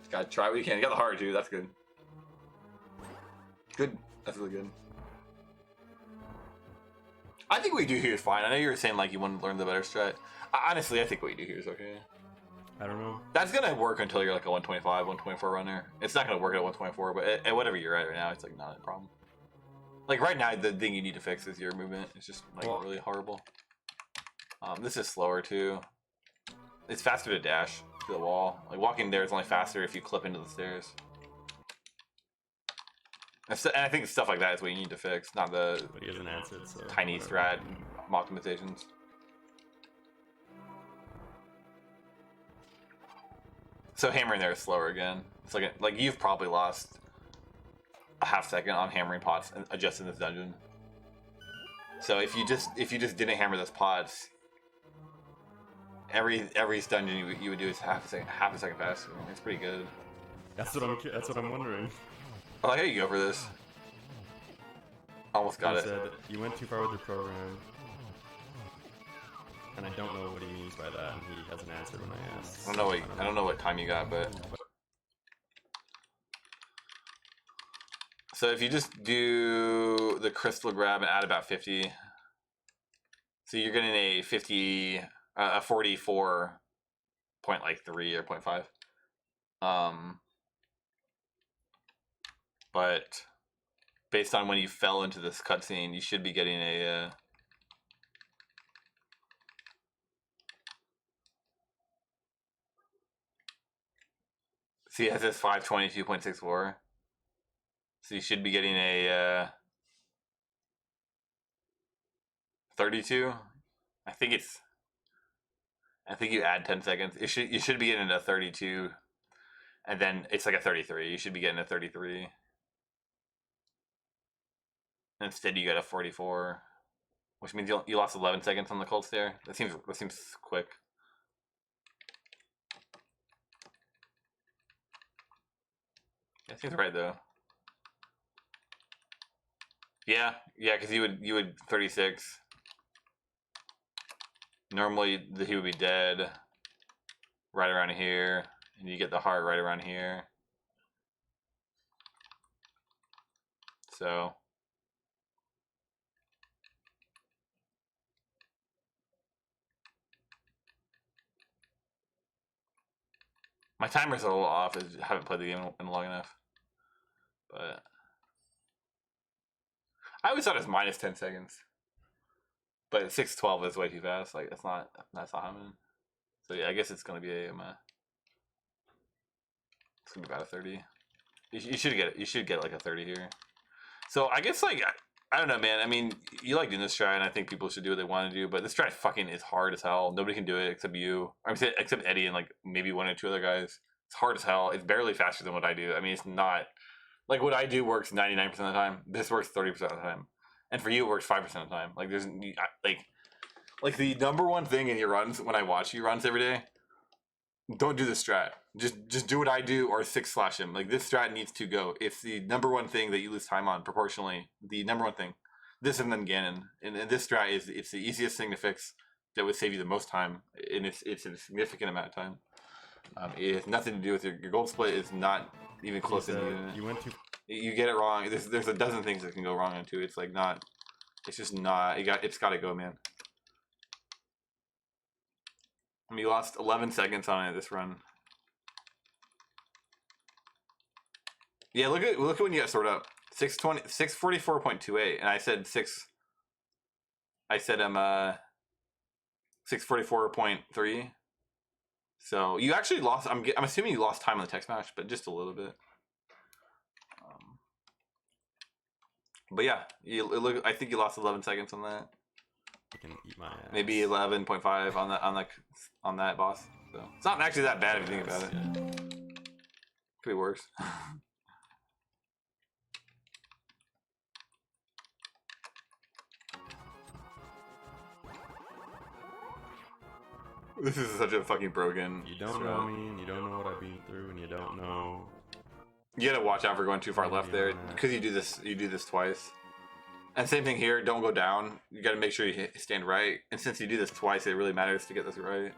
just gotta try what you can. You got the heart too. That's good. Good. That's really good. I think what you do here is fine. I know you were saying like you want to learn the better strat. Honestly, I think what you do here is okay. I don't know. That's gonna work until you're like a 125, 124 runner. It's not gonna work at 124, but at whatever you're at right now, it's like not a problem. Like right now, the thing you need to fix is your movement. It's just like really horrible. This is slower too. It's faster to dash to the wall. Like walking there is only faster if you clip into the stairs. And I think stuff like that is what you need to fix, not the But he hasn't answered, so tiny strat optimizations. So hammering there is slower again. It's like you've probably lost a half second on hammering pots and adjusting this dungeon. So if you just didn't hammer those pots, every dungeon you would do is half a second faster. It's pretty good. That's what I'm wondering. I like how you go for this. Almost got He it. said you went too far with your program, and I don't know what he means by that. And he hasn't answered when I asked. I don't know what time you got, but so if you just do the crystal grab and add about 50, so you're getting a 44 point like 3 or 0.5. But based on when you fell into this cutscene, you should be getting a see, it says 522.64. So you should be getting a 32. I think you add 10 seconds. You should be getting a 32, and then it's like a 33. You should be getting a 33. Instead, you got a 44, which means you lost 11 seconds on the cold stare. That seems quick. That seems right though. Yeah, because you would 36. Normally he would be dead right around here, and you get the heart right around here. So my timer's a little off. I haven't played the game in long enough, but I always thought it was minus 10 seconds. But 6:12 is way too fast. Like that's not happening. So yeah, I guess it's gonna be it's gonna be about a 30. You should get like a 30 here. So I guess like I don't know, man. I mean, you like doing this strat, and I think people should do what they want to do. But this strat fucking is hard as hell. Nobody can do it except you. I mean, except Eddie and like maybe one or two other guys. It's hard as hell. It's barely faster than what I do. I mean, it's not like what I do works 99% of the time. This works 30% of the time, and for you it works 5% of the time. Like there's like the number one thing in your runs when I watch you runs every day. Don't do the strat. Just do what I do or 6 slash him. Like this strat needs to go. It's the number one thing that you lose time on proportionally. The number one thing. This and then Ganon. And this strat it's the easiest thing to fix that would save you the most time. And it's a significant amount of time. It has nothing to do with your gold split. Is not even close to you went too. You get it wrong. There's a dozen things that can go wrong into it. It's like not. It's just not. It's got to go, man. I mean, you lost 11 seconds on it this run. Yeah, look at when you got sorted up. 644.28, and I said 644.3. So you actually lost. I'm assuming you lost time on the text match, but just a little bit. But yeah, I think you lost 11 seconds on that. I can eat my ass. Maybe 11.5 on that boss. So it's not actually that bad if you think about it. Yeah. Could be worse. This is such a fucking broken. You don't know me, and you don't know what I've been through, and you don't know. You gotta watch out for going too far left there because you do this twice. And same thing here. Don't go down. You gotta make sure you stand right. And since you do this twice, it really matters to get this right.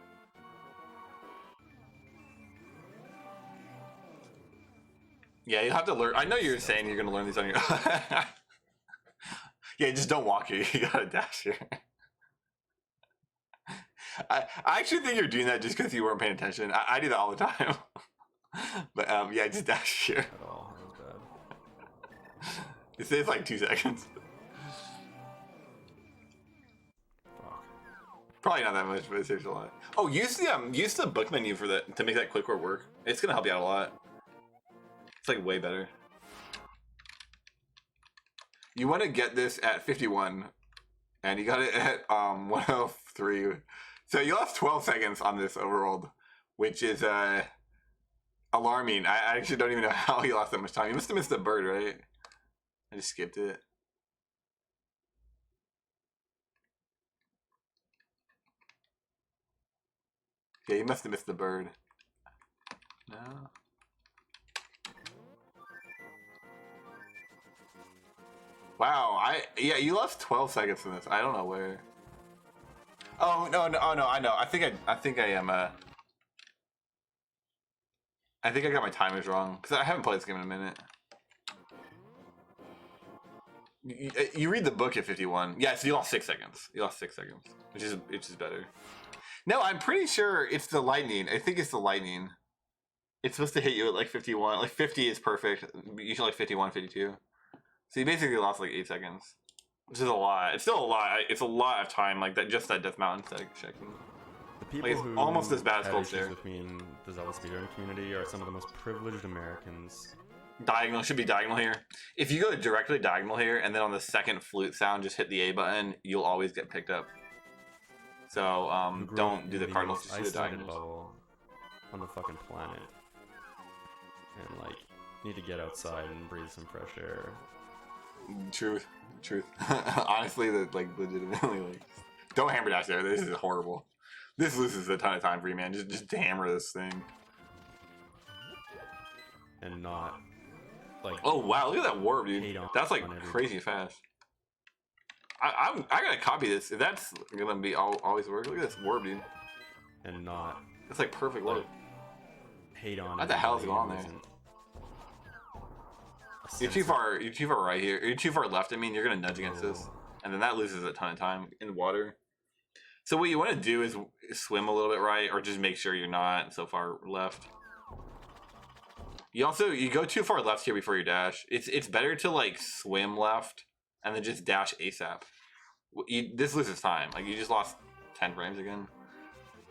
Yeah, you have to learn. I know you're saying you're gonna learn these on your. Yeah, just don't walk here. You gotta dash here. I actually think you're doing that just because you weren't paying attention. I do that all the time. But yeah, just dash here. At all. That was bad. It saves like 2 seconds. Fuck. Probably not that much, but it saves a lot. Oh, use the book menu for that to make that quick work. It's gonna help you out a lot. It's like way better. You want to get this at 51, and you got it at 103. So you lost 12 seconds on this overworld, which is alarming. I actually don't even know how you lost that much time. You must have missed the bird, right? I just skipped it. Yeah, you must have missed the bird. No. Wow, yeah, you lost 12 seconds from this. I don't know where. Oh no, I know. I think I am I think I got my timers wrong because I haven't played this game in a minute. You read the book at 51. Yeah, so you lost 6 seconds. You lost 6 seconds, which is better. No, I'm pretty sure it's the lightning. I think it's the lightning. It's supposed to hit you at like 51. Like 50 is perfect. Usually like 51, 52. So you basically lost like 8 seconds, which is a lot. It's still a lot. It's a lot of time, like that. Just that Death Mountain checking. The people Like, who almost as bad as have Cold issues Stare. with me in the Zelda speedrun community are some of the most privileged Americans. Diagonal should be diagonal here. If you go directly diagonal here, and then on the second flute sound, just hit the A button, you'll always get picked up. So who grew up don't do in the cardinals. Just do the isolated diagonals. bubble on the fucking planet, and like need to get outside and breathe some fresh air. Truth. Honestly, that like legitimately like, don't hammer dash there. This is horrible. This loses a ton of time for you, man. Just hammer this thing. And not like. Oh wow, look at that warp, dude. Hate on- That's like on everything. crazy fast. I gotta copy this. If that's gonna be always work, look at this warp, dude. And not It's like perfect warp. hate on. What the hell is everybody going on who there? isn't a You're too sense far. You're too far right here. You're too far left. I mean, you're gonna nudge against this, and then that loses a ton of time in water. So what you want to do is swim a little bit right, or just make sure you're not so far left. You go too far left here before you dash. It's better to like swim left and then just dash ASAP. This loses time. Like you just lost 10 frames again.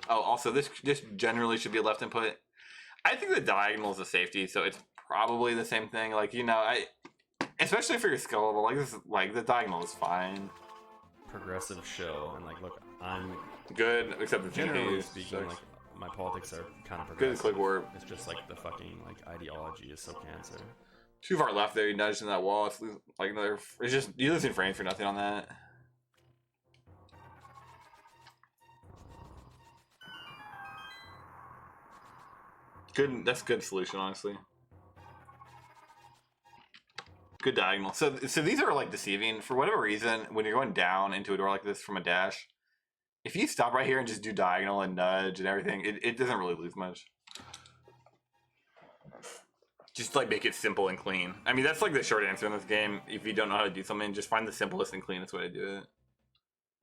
Oh, also this generally should be a left input. I think the diagonal is a safety, so it's probably the same thing. Like especially for your skill level. Like this, like the diagonal is fine. Progressive shill, and like, look, I'm Good, except the generally TK speaking, like, my politics are kind of good progressive. click warp. It's just like the fucking like ideology is so cancer. Too far left there. You nudged in that wall. It's like another. It's just you're losing frames for nothing on that. Good. That's a good solution, honestly. Good diagonal. So these are like deceiving for whatever reason. When you're going down into a door like this from a dash, if you stop right here and just do diagonal and nudge and everything, it doesn't really lose much. Just like make it simple and clean. I mean, that's like the short answer in this game. If you don't know how to do something, just find the simplest and cleanest way to do it.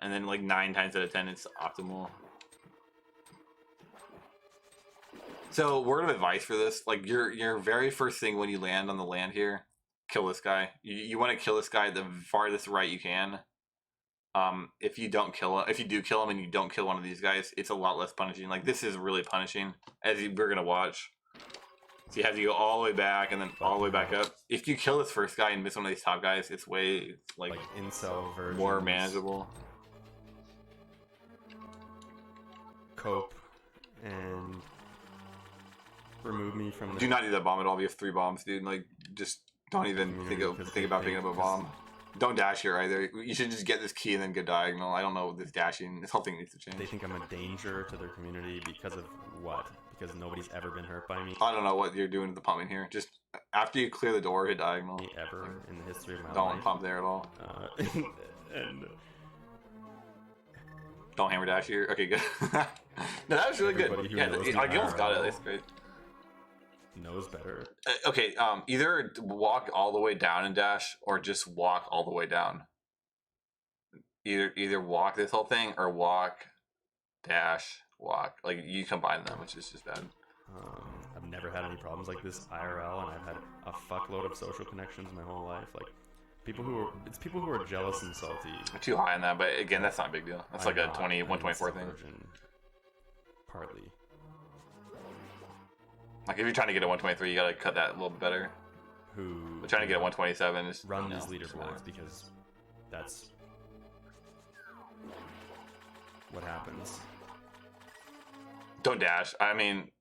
And then like 9 times out of 10, it's optimal. So word of advice for this, like your very first thing when you land on the land here, kill this guy. You want to kill this guy the farthest right you can. If you don't kill him, if you do kill him and you don't kill one of these guys, it's a lot less punishing. Like this is really punishing, as we're gonna watch. So you have to go all the way back and then all the way back up. If you kill this first guy and miss one of these top guys, it's way like incel versions. more manageable. Cope and remove me from the. Do not do that bomb at all. We have 3 bombs, dude. Like just don't even think about picking up a bomb. Don't dash here either. You should just get this key and then go diagonal. I don't know this dashing. This whole thing needs to change. They think I'm a danger to their community because of what? Because nobody's ever been hurt by me. I don't know what you're doing to the pumping here. Just after you clear the door, hit diagonal. Ever in the history of my life. Don't pump there at all. And don't hammer dash here. Okay, good. No, that was really good. Yeah, I almost got it. That's great. Knows better. Okay, either walk all the way down and dash, or just walk all the way down. Either walk this whole thing, or walk, dash, walk. Like you combine them, which is just bad. I've never had any problems like this IRL, and I've had a fuckload of social connections my whole life. Like people who are jealous and salty. I'm too high on that, but again, that's not a big deal. That's like a 124 thing. Partly. Like if you're trying to get a 123, you gotta cut that a little bit better. But trying to get a 127 is run these leaderboards because that's what happens. Don't dash. I mean,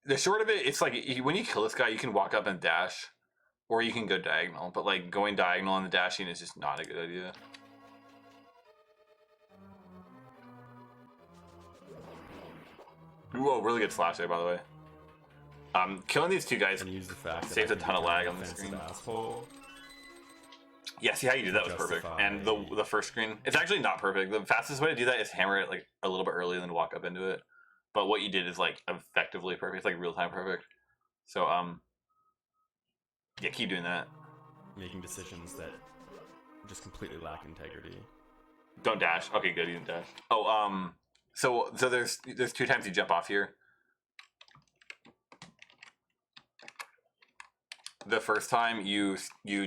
the short of it, it's like when you kill this guy, you can walk up and dash, or you can go diagonal. But like going diagonal and the dashing is just not a good idea. Whoa, really good slash there, by the way. Killing these 2 guys saves a ton of lag on the screen. Asshole. Yeah, see how you did that was perfect. And the first screen, it's actually not perfect. The fastest way to do that is hammer it like a little bit early and then walk up into it. But what you did is like effectively perfect. It's like real time perfect. So yeah, keep doing that. Making decisions that just completely lack integrity. Don't dash. Okay, good. You didn't dash. Oh, so there's 2 times you jump off here. The first time you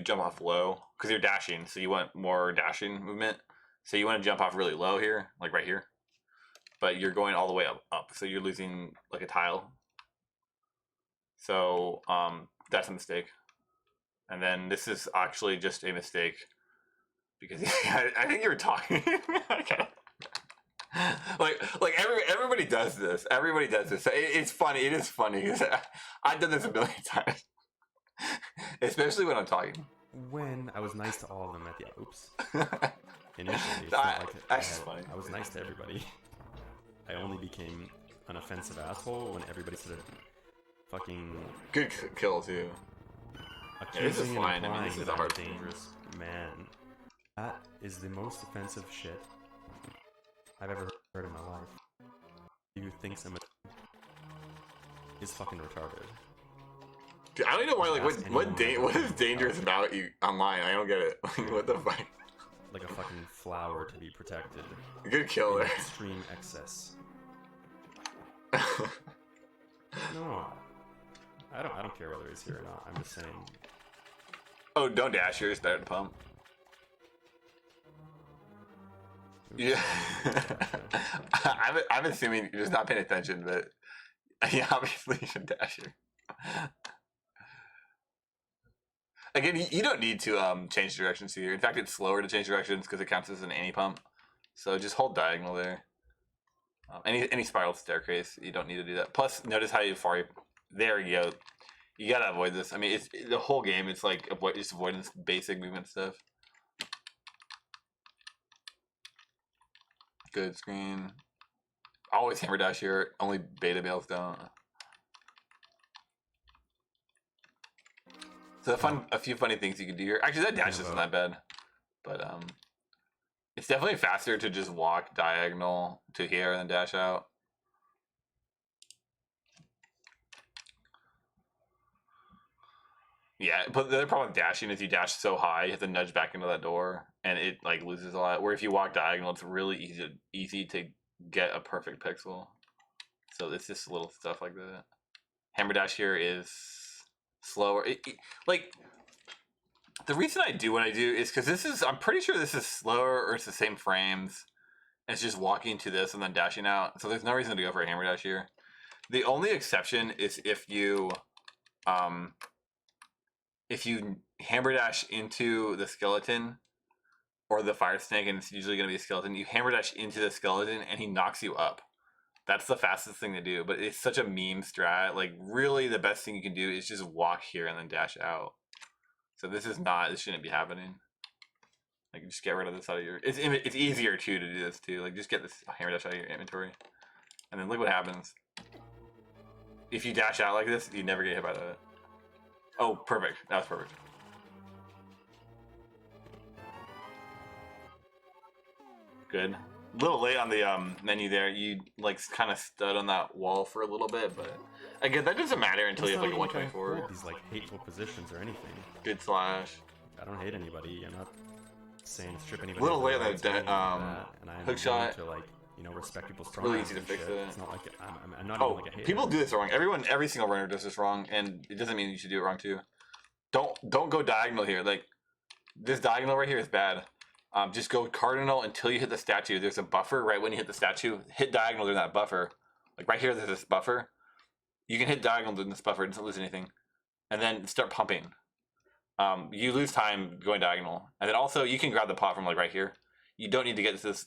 jump off low because you're dashing, so you want more dashing movement. So you want to jump off really low here, like right here, but you're going all the way up, so you're losing like a tile. So that's a mistake. And then this is actually just a mistake because I think you were talking. Okay. like everybody does this. Everybody does this. It's funny. It is funny because I've done this a million times. Especially when I'm talking. When I was nice to all of them at the oops. Initially, I was nice to everybody. I only became an offensive asshole when everybody started fucking good kill too. Accusing this is fine. I mean, this is a hard dangerous man. That is the most offensive shit I've ever heard in my life. Who thinks I'm is fucking retarded. Dude, I don't know why. Like, what is dangerous about you online? I don't get it. Like, what the fuck? Like a fucking flower to be protected. Good kill there. Extreme excess. No, I don't care whether he's here or not. I'm just saying. Oh, don't dash here. Start to pump. Oops. Yeah. I'm assuming you're just not paying attention, but yeah, obviously you should dash here. Again, you don't need to change directions here. In fact, it's slower to change directions because it counts as an anti-pump. So just hold diagonal there. Any spiral staircase, you don't need to do that. Plus, notice how far you... There you go. You gotta avoid this. I mean, it's the whole game. It's like just avoiding this basic movement stuff. Good screen. Always hammer dash here. Only beta males don't. So a few funny things you can do here. Actually, that dash isn't that bad, but it's definitely faster to just walk diagonal to here and then dash out. Yeah, but the other problem with dashing is you dash so high, you have to nudge back into that door, and it like loses a lot. Where if you walk diagonal, it's really easy to get a perfect pixel. So it's just little stuff like that. Hammer dash here is slower. Like the reason I do what I do is because I'm pretty sure this is slower or it's the same frames. It's just walking to this and then dashing out. So there's no reason to go for a hammer dash here. The only exception is if you hammer dash into the skeleton or the fire snake, and it's usually going to be a skeleton, you hammer dash into the skeleton and he knocks you up. That's the fastest thing to do, but it's such a meme strat. Like, really, the best thing you can do is just walk here and then dash out. So this shouldn't be happening. Like, just get rid of this out of your... It's easier, too, to do this, too. Like, just get this hammer dash out of your inventory. And then look what happens. If you dash out like this, you never get hit by that. Oh, perfect. That was perfect. Good. A little late on the menu there. You like kind of stood on that wall for a little bit, but again, that doesn't matter until you have like a 124. These like hateful positions or anything. Good slash. I don't hate anybody. I'm not saying strip anybody. A little late on that and I am hook shot. to like respect people's strong. Really easy to fix it. It's not like I'm not even like a hater. People do this wrong. Every single runner does this wrong, and it doesn't mean you should do it wrong too. Don't go diagonal here. Like this diagonal right here is bad. Just go cardinal until you hit the statue. There's a buffer right when you hit the statue. Hit diagonal during that buffer. Like right here, there's this buffer. You can hit diagonal during this buffer. It doesn't lose anything. And then start pumping. You lose time going diagonal. And then also, you can grab the pot from like right here. You don't need to get this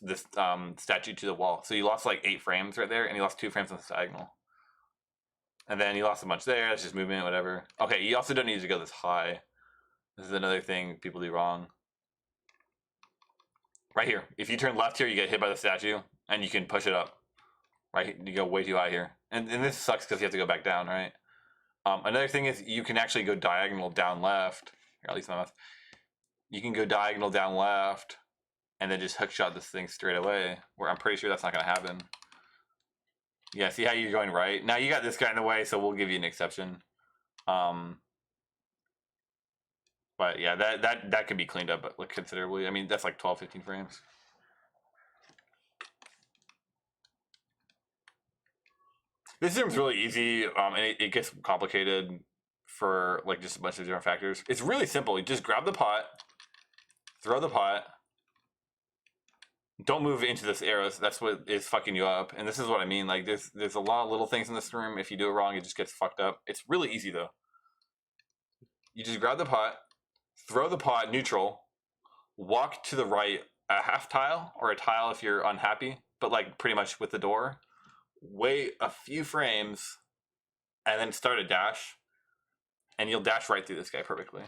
statue to the wall. So you lost like 8 frames right there, and you lost 2 frames on the diagonal. And then you lost a bunch there. That's just movement, whatever. Okay, you also don't need to go this high. This is another thing people do wrong. Right here. If you turn left here, you get hit by the statue, and you can push it up. Right? You go way too high here. And this sucks because you have to go back down, right? Another thing is you can actually go diagonal down left. Here, I'll use my mouse. You can go diagonal down left, and then just hook shot this thing straight away, where I'm pretty sure that's not going to happen. Yeah, see how you're going right? Now you got this guy in the way, so we'll give you an exception. But yeah, that could be cleaned up like considerably. I mean, that's like 12, 15 frames. This room's really easy, and it gets complicated for like just a bunch of different factors. It's really simple. You just grab the pot, throw the pot. Don't move into this arrow. That's what is fucking you up. And this is what I mean. Like there's a lot of little things in this room. If you do it wrong, it just gets fucked up. It's really easy though. You just grab the pot, throw the pot neutral, walk to the right a half tile or a tile if you're unhappy, but like pretty much with the door. Wait a few frames, and then start a dash, and you'll dash right through this guy perfectly.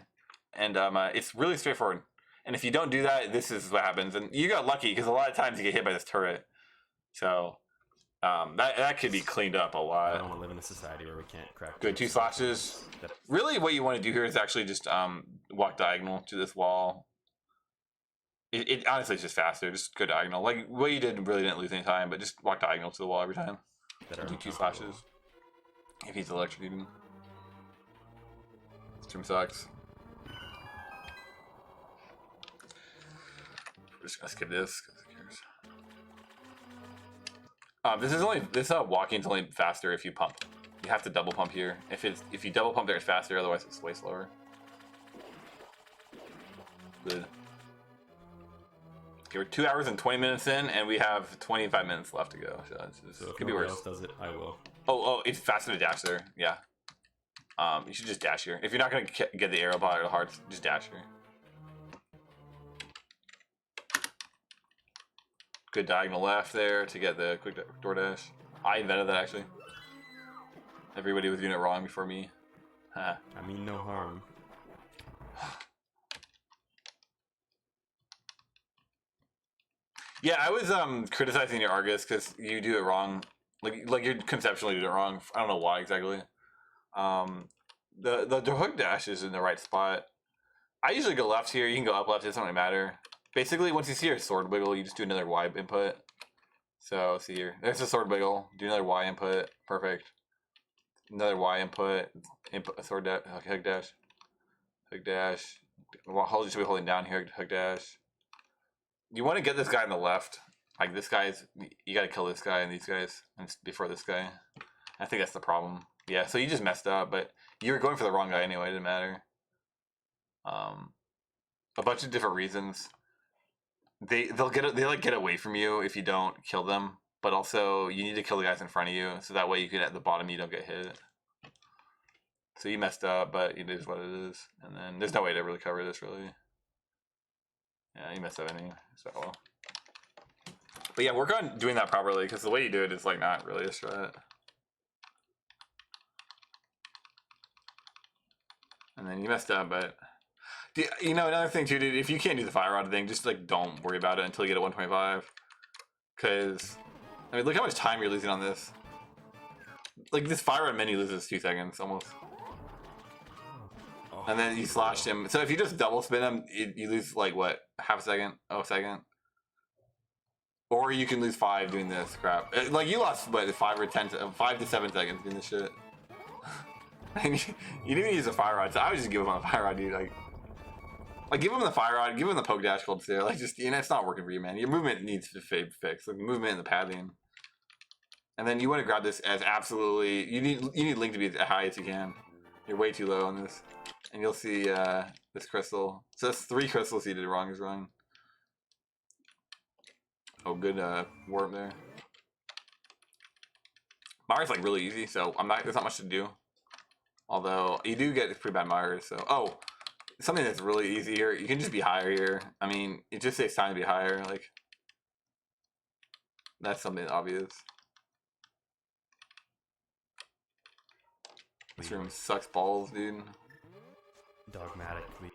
And it's really straightforward. And if you don't do that, this is what happens. And you got lucky because a lot of times you get hit by this turret. So that could be cleaned up a lot. I don't want to live in a society where we can't crack. Good 2 slashes. Really, what you want to do here is actually just walk diagonal to this wall. It honestly is just faster. Just go diagonal. Like what you did really didn't lose any time, but just walk diagonal to the wall every time. Do 2 slashes. If he's electrocuted. This room sucks. We're just gonna skip this because who cares? This walking's only faster if you pump. You have to double pump here. If you double pump there, it's faster. Otherwise, it's way slower. Good. Okay, we're 2 hours and 20 minutes in, and we have 25 minutes left to go. So if could be nobody worse. else does it, I will. Oh, it's faster to dash there. Yeah. You should just dash here. If you're not going to get the arrow bot or the hearts, just dash here. Good diagonal left there to get the quick door dash. I invented that, actually. Everybody was doing it wrong before me. I mean no harm. Yeah, I was criticizing your Argus because you do it wrong. Like you conceptually do it wrong. I don't know why exactly. The hook dash is in the right spot. I usually go left here. You can go up left. It doesn't really matter. Basically, once you see your sword wiggle, you just do another Y input. So see here. There's a sword wiggle. Do another Y input. Perfect. Another Y input. Input sword dash. Hook dash. Hook dash. Hold, you should be holding down here. Hook dash. You want to get this guy on the left. Like this guy's, you got to kill this guy and these guys before this guy. I think that's the problem. Yeah, so you just messed up, but you were going for the wrong guy anyway. It didn't matter. A bunch of different reasons. They'll get away from you if you don't kill them. But also, you need to kill the guys in front of you, so that way you can at the bottom you don't get hit. So you messed up, but it is what it is. And then there's no way to really cover this, really. Yeah, you messed up anyway. So well. But yeah, work on doing that properly, because the way you do it is like not really a strat. And then you messed up, but you know, another thing too, dude, if you can't do the fire rod thing, just like don't worry about it until you get a 125. Because I mean, look how much time you're losing on this. Like this fire rod menu loses 2 seconds almost. And then you slashed him. So if you just double spin him, you lose like what, half a second? Oh, a second. Or you can lose 5 doing this crap. Like you lost what, 5 or 10, 5 to 7 seconds doing this shit. And you didn't use a fire rod, so I would just give him a fire rod, dude. Like give him the fire rod, give him the poke dash hold there. Like just, you know, it's not working for you, man. Your movement needs to fix. Like movement and the padding. And then you want to grab this as absolutely. You need Link to be as high as you can. You're way too low on this, and you'll see this crystal. So that's 3 crystals you did wrong. Is wrong. Oh, good warp there. Mars like really easy, so there's not much to do. Although you do get pretty bad Mars, so something that's really easy here. You can just be higher here. I mean, it just takes time to be higher. Like that's something obvious. This room sucks balls, dude. Dogmatically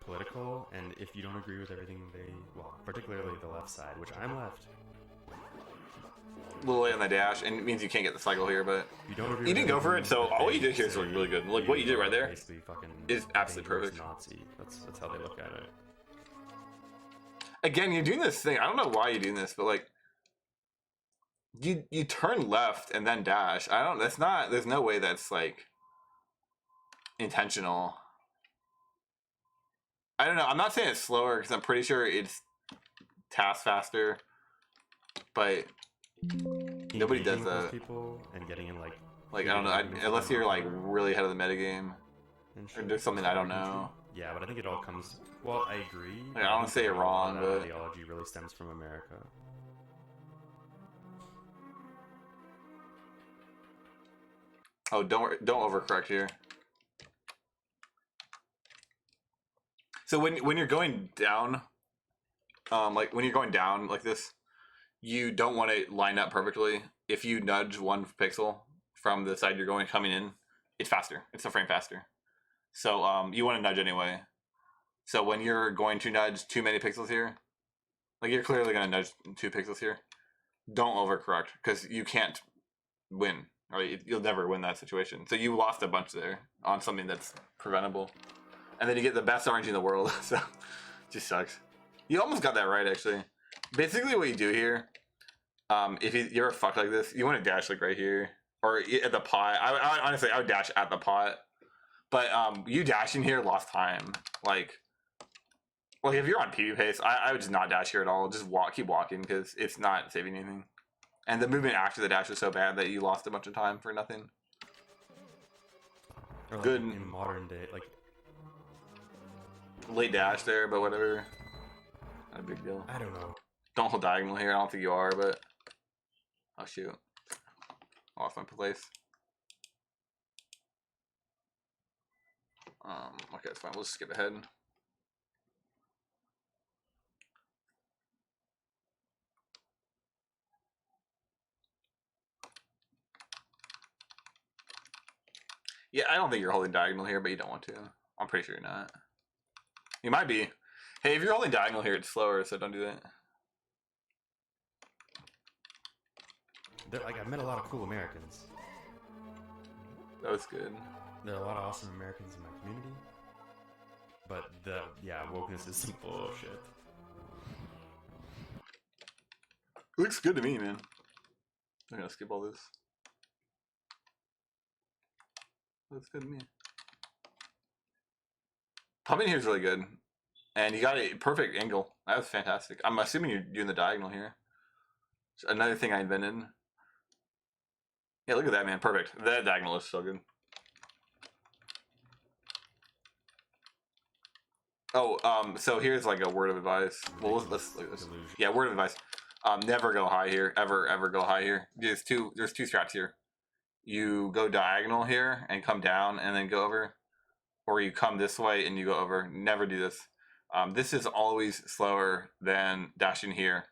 political, and if you don't agree with everything well, particularly the left side, which I'm left. A little late on the dash, and it means you can't get the cycle here, but you didn't go for it, so all you did here is really good. Like what you did right there is absolutely perfect. Nazi. That's how they look at it. Again, you're doing this thing. I don't know why you're doing this, but like you turn left and then dash. There's no way that's like intentional. I don't know. I'm not saying it's slower because I'm pretty sure it's task faster, but nobody does that. People and getting in like I don't know. Unless you're like really ahead of the metagame, or there's something I don't know. Yeah, but I think it all comes. Well, I agree. Like, I don't want to say you're wrong, but ideology really stems from America. Oh, don't overcorrect here. So when you're going down, like when you're going down like this, you don't want to line up perfectly. If you nudge 1 pixel from the side you're coming in, it's faster. It's a frame faster. So you want to nudge anyway. So when you're going to nudge too many pixels here, like you're clearly going to nudge 2 pixels here, don't overcorrect because you can't win. Right? You'll never win that situation. So you lost a bunch there on something that's preventable. And then you get the best RNG in the world, so it just sucks. You almost got that right, actually. Basically, what you do here, if you're a fuck like this, you want to dash like right here or at the pot. I honestly, I would dash at the pot, but you dashing here lost time. Like if you're on PB pace, I would just not dash here at all. Just keep walking because it's not saving anything. And the movement after the dash was so bad that you lost a bunch of time for nothing. Or like good in modern day, like. Late dash there, but whatever. Not a big deal. I don't know. Don't hold diagonal here. I don't think you are, but oh shoot, I lost my place. Okay, that's fine. We'll just skip ahead. Yeah, I don't think you're holding diagonal here, but you don't want to. I'm pretty sure you're not. You might be. Hey, if you're holding diagonal here, it's slower, so don't do that. Like, I've met a lot of cool Americans. That was good. There are a lot of awesome Americans in my community. But wokeness is some bullshit. Looks good to me, man. I'm gonna skip all this. Looks good to me. Pumping here is really good. And you got a perfect angle. That was fantastic. I'm assuming you're doing the diagonal here. Another thing I invented. Yeah, look at that, man. Perfect. That diagonal is so good. Oh, so here's like a word of advice. Well, let's look at this. Yeah, word of advice. Never go high here. Ever go high here. There's two strats here. You go diagonal here and come down and then go over. Or you come this way and you go over. Never do this. This is always slower than dashing here.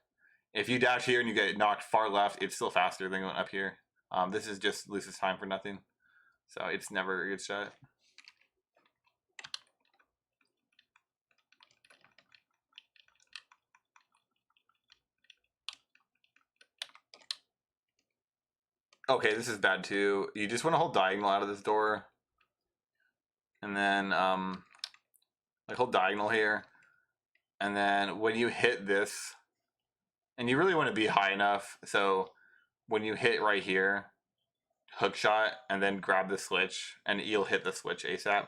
If you dash here and you get knocked far left, it's still faster than going up here. This is just loses time for nothing. So it's never a good shot. Okay, this is bad too. You just want to hold diagonal out of this door. And then like hold diagonal here. And then when you hit this, and you really want to be high enough, so when you hit right here, hook shot, and then grab the switch, and you'll hit the switch ASAP,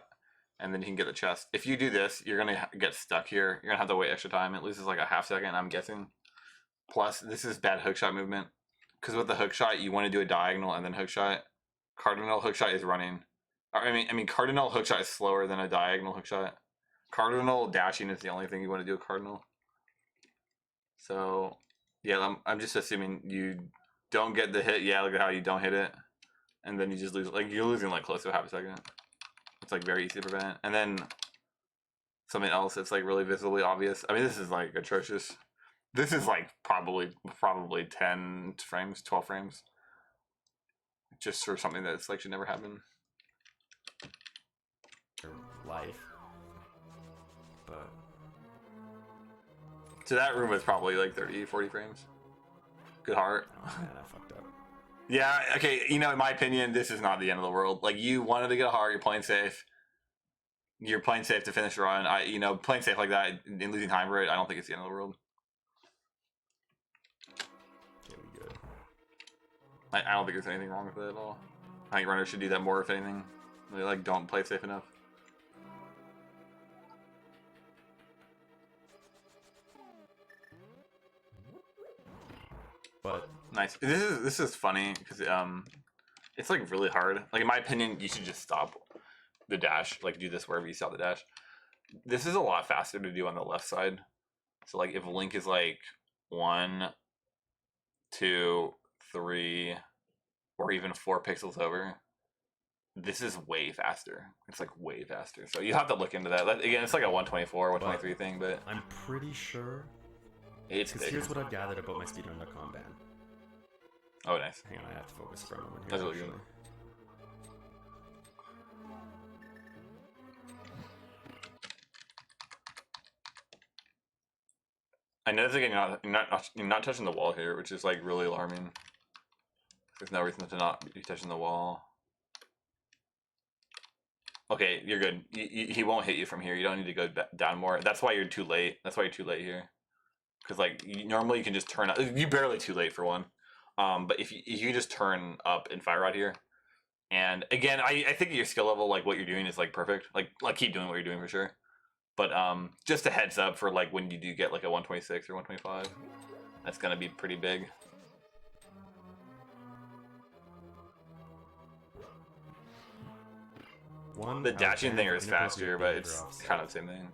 and then you can get the chest. If you do this, you're gonna get stuck here. You're gonna have to wait extra time. It loses like a half second, I'm guessing. Plus, this is bad hook shot movement, because with the hook shot, you want to do a diagonal and then hook shot. Cardinal hook shot is running. I mean, cardinal hook shot is slower than a diagonal hook shot. Cardinal dashing is the only thing you want to do a cardinal. So, yeah, I'm just assuming you don't get the hit. Yeah, look at how you don't hit it. And then you just lose. Like, you're losing like close to a half a second. It's like very easy to prevent. And then something else that's like really visibly obvious. I mean, this is like atrocious. This is like probably 10 frames, 12 frames. Just for something that's like should never happen. Life. But so that room was probably like 30, 40 frames. Good heart. Oh man, I fucked up. Yeah, okay, you know, in my opinion, this is not the end of the world. Like, you wanted to get a heart, you're playing safe. You're playing safe to finish the run. Playing safe like that and losing time for it, I don't think it's the end of the world. Okay, we good. I don't think there's anything wrong with it at all. I think runners should do that more, if anything. They, like, don't play safe enough. But nice. This is funny because it's like really hard. Like, in my opinion, you should just stop the dash. Like, do this wherever you stop the dash. This is a lot faster to do on the left side. So like if Link is like 1, 2, 3, or even 4 pixels over, this is way faster. It's like way faster. So you have to look into that. Again, it's like a 124, 123 thing, but I'm pretty sure. it's Because big. here's what I've gathered about my speedrun.com ban. Oh, nice. Hang on, I have to focus for a moment here. That's really good. actually. I notice again you're not touching the wall here, which is like really alarming. There's no reason to not be touching the wall. Okay, you're good. He won't hit you from here. You don't need to go down more. That's why you're too late. That's why you're too late here. Because like normally you can just turn up. You're barely too late for one. But if you just turn up in Fire Rod here, and again, I think your skill level, like what you're doing, is like perfect. Like keep doing what you're doing for sure. But just a heads up for like when you do get like a 126 or 125, that's gonna be pretty big. The dashing thing is faster, but it's kind of the same thing.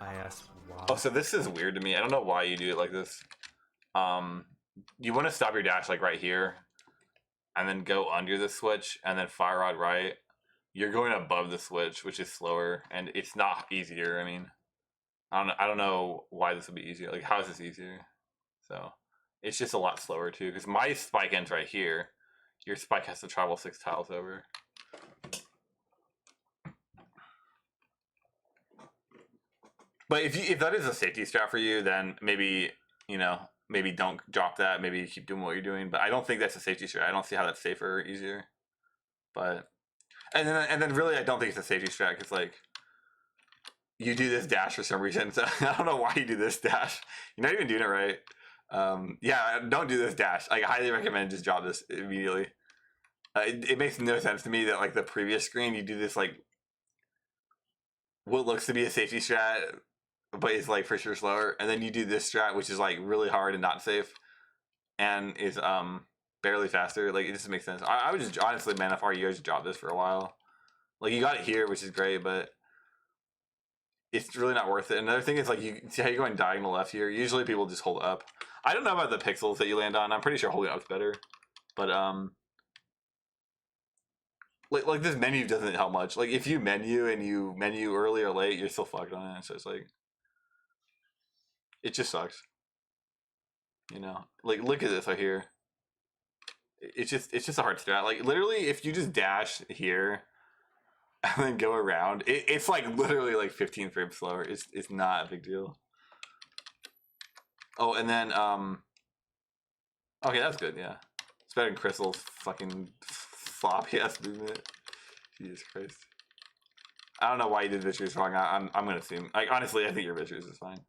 I asked why. Oh, so this is weird to me. I don't know why you do it like this. You want to stop your dash like right here, and then go under the switch, and then Fire Rod right, you're going above the switch, which is slower, and it's not easier. I mean, I don't know why this would be easier. Like, how is this easier? So, it's just a lot slower too, because my spike ends right here. Your spike has to travel 6 tiles over. But if that is a safety strat for you, then maybe, you know, maybe don't drop that. Maybe you keep doing what you're doing. But I don't think that's a safety strat. I don't see how that's safer or easier. But and then really, I don't think it's a safety strat because like you do this dash for some reason. So I don't know why you do this dash. You're not even doing it right. Yeah, don't do this dash. Like, I highly recommend just drop this immediately. It makes no sense to me that like the previous screen you do this like what looks to be a safety strat, but is like for sure slower, and then you do this strat which is like really hard and not safe, and is barely faster. Like, it just makes sense. I would just honestly, man, if you guys drop this for a while, like you got it here, which is great, but it's really not worth it. Another thing is like you see how you're going diagonal left here. Usually people just hold up. I don't know about the pixels that you land on. I'm pretty sure holding up's better, but like this menu doesn't help much. Like, if you menu and you menu early or late, you're still fucked on it. So it's like, it just sucks. You know, like look at this right here. It's just a hard strat. Like, literally, if you just dash here and then go around, it's like literally like 15 frames slower. It's not a big deal. Oh, and then okay, that's good. Yeah, it's better than Crystal's fucking floppy ass movement. Jesus Christ. I don't know why you did Vicious wrong. I'm gonna assume. Like, honestly, I think your Vicious is fine.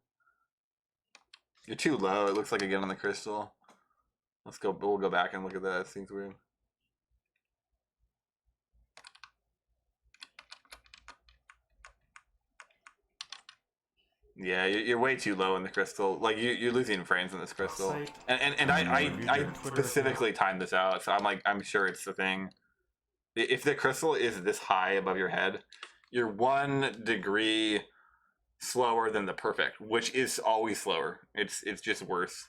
You're too low. It looks like again on the Crystal. Let's go. We'll go back and look at that. It seems weird. Yeah, you're way too low in the Crystal. Like, you're losing frames in this Crystal. And I specifically timed this out, so I'm sure it's the thing. If the Crystal is this high above your head, you're 1 degree slower than the perfect, which is always slower. It's just worse.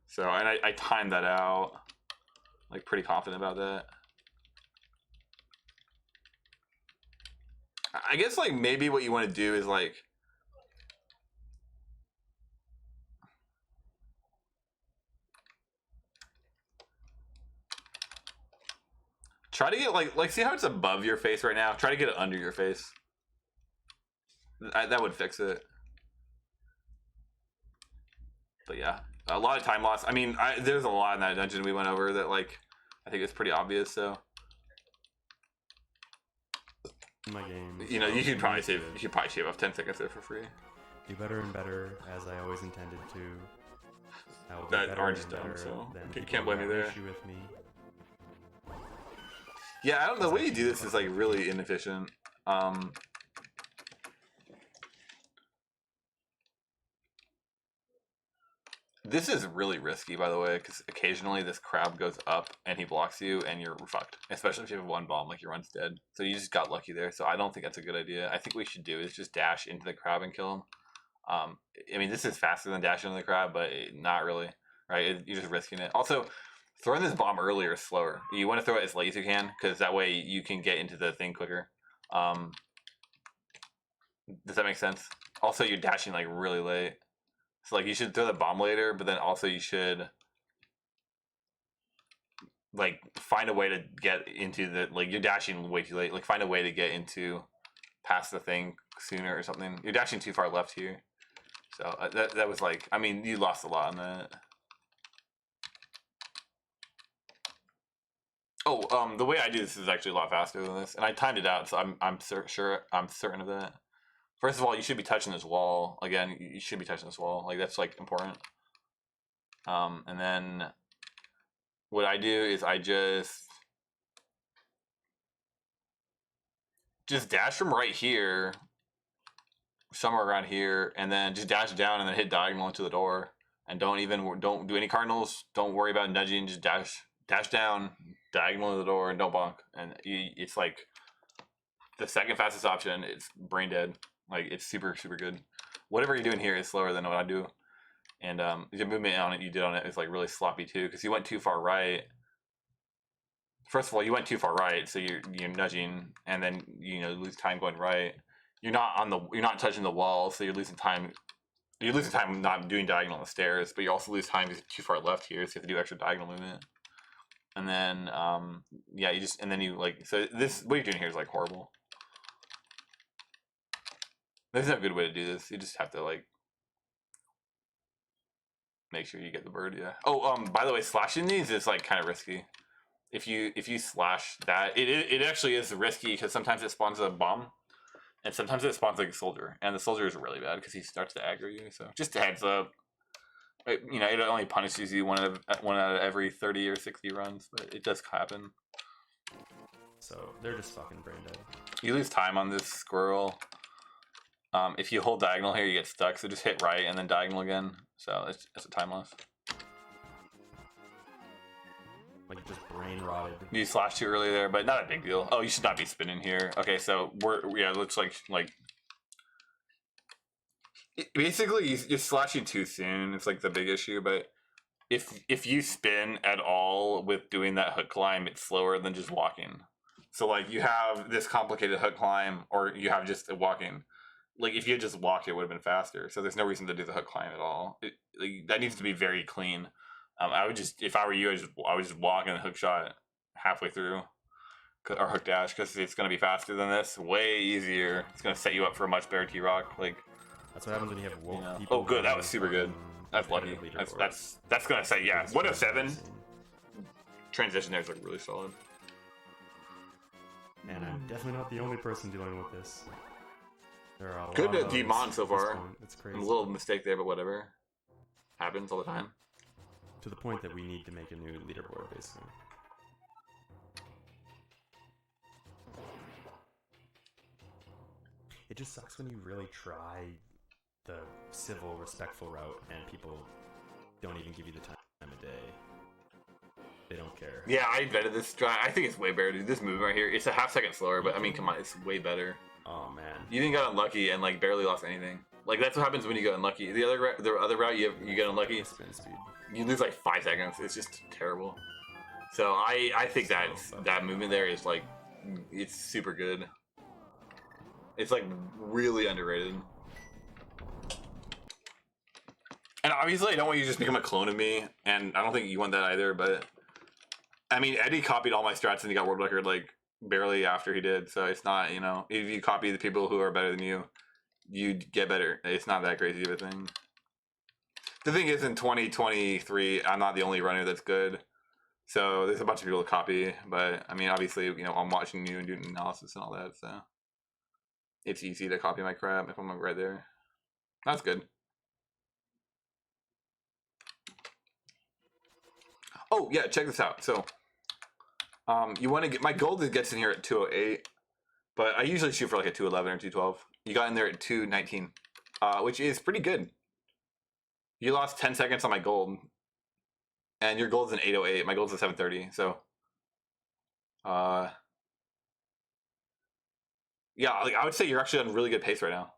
So, and I timed that out. Like, pretty confident about that. I guess like maybe what you want to do is like try to get like see how it's above your face right now? Try to get it under your face. That would fix it. But yeah, a lot of time loss. I mean, there's a lot in that dungeon we went over that like I think it's pretty obvious. So My game. you know, you should probably shave off 10 seconds there for free. Do better and better, as I always intended to. I will do That better orange and dumb, better so than you people can't blame who me have there. issue with me. Yeah, I don't know. The way you do this is like really inefficient. This is really risky, by the way, because occasionally this crab goes up and he blocks you and you're fucked. Especially if you have 1 bomb, like your run's dead. So you just got lucky there. So I don't think that's a good idea. I think what we should do is just dash into the crab and kill him. I mean, this is faster than dashing into the crab, but not really, right? You're just risking it. Also, throwing this bomb earlier is slower. You want to throw it as late as you can, because that way you can get into the thing quicker. Does that make sense? Also, you're dashing like really late. So like you should throw the bomb later, but then also you should like find a way to get into the, like, you're dashing way too late. Like, find a way to get into past the thing sooner or something. You're dashing too far left here. So that was like, I mean, you lost a lot on that. Oh, the way I do this is actually a lot faster than this, and I timed it out, so I'm certain of that. First of all, you should be touching this wall. Again, you should be touching this wall. Like, that's like important. And then what I do is I just dash from right here, somewhere around here, and then just dash down and then hit diagonal into the door. And don't do any cardinals. Don't worry about nudging. Just dash down, diagonal into the door, and don't bonk. And it's like the second fastest option. It's brain dead. Like, it's super, super good. Whatever you're doing here is slower than what I do. And the movement on it you did on it is like really sloppy too, because you went too far right. first of all, you went too far right, so you're nudging, and then lose time going right. You're not touching the wall, so you're losing time. You're losing time not doing diagonal on the stairs, but you also lose time because you're too far left here, so you have to do extra diagonal movement. And then yeah, so this what you're doing here is like horrible. There's no good way to do this. You just have to like make sure you get the bird. Yeah. Oh, by the way, slashing these is like kind of risky. If you slash that, it actually is risky because sometimes it spawns a bomb, and sometimes it spawns like a soldier, and the soldier is really bad because he starts to aggro you. So just a heads up. It only punishes you one out of every 30 or 60 runs, but it does happen. So they're just fucking brain dead. You lose time on this squirrel. If you hold diagonal here, you get stuck. So just hit right and then diagonal again. So it's a time loss. Like just brain rotted. You slashed too early there, but not a big deal. Oh, you should not be spinning here. Okay, so it looks like basically you're slashing too soon. It's like the big issue. But if you spin at all with doing that hook climb, it's slower than just walking. So like you have this complicated hook climb, or you have just a walking. Like if you had just walked, it would have been faster. So there's no reason to do the hook climb at all. That needs to be very clean. I would just, if I were you, I would just walk and hook shot halfway through, or hook dash, because it's gonna be faster than this. Way easier. It's gonna set you up for a much better T-Rock. Like that's what happens when you have woke people. Oh, good. That was super good. That's lucky. That's gonna say 107. Transition there is like really solid. And I'm definitely not the only person dealing with this. There are a good lot of Demon so far. It's crazy. A little mistake there, but whatever. Happens all the time. To the point that we need to make a new leaderboard, basically. It just sucks when you really try the civil, respectful route and people don't even give you the time of day. They don't care. Yeah, I invented this try. I think it's way better, dude. This move right here, it's a half second slower, but I mean, come on, it's way better. Oh man, you didn't got unlucky and like barely lost anything. Like that's what happens when you get unlucky. The other route, you get unlucky. Spin speed. You lose like 5 seconds. It's just terrible. So I think that movement there is like, it's super good. It's like really underrated. And obviously, I don't want you to just become a clone of me, and I don't think you want that either. But I mean, Eddie copied all my strats and he got world record like barely after he did. So it's not, if you copy the people who are better than you, you'd get better. It's not that crazy of a thing. The thing is, in 2023, I'm not the only runner that's good. So there's a bunch of people to copy. But I mean, obviously, I'm watching you and doing analysis and all that. So it's easy to copy my crap if I'm right there. That's good. Oh yeah, check this out. So you want to get my gold gets in here at 208, but I usually shoot for like a 211 or 212. You got in there at 219, which is pretty good. You lost 10 seconds on my gold, and your gold's an 808. My gold's a 730. So yeah, like I would say you're actually on really good pace right now.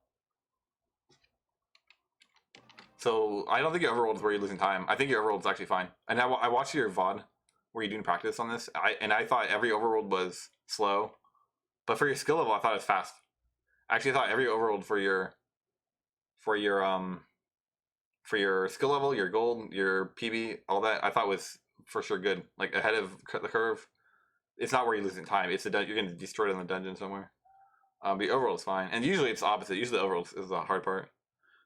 So I don't think your overworld is where you're losing time. I think your overworld is actually fine. And I watched your VOD where you're doing practice on this. I thought every overworld was slow, but for your skill level, I thought it was fast. I actually thought every overworld for your skill level, your gold, your PB, all that, I thought was for sure good. Like ahead of the curve. It's not where you're losing time. It's you're getting destroyed in the dungeon somewhere. The overworld is fine, and usually it's opposite. Usually the overworld is the hard part.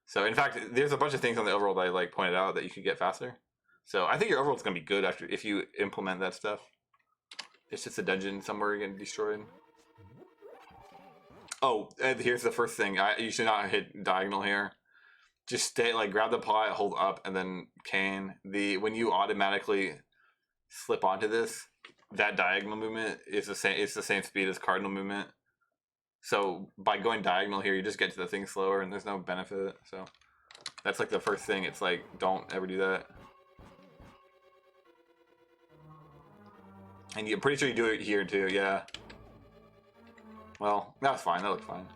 So in fact, there's a bunch of things on the overworld I like pointed out that you could get faster. So I think your overworld's gonna be good if you implement that stuff. It's just a dungeon somewhere getting destroyed. Oh, and here's the first thing. You should not hit diagonal here. Just stay, like grab the pot, hold up, and then cane. When you automatically slip onto this, that diagonal movement is the same. It's the same speed as cardinal movement. So by going diagonal here, you just get to the thing slower, and there's no benefit. So that's like the first thing. It's like, don't ever do that. And I'm pretty sure you do it here too, yeah. Well, that's fine. That looks fine.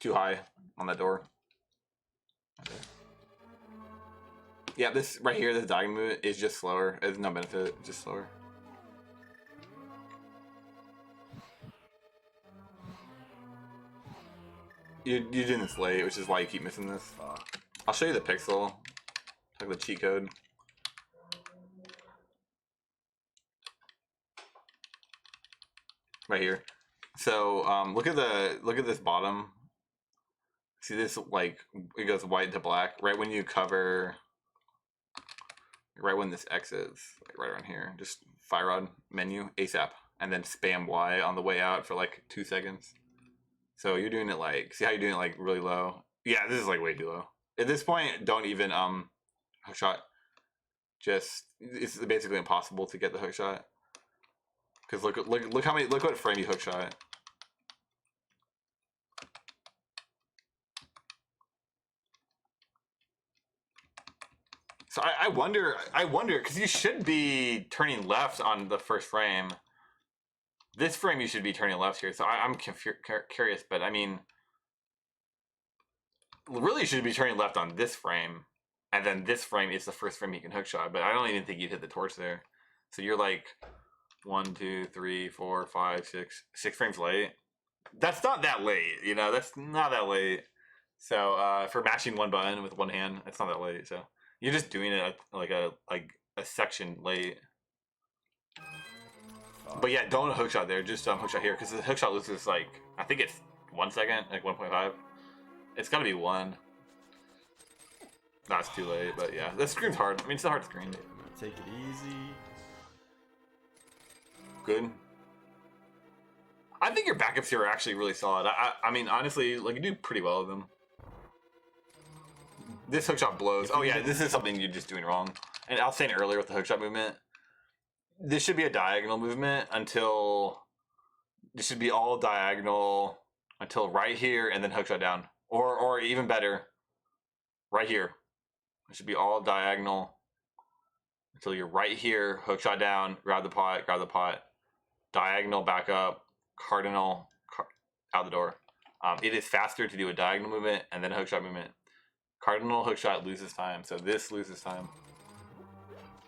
Too high on that door. Okay. Yeah, this right here, this diagonal movement is just slower. It's no benefit, it's just slower. You're doing this late, which is why you keep missing this. I'll show you the pixel, like the cheat code. Right here. So look at this bottom. See this, like, it goes white to black right when you cover, right when this exits, like right around here. Just fire rod menu ASAP, and then spam Y on the way out for like 2 seconds. So you're doing it like, see how you're doing it like really low? Yeah, this is like way too low. At this point, don't even hook shot. Just, it's basically impossible to get the hook shot. Because look how many, look what frame you hook shot. So I wonder, because you should be turning left on the first frame. This frame you should be turning left here. So I'm curious, but I mean, really you should be turning left on this frame, and then this frame is the first frame you can hook shot. But I don't even think you'd hit the torch there. So you're like 1, 2, 3, 4, 5, 6 frames late. That's not that late, you know. That's not that late. So for mashing one button with one hand, that's not that late. So you're just doing it like a section late. But yeah, don't hook shot there. Just hook shot here, because the hook shot loses like, I think it's 1 second, like 1.5. It's got to be 1. That's too late, but yeah, this screen's hard. I mean, it's a hard screen. I'm gonna take it easy. Good. I think your backups here are actually really solid. I mean, honestly, like, you do pretty well with them. This hookshot blows. Oh yeah, this is something you're just doing wrong. And I was saying earlier with the hookshot movement, this should be a diagonal movement until, this should be all diagonal until right here, and then hookshot down. Or even better, right here. It should be all diagonal until you're right here, hookshot down, grab the pot, diagonal back up, cardinal, out the door. It is faster to do a diagonal movement and then a hookshot movement. Cardinal hookshot loses time, so this loses time.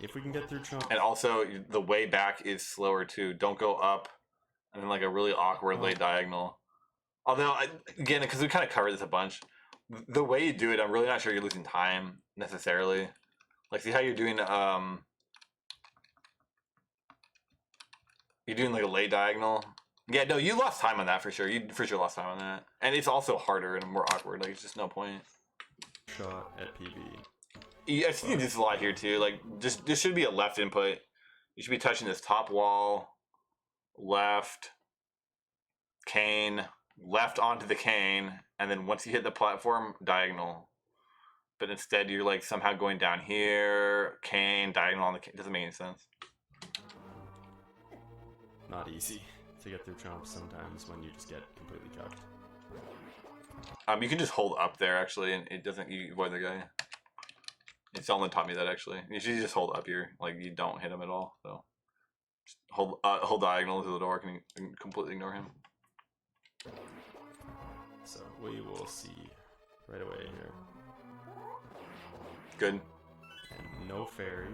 If we can get through chump. And also, the way back is slower too. Don't go up and then like a really awkward late diagonal. Although, again, because we kind of covered this a bunch, the way you do it, I'm really not sure you're losing time necessarily. Like, see how you're doing you're doing like a late diagonal. Yeah, no, you lost time on that for sure. You for sure lost time on that, and it's also harder and more awkward. Like, it's just no point. Shot at PB. Yeah, I see this a lot here too. Like, just this should be a left input. You should be touching this top wall, left, cane, left onto the cane, and then once you hit the platform, diagonal. But instead, you're like somehow going down here, cane, diagonal on the cane. Doesn't make any sense. Not easy to get through chomps sometimes when you just get completely cucked. You can just hold up there actually, and it doesn't. You avoid the guy. It's only taught me that actually. You should just hold up here, like you don't hit him at all. So just hold diagonal to the door, and completely ignore him. So we will see right away here. Good. And no fairy.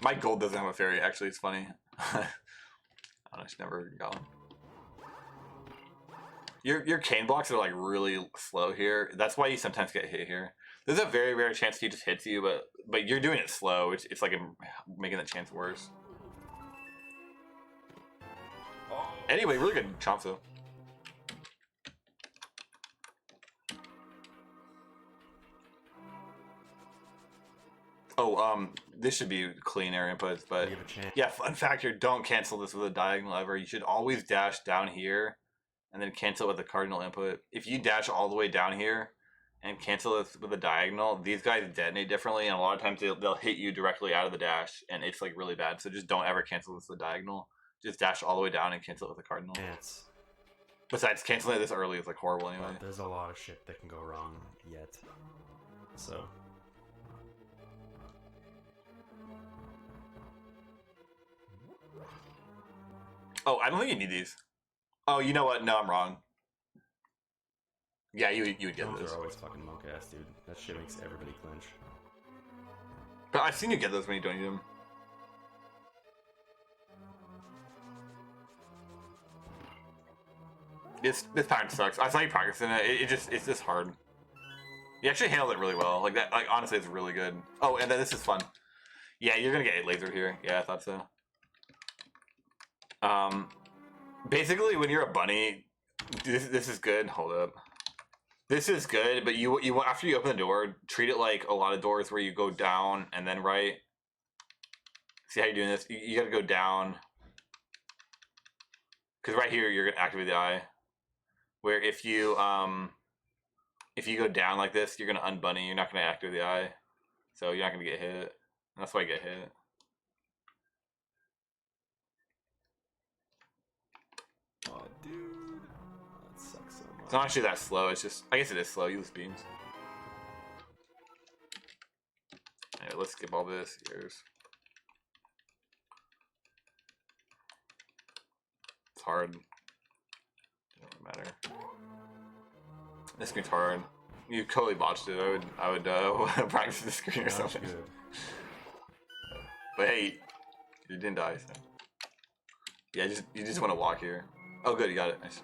My gold doesn't have a fairy. Actually, it's funny. I just never got one. Your cane blocks are like really slow here. That's why you sometimes get hit here. There's a very rare chance he just hits you, but you're doing it slow. It's like making the chance worse. Anyway, really good chomp though. Oh, this should be clean air inputs, but yeah, fun fact here, don't cancel this with a diagonal ever. You should always dash down here and then cancel with a cardinal input. If you dash all the way down here and cancel this with a diagonal, these guys detonate differently, and a lot of times they'll hit you directly out of the dash, and it's like really bad. So just don't ever cancel this with a diagonal. Just dash all the way down and cancel it with a cardinal. Besides, canceling it this early is like horrible anyway. There's a lot of shit that can go wrong yet. So... Oh, I don't think you need these. Oh, you know what? No, I'm wrong. Yeah, you would get Those those. are always fucking monk ass, dude. That shit makes everybody clinch. But I've seen you get those when you don't need them. This pattern sucks. I saw you practicing it. It's just hard. You actually handled it really well. Like that. Like honestly, it's really good. Oh, and then this is fun. Yeah, you're gonna get a laser here. Yeah, I thought so. Basically, when you're a bunny, this is good. Hold up. This is good, but you after you open the door, treat it like a lot of doors where you go down and then right. See how you're doing this? You gotta go down. Because right here, you're gonna activate the eye. Where if you go down like this, you're gonna unbunny. You're not gonna activate the eye, so you're not gonna get hit. And that's why you get hit. Oh, dude, that sucks so much. It's not actually that slow. It's just, I guess it is slow. You lose beams. Yeah, let's skip all this. Here's. It's hard. Doesn't matter. This screen's hard. You totally botched it. I would practice the screen or something. Good. But hey, you didn't die. So. Yeah, you just want to walk here. Oh, good, you got it. Nice.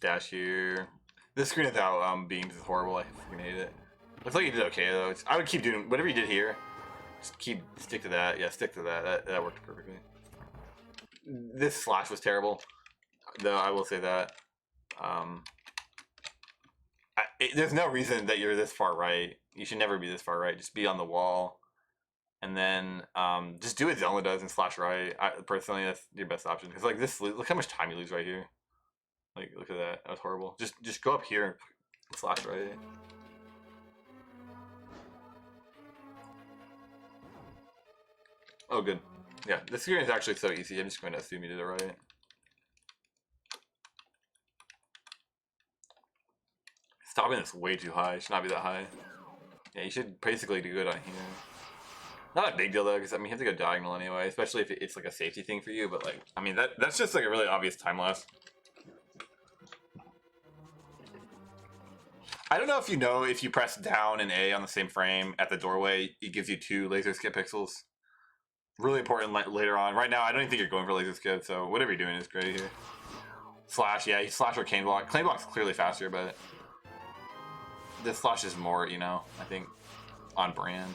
Dash here. This screen without beams is horrible. I fucking hate it. Looks like you did okay though. I would keep doing whatever you did here. Just stick to that. Yeah, stick to that. That worked perfectly. This slash was terrible, though. I will say that. There's no reason that you're this far right. You should never be this far right. Just be on the wall, and then just do what Zelda does and slash right. Personally, that's your best option. Because like this, look how much time you lose right here. Like look at that. That was horrible. Just go up here and slash right. Oh, good. Yeah, this screen is actually so easy. I'm just going to assume you did it right. Stopping this way too high. It should not be that high. Yeah, you should basically do good on here. Not a big deal though, because I mean you have to go diagonal anyway, especially if it's like a safety thing for you. But like, I mean that's just like a really obvious time loss. I don't know if you press down and A on the same frame at the doorway, it gives you 2 laser skip pixels. Really important later on. Right now, I don't even think you're going for laser skip, so whatever you're doing is great here. Slash, yeah, you slash or cane block. Cane block's clearly faster, but this slash is more, I think, on brand.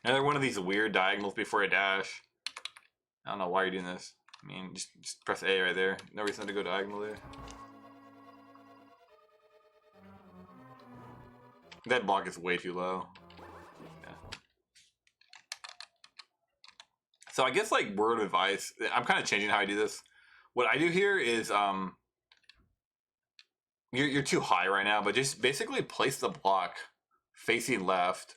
Another one of these weird diagonals before a dash. I don't know why you're doing this. I mean, just press A right there. No reason to go diagonal there. That block is way too low. Yeah. So I guess like word of advice, I'm kind of changing how I do this. What I do here is you're too high right now, but just basically place the block facing left.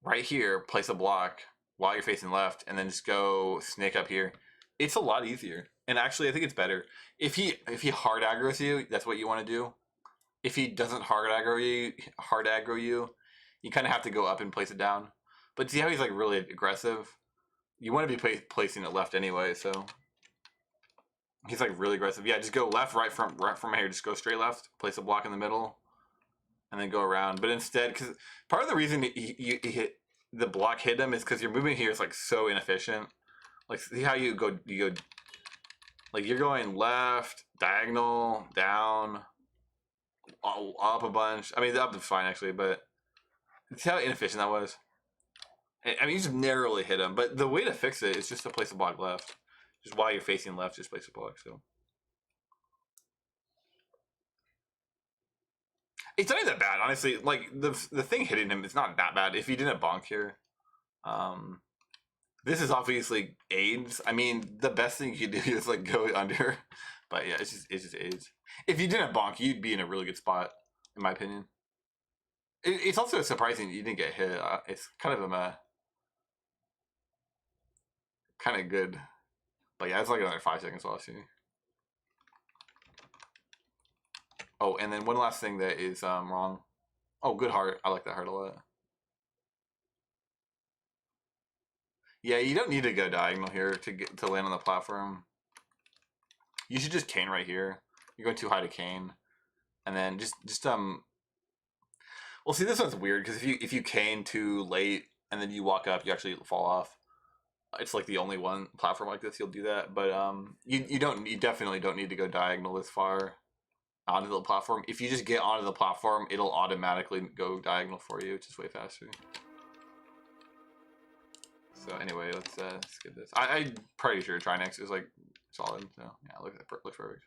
Right here, place a block while you're facing left, and then just go snake up here. It's a lot easier. And actually I think it's better. If he hard aggroes you, that's what you want to do. If he doesn't hard aggro you, you kind of have to go up and place it down. But see how he's like really aggressive? You want to be placing it left anyway, so he's like really aggressive. Yeah, just go left, right from here. Just go straight left, place a block in the middle, and then go around. But instead, because part of the reason you hit the block hit him is because your movement here is like so inefficient. Like see how you go like you're going left, diagonal, down, up a bunch. I mean, the up is fine actually, but see how inefficient that was. I mean, you just narrowly hit him, but the way to fix it is just to place a block left. Just while you're facing left, just place a block. So it's not even that bad, honestly. Like the thing hitting him is not that bad if he didn't bonk here. This is obviously AIDS. I mean, the best thing you could do is like go under, but yeah, it's just AIDS. If you didn't bonk, you'd be in a really good spot, in my opinion. It's also surprising you didn't get hit. It's kind of kind of good, but yeah, it's like another 5 seconds lost here. Oh, and then one last thing that is wrong. Oh, good heart. I like that heart a lot. Yeah, you don't need to go diagonal here to land on the platform. You should just cane right here. You're going too high to cane, and then just Well, see, this one's weird because if you cane too late and then you walk up, you actually fall off. It's like the only one platform like this you'll do that, but you definitely don't need to go diagonal this far onto the platform. If you just get onto the platform, it'll automatically go diagonal for you, which is way faster. So anyway, let's skip this. I'm pretty sure Trinex is like solid. So yeah, looks perfect.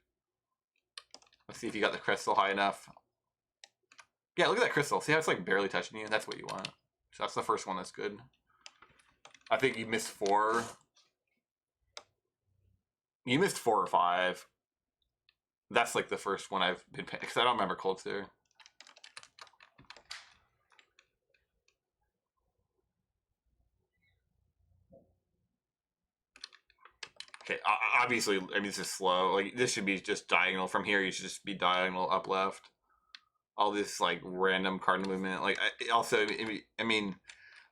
Let's see if you got the crystal high enough. Yeah, look at that crystal. See how it's like barely touching you? That's what you want. So that's the first one that's good. I think you missed 4. You missed 4 or 5. That's like the first one I've been paying because I don't remember Colts there. Okay, obviously, I mean, this is slow. Like, this should be just diagonal. From here, you should just be diagonal up left. All this, like, random cardinal movement. Like, I mean,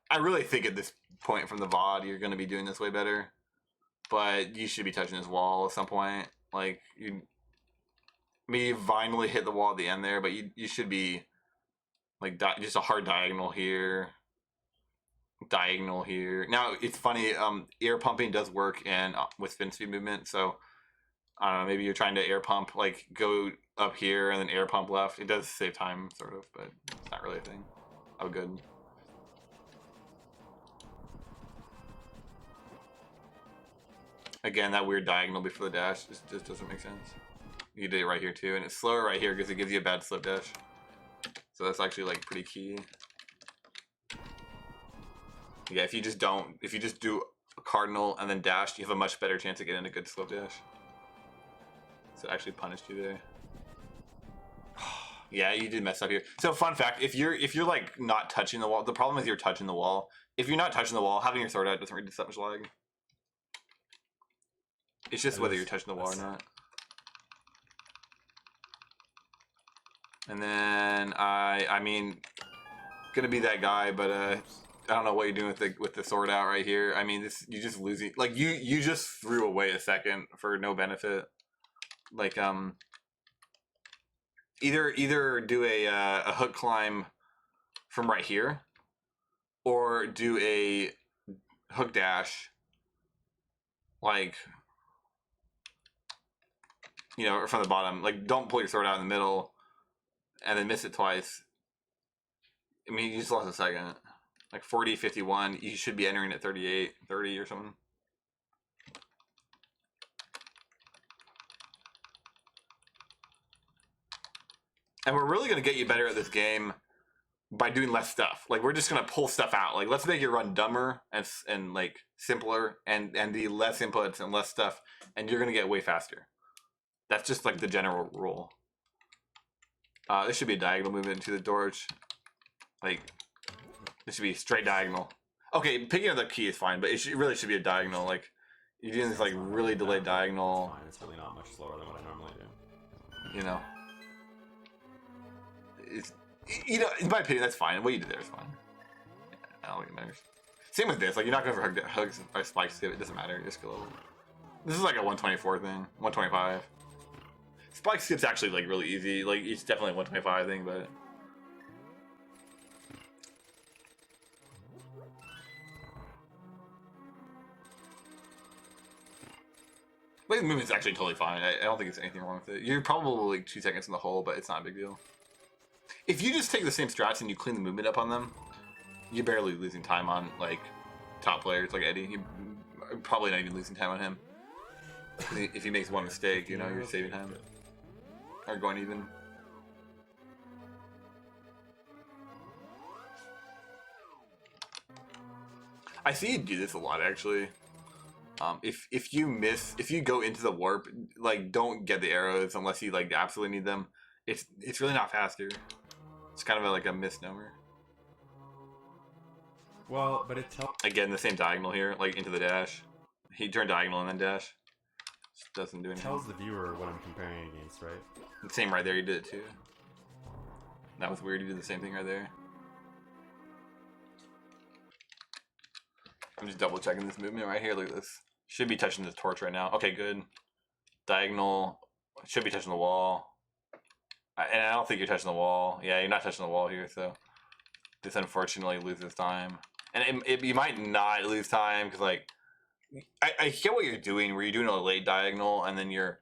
I really think at this point from the VOD, you're going to be doing this way better. But you should be touching this wall at some point. Like, you finally hit the wall at the end there, but you should be, like, just a hard diagonal here. Diagonal here. Now it's funny. Air pumping does work in with spin speed movement. So I don't know. Maybe you're trying to air pump, like go up here and then air pump left. It does save time, sort of, but it's not really a thing. Oh, good. Again, that weird diagonal before the dash just doesn't make sense. You did it right here too, and it's slower right here because it gives you a bad slip dash. So that's actually like pretty key. Yeah, if you just do a cardinal and then dash, you have a much better chance of getting a good slow dash. So it actually punished you there. Yeah, you did mess up here. So fun fact, if you're like not touching the wall, the problem is you're touching the wall. If you're not touching the wall, having your sword out doesn't really do that much lag. It's just whether you're touching the wall or not. And then I mean, gonna be that guy, but I don't know what you're doing with the sword out right here. I mean, you just losing. Like you just threw away a second for no benefit. Like either do a hook climb from right here, or do a hook dash. Like, you know, from the bottom. Like, don't pull your sword out in the middle, and then miss it twice. I mean, you just lost a second. Like 40, 51, you should be entering at 38, 30 or something. And we're really going to get you better at this game by doing less stuff. Like, we're just going to pull stuff out. Like, let's make it run dumber and like simpler and the less inputs and less stuff, and you're going to get way faster. That's just like the general rule. This should be a diagonal movement to the Dorch. Like, this should be straight diagonal. Okay, picking up the key is fine, but it really should be a diagonal. Like, you're doing this like really delayed diagonal. Fine. It's really not much slower than what I normally do. You know, it's, you know, in my opinion, that's fine. What you did there is fine. I don't think it matters. Same with this. Like, you're not going for hugs or spikes. It doesn't matter. Just go. This is like a 124 thing. 125. Spike skip's actually like really easy. Like, it's definitely a 125 thing, but. Like, the movement's actually totally fine. I don't think it's anything wrong with it. You're probably like 2 seconds in the hole, but it's not a big deal. If you just take the same strats and you clean the movement up on them, you're barely losing time on like top players like Eddie. You're probably not even losing time on him. If he makes one mistake, you know, you're saving time. Or going even. I see you do this a lot actually. If you go into the warp, like, don't get the arrows unless you like absolutely need them. It's really not faster. It's kind of like a misnomer. Well, but it tells. Again, the same diagonal here, like into the dash. He turned diagonal and then dash. Just doesn't do anything. Tells the viewer what I'm comparing against, right? The same right there, you did it too. That was weird, you did the same thing right there. I'm just double checking this movement right here. Look at this. Should be touching the torch right now. Okay, good. Diagonal. Should be touching the wall. And I don't think you're touching the wall. Yeah, you're not touching the wall here, so this unfortunately loses time. And you might not lose time because, like, I get what you're doing, where you're doing a late diagonal and then you're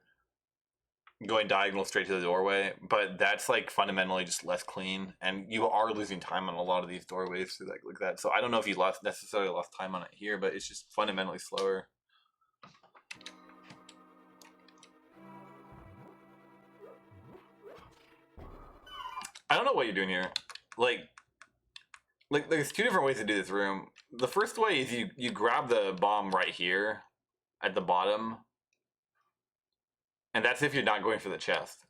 going diagonal straight to the doorway, but that's like fundamentally just less clean, and you are losing time on a lot of these doorways like that. So I don't know if you necessarily lost time on it here, but it's just fundamentally slower. I don't know what you're doing here. Like there's two different ways to do this room. The first way is you grab the bomb right here at the bottom, and that's if you're not going for the chest.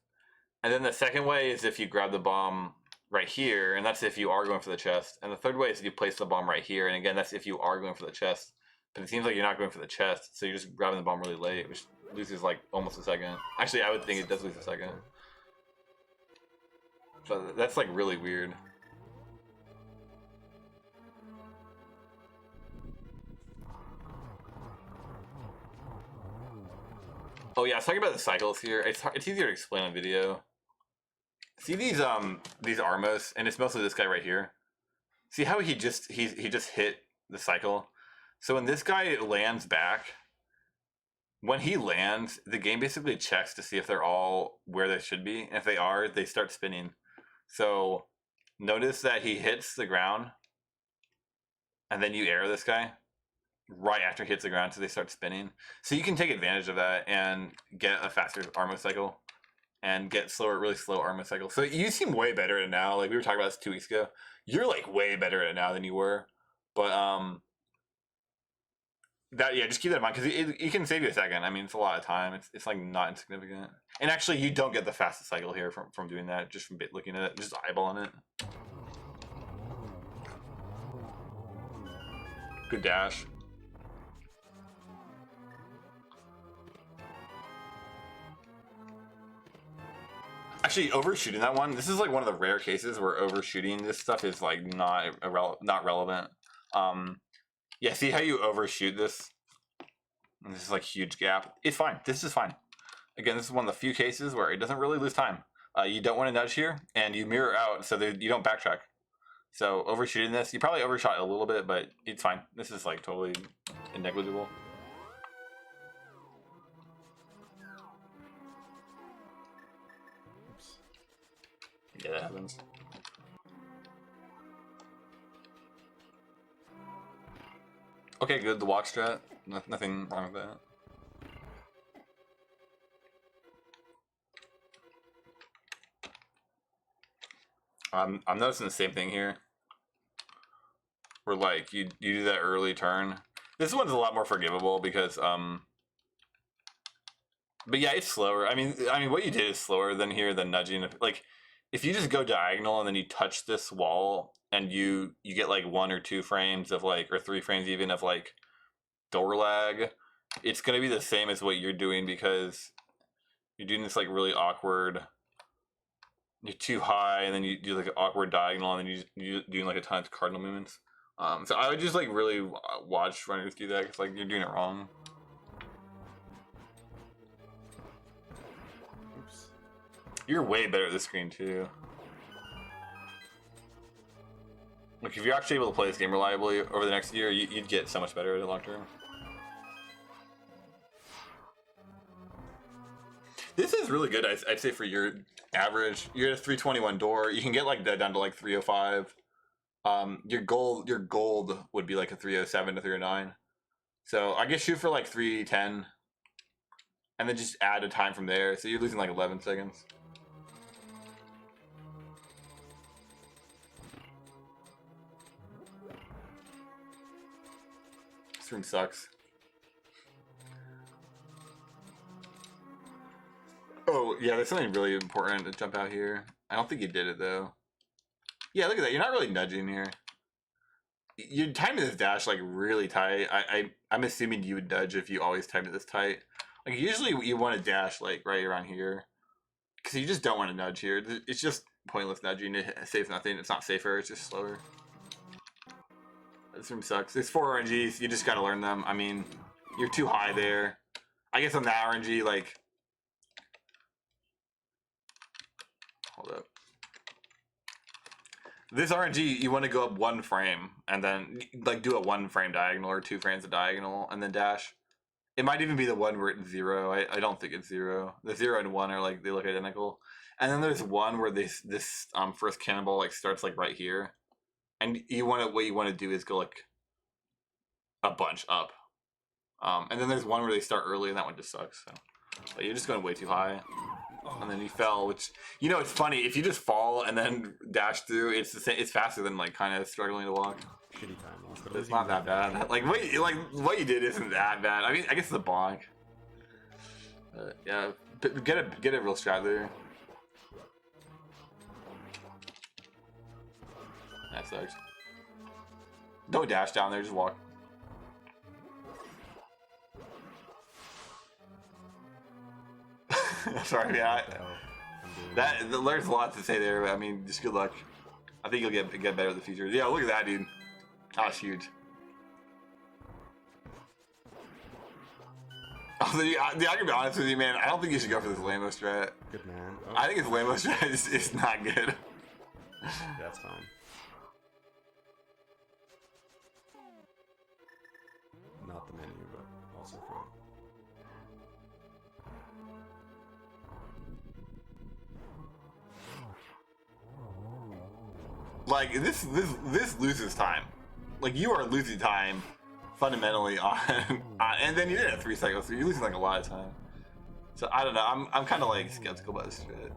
And then the second way is if you grab the bomb right here, and that's if you are going for the chest. And the third way is if you place the bomb right here, and again, that's if you are going for the chest. But it seems like you're not going for the chest, so you're just grabbing the bomb really late, which loses like almost a second. Actually, I would think it does lose a second. So that's like really weird. Oh yeah, I was talking about the cycles here. It's easier to explain on video. See these Armos, and it's mostly this guy right here. See how he just hit the cycle? So when this guy lands back, when he lands, the game basically checks to see if they're all where they should be. And if they are, they start spinning. So notice that he hits the ground, and then you air this guy right after he hits the ground, so they start spinning. So you can take advantage of that and get a faster Armo cycle and get really slow Armo cycle. So you seem way better at it now. Like we were talking about this 2 weeks ago. You're like way better at it now than you were. But just keep that in mind, because it can save you a second. I mean, it's a lot of time. It's like not insignificant. And actually, you don't get the fastest cycle here from doing that, just from looking at it, just eyeballing it. Good dash. Actually, overshooting that one, this is like one of the rare cases where overshooting this stuff is like not relevant. Yeah, see how you overshoot this? And this is like huge gap. It's fine. This is fine. Again, this is one of the few cases where it doesn't really lose time. You don't want to nudge here, and you mirror out so that you don't backtrack. So overshooting this, you probably overshot a little bit, but it's fine. This is like totally negligible. Yeah, that happens. Okay, good. The walk strat. Nothing wrong with that. I'm noticing the same thing here. Where like you do that early turn. This one's a lot more forgivable because but yeah, it's slower. I mean what you did is slower than nudging. Like if you just go diagonal and then you touch this wall and you get like 1 or 2 frames of like, or 3 frames even of like door lag, it's gonna be the same as what you're doing, because you're doing this like really awkward, you're too high, and then you do like an awkward diagonal, and then you're doing like a ton of cardinal movements. So I would just like really watch runners do that, because like you're doing it wrong. Oops. You're way better at this screen too. Like if you're actually able to play this game reliably over the next year, you'd get so much better at it long term. This is really good, I'd say, for your average. You're at a 321 door. You can get like that down to like 305. Your gold would be like a 307 to 309. So I guess shoot for like 310, and then just add a time from there. So you're losing like 11 seconds. This room sucks. Oh, yeah, there's something really important to jump out here. I don't think you did it, though. Yeah, look at that. You're not really nudging here. You're timing this dash, like, really tight. I'm assuming you would nudge if you always timed it this tight. Like, usually you want to dash, like, right around here. Because you just don't want to nudge here. It's just pointless nudging. It saves nothing. It's not safer. It's just slower. This room sucks. There's 4 RNGs. You just gotta learn them. I mean, you're too high there. I guess on that RNG, like, hold up. This RNG, you want to go up 1 frame and then like do a 1 frame diagonal or 2 frames of diagonal and then dash. It might even be the one where it's 0. I don't think it's 0. The 0 and 1 are like, they look identical. And then there's one where this first cannonball like starts like right here, and what you want to do is go like a bunch up. And then there's one where they start early, and that one just sucks. So, but you're just going way too high. And then you fell, which, you know, it's funny, if you just fall and then dash through, it's the same, it's faster than like kind of struggling to walk. Shitty time loss, but It's not that bad. Like what you did isn't that bad. I mean, I guess it's a bonk. Yeah, get a real strat there. That sucks. Don't dash down there, just walk. Sorry, yeah. There's a lot to say there, but I mean, just good luck. I think you'll get better in the future. Yeah, look at that, dude. That was huge. I can be honest with you, man. I don't think you should go for this Lambo strat. Good man. Oh. I think his Lambo strat is not good. That's fine. Not the menu, but also fun. Like this loses time. Like you are losing time fundamentally on and then you did it 3 cycles, so you're losing like a lot of time. So I don't know. I'm kind of like skeptical about this strat.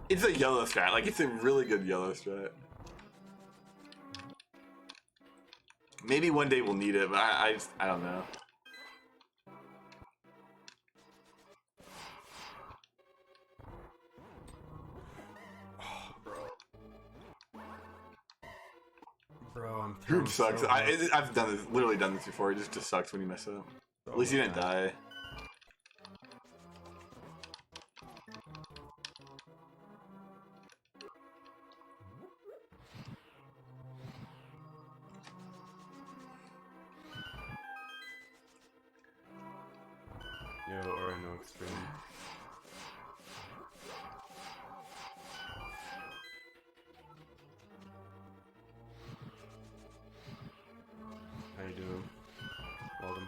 It's a yellow strat. Like it's a really good yellow strat. Maybe one day we'll need it, but I don't know. Bro, I'm Group sucks. so I've literally done this before. It just sucks when you mess up. At least you didn't die. Yo, or no extreme. How you doing? Welcome.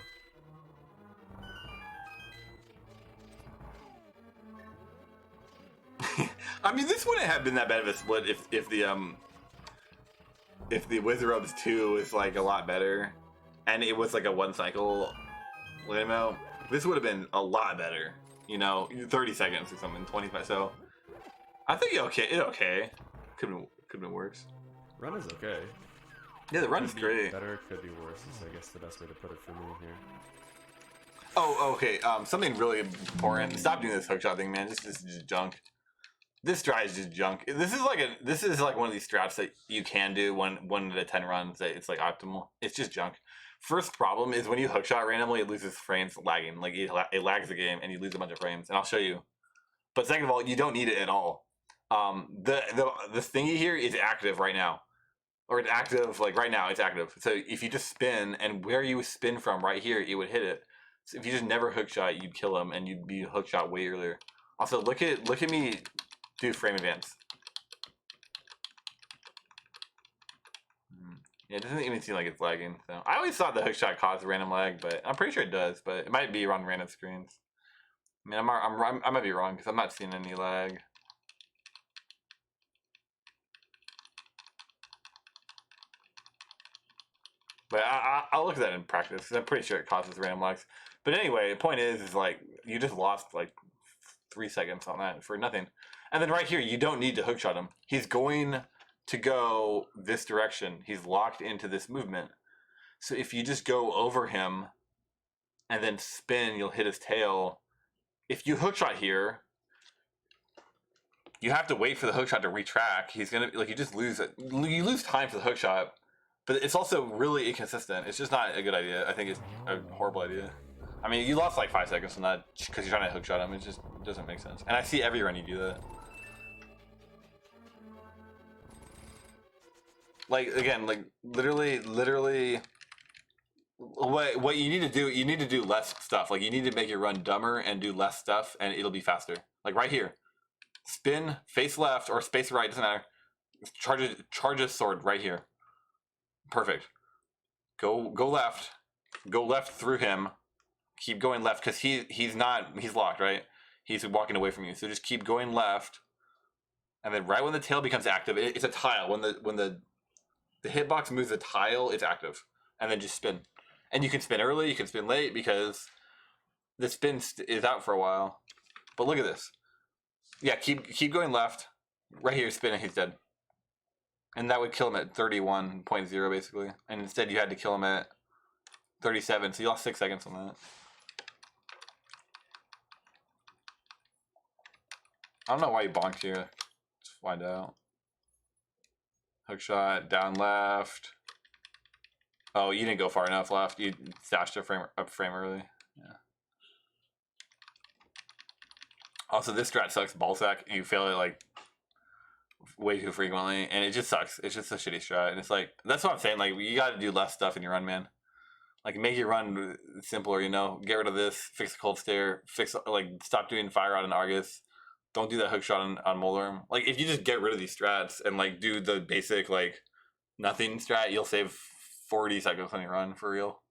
I mean, this wouldn't have been that bad of a split if the Wizard Robes 2 was like a lot better, and it was like a 1 cycle limo. This would have been a lot better. You know, 30 seconds or something, 25. So I think okay. Could have been worse. Run is okay. Yeah, the run is Could be great. Better, could be worse. Is I guess the best way to put it for me here. Oh, okay. Something really important. Stop doing this hookshot thing, man. This is just junk. This strat is just junk. This is like one of these strats that you can do 1 out of 10 runs. That it's like optimal. It's just junk. First problem is when you hookshot randomly, it loses frames lagging. Like it lags the game and you lose a bunch of frames. And I'll show you. But second of all, you don't need it at all. The thingy here is active right now. Or it's active, like right now, it's active. So if you just spin, and where you spin from right here, it would hit it. So if you just never hookshot, you'd kill him, and you'd be hookshot way earlier. Also, look at me do frame advance. Yeah, it doesn't even seem like it's lagging. So I always thought the hookshot caused random lag, but I'm pretty sure it does. But it might be on random screens. I mean, I might be wrong because I'm not seeing any lag. But I'll look at that in practice because I'm pretty sure it causes random lags. But anyway, the point is like you just lost like 3 seconds on that for nothing. And then right here, you don't need to hookshot him. He's going to go this direction. He's locked into this movement. So if you just go over him and then spin, you'll hit his tail. If you hookshot here, you have to wait for the hookshot to retrack. He's gonna like you lose time for the hookshot. But it's also really inconsistent. It's just not a good idea. I think it's a horrible idea. I mean, you lost like 5 seconds on that because you're trying to hookshot him. It just doesn't make sense. And I see every run you do that. Like again, like literally. What you need to do less stuff. Like you need to make your run dumber and do less stuff, and it'll be faster. Like right here, spin, face left or space right, doesn't matter. Charge a sword right here. Perfect. Go left. Go left through him. Keep going left because he's locked, right? He's walking away from you. So just keep going left, and then right when the tail becomes active, it's a tile. When the hitbox moves a tile, it's active, and then just spin. And you can spin early, you can spin late because the spin is out for a while. But look at this. Yeah, keep going left. Right here, spin, and he's dead. And that would kill him at 31.0 basically. And instead you had to kill him at 37, so you lost 6 seconds on that. I don't know why you bonked here. Let's find out. Hook shot, down left. Oh, you didn't go far enough left. You stashed a frame early. Yeah. Also, this strat sucks ballsack. You fail it like way too frequently, and it just sucks. It's just a shitty strat, and it's like that's what I'm saying. Like you got to do less stuff in your run, man. Like make your run simpler. You know, get rid of this. Fix the cold stare. Fix like stop doing fire rod and Argus. Don't do that hook shot on Moldarm. Like if you just get rid of these strats and like do the basic like nothing strat, you'll save 40 seconds on your run for real.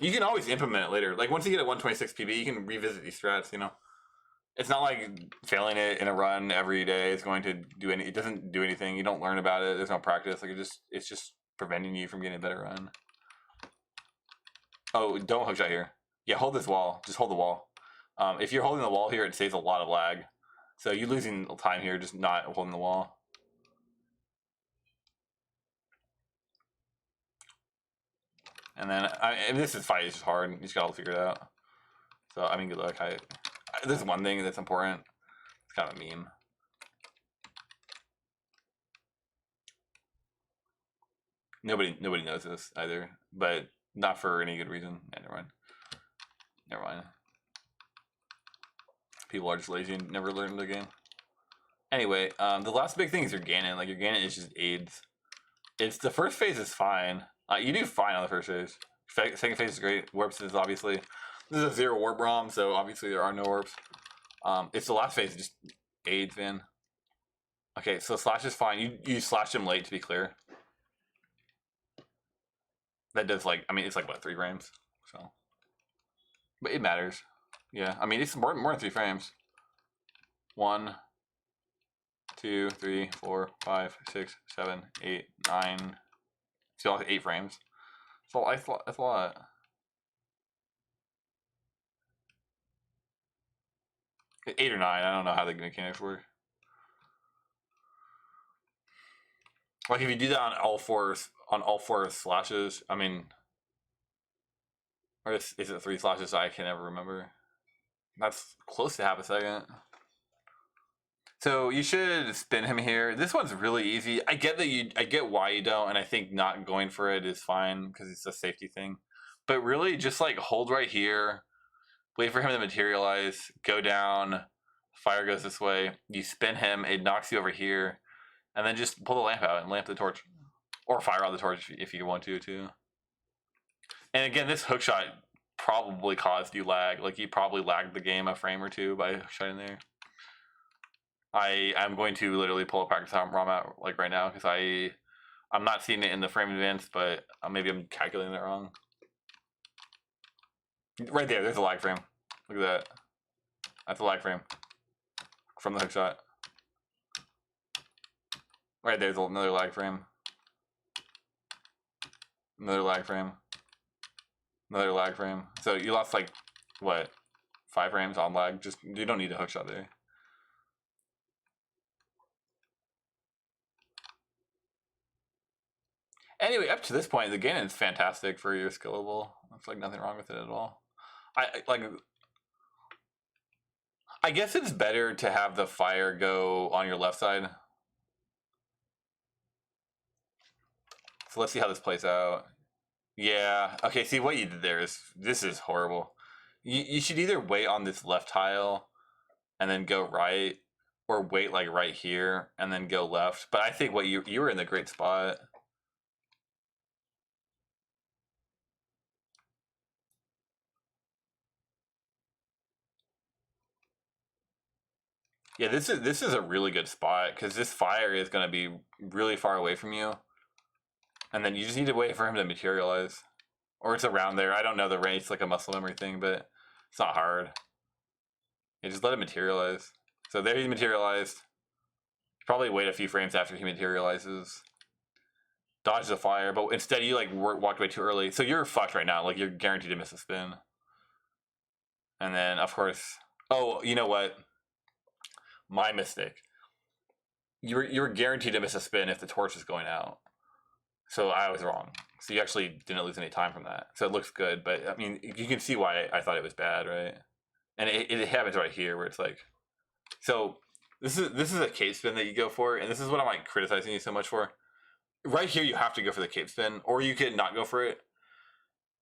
You can always implement it later. Like once you get a 126 PB, you can revisit these strats. You know, it's not like failing it in a run every day is going to do any. It doesn't do anything. You don't learn about it. There's no practice. Like it's just preventing you from getting a better run. Oh, don't hook shot here. Yeah, hold this wall. Just hold the wall. If you're holding the wall here, it saves a lot of lag. So you're losing time here, just not holding the wall. And then, and this is fight is just hard. You just gotta figure it out. So, I mean, good luck. There's one thing that's important. It's kind of a meme. Nobody knows this either, but not for any good reason. Yeah, never mind. People are just lazy and never learn the game. Anyway, the last big thing is your Ganon. Like your Ganon is just AIDS. It's the first phase is fine. You do fine on the first phase. Second phase is great. Warps is obviously this is a 0 warp ROM, so obviously there are no warps. It's the last phase, just AIDS, man. Okay, so slash is fine. You slashed him late to be clear. That does like it's like what 3 frames, so but it matters. Yeah, I mean it's more than 3 frames. 1, 2, 3, 4, 5, 6, 7, 8, 9. Still 8 frames. So that's a lot. Eight or 9. I don't know how the mechanics work. Like if you do that on all four slashes, I mean, or is it 3 slashes? I can never remember. That's close to half a second. So you should spin him here. This one's really easy. I get why you don't, and I think not going for it is fine because it's a safety thing. But really, just like hold right here, wait for him to materialize, go down, fire goes this way. You spin him, it knocks you over here, and then just pull the lamp out and lamp the torch, or fire on the torch if you want to too. And again, this hook shot probably caused you lag. Like you probably lagged the game a frame or 2 by hook shotting there. I'm going to literally pull a practice ROM out like right now because I'm not seeing it in the frame advance, but maybe I'm calculating it wrong. Right there's a lag frame. Look at that. That's a lag frame from the hook shot. Right there's another lag frame. Another lag frame. Another lag frame. So you lost like what 5 frames on lag. Just you don't need a hook shot there. Anyway, up to this point, the Ganon is fantastic for your skillable. There's like nothing wrong with it at all. I guess it's better to have the fire go on your left side. So let's see how this plays out. Yeah. Okay. See what you did there this is horrible. You should either wait on this left tile, and then go right, or wait like right here and then go left. But I think what you were in the great spot. Yeah, this is a really good spot because this fire is going to be really far away from you, and then you just need to wait for him to materialize, or it's around there. I don't know the range, like a muscle memory thing, but it's not hard. You just let it materialize. So there he materialized. Probably wait a few frames after he materializes. Dodge the fire, but instead you like walked away too early, so you're fucked right now. Like you're guaranteed to miss a spin. And then of course, oh, you know what? My mistake. You were guaranteed to miss a spin if the torch is going out. So I was wrong. So you actually didn't lose any time from that. So it looks good, but I mean, you can see why I thought it was bad, right? And it happens right here where it's like, so this is a cape spin that you go for, and this is what I'm like criticizing you so much for. Right here, you have to go for the cape spin, or you could not go for it.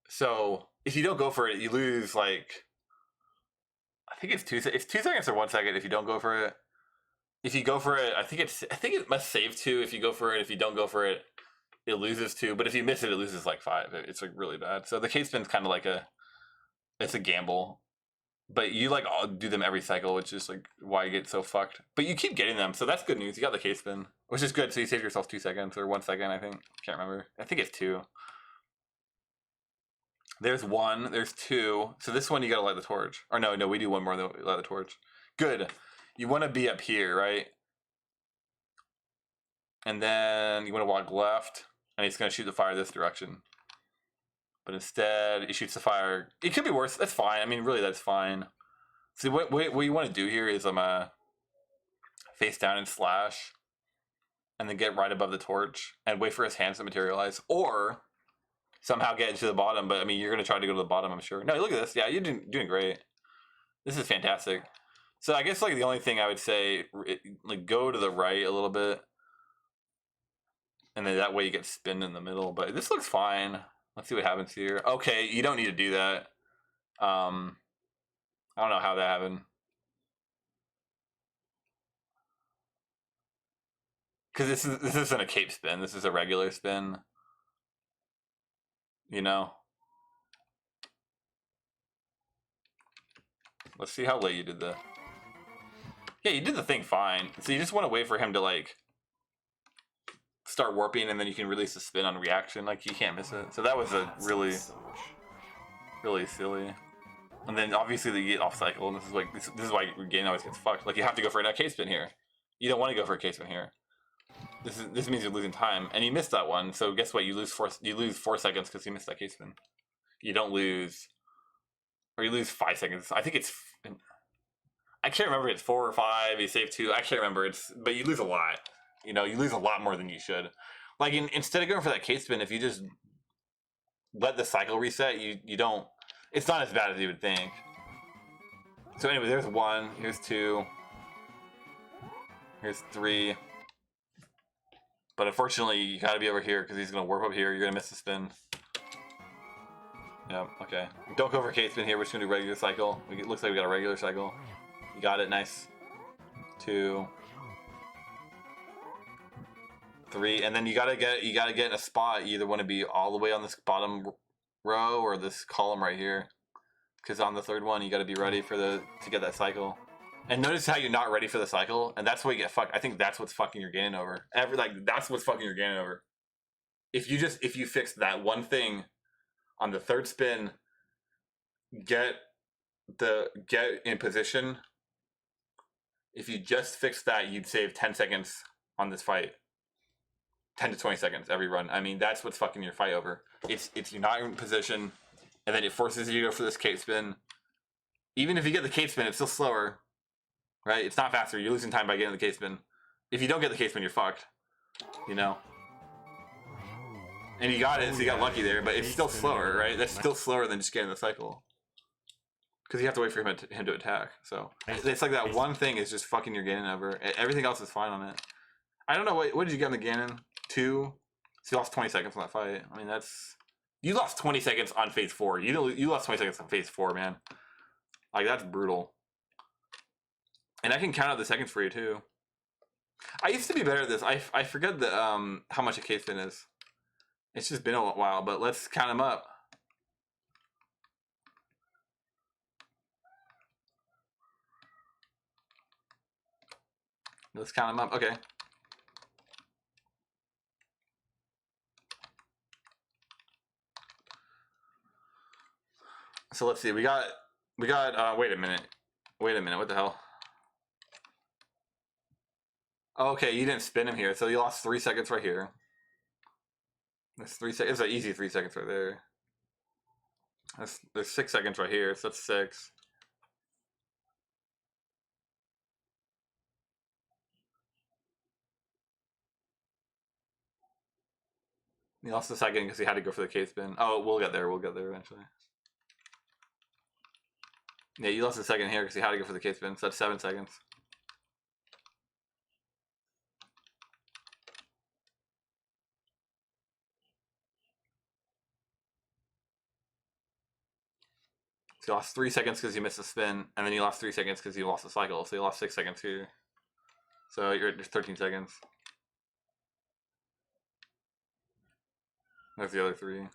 So if you don't go for it, you lose like, I think it's 2 seconds or 1 second if you don't go for it. If you go for it, I think it must save 2 if you go for it. If you don't go for it, it loses 2. But if you miss it, it loses like 5. It's like really bad. So the cape spin's kind of like it's a gamble. But you like all do them every cycle, which is like why you get so fucked. But you keep getting them, so that's good news. You got the cape spin, which is good. So you save yourself 2 seconds or 1 second, I think. Can't remember. I think it's 2. There's 1. There's 2. So this one you gotta light the torch. Or no, we do one more than light the torch. Good. You want to be up here, right? And then you want to walk left, and he's gonna shoot the fire this direction. But instead, he shoots the fire. It could be worse. That's fine. I mean, really, that's fine. See, what you want to do here is face down and slash, and then get right above the torch and wait for his hands to materialize, or somehow get into the bottom. But I mean, you're gonna try to go to the bottom, I'm sure. No, look at this. Yeah, you're doing great. This is fantastic. So I guess like the only thing I would say, like go to the right a little bit, and then that way you get spinned in the middle. But this looks fine. Let's see what happens here. Okay, you don't need to do that. I don't know how that happened. Because this isn't a cape spin. This is a regular spin. You know. Let's see how late you did the. Yeah, you did the thing fine. So you just want to wait for him to like start warping, and then you can release the spin on reaction. Like you can't miss it. So that was a really silly. And then obviously you get off cycle, and this is why your game always gets fucked. Like you have to go for a cape spin here. You don't want to go for a cape spin here. This means you're losing time, and you missed that one. So guess what? You lose 4 seconds because you missed that cape spin. You don't lose, or you lose 5 seconds. I think it's. I can't remember. It's 4 or 5. You save 2. I can't remember. But you lose a lot. You know, you lose a lot more than you should. Like instead of going for that cape spin, if you just let the cycle reset, you don't. It's not as bad as you would think. So anyway, there's 1. Here's 2. Here's 3. But unfortunately, you gotta be over here because he's gonna warp up here. You're gonna miss the spin. Yep. Okay. Don't go for cape spin here. We're just gonna do regular cycle. It looks like we got a regular cycle. You got it. Nice. 2, 3, and then you gotta get in a spot. You either want to be all the way on this bottom row or this column right here, because on the third one you got to be ready to get that cycle. And notice how you're not ready for the cycle, and that's why you get fucked. I think that's what's fucking your gain over. That's what's fucking your gain over. If you fix that one thing on the third spin, get in position. If you just fix that, you'd save 10 seconds on this fight. 10 to 20 seconds every run. I mean, that's what's fucking your fight over. It's you're not in position, and then it forces you to go for this cape spin. Even if you get the cape spin, it's still slower, right? It's not faster. You're losing time by getting the cape spin. If you don't get the cape spin, you're fucked. You know? And you got it, so you got lucky there, but it's still slower, right? That's still slower than just getting the cycle. Because you have to wait for him to attack. So it's like that one thing is just fucking your Ganon over. Everything else is fine on it. I don't know, what did you get on the Ganon? 2? So you lost 20 seconds on that fight. I mean, you lost 20 seconds on phase 4. You lost 20 seconds on phase 4, man. Like, that's brutal. And I can count out the seconds for you too. I used to be better at this. I forget the how much a case spin is. It's just been a while, but let's count them up. Let's count them up. Okay. So let's see. We got. Wait a minute. What the hell? Okay, you didn't spin him here, so you lost 3 seconds right here. That's 3 seconds. It's an easy 3 seconds right there. There's 6 seconds right here, so that's 6. He lost a second because he had to go for the case spin. Oh, we'll get there. We'll get there eventually. Yeah, you lost a second here because he had to go for the case spin, so that's 7 seconds. So you lost 3 seconds because you missed a spin, and then you lost 3 seconds because you lost a cycle. So you lost 6 seconds here. So you're at 13 seconds. There's the other 3.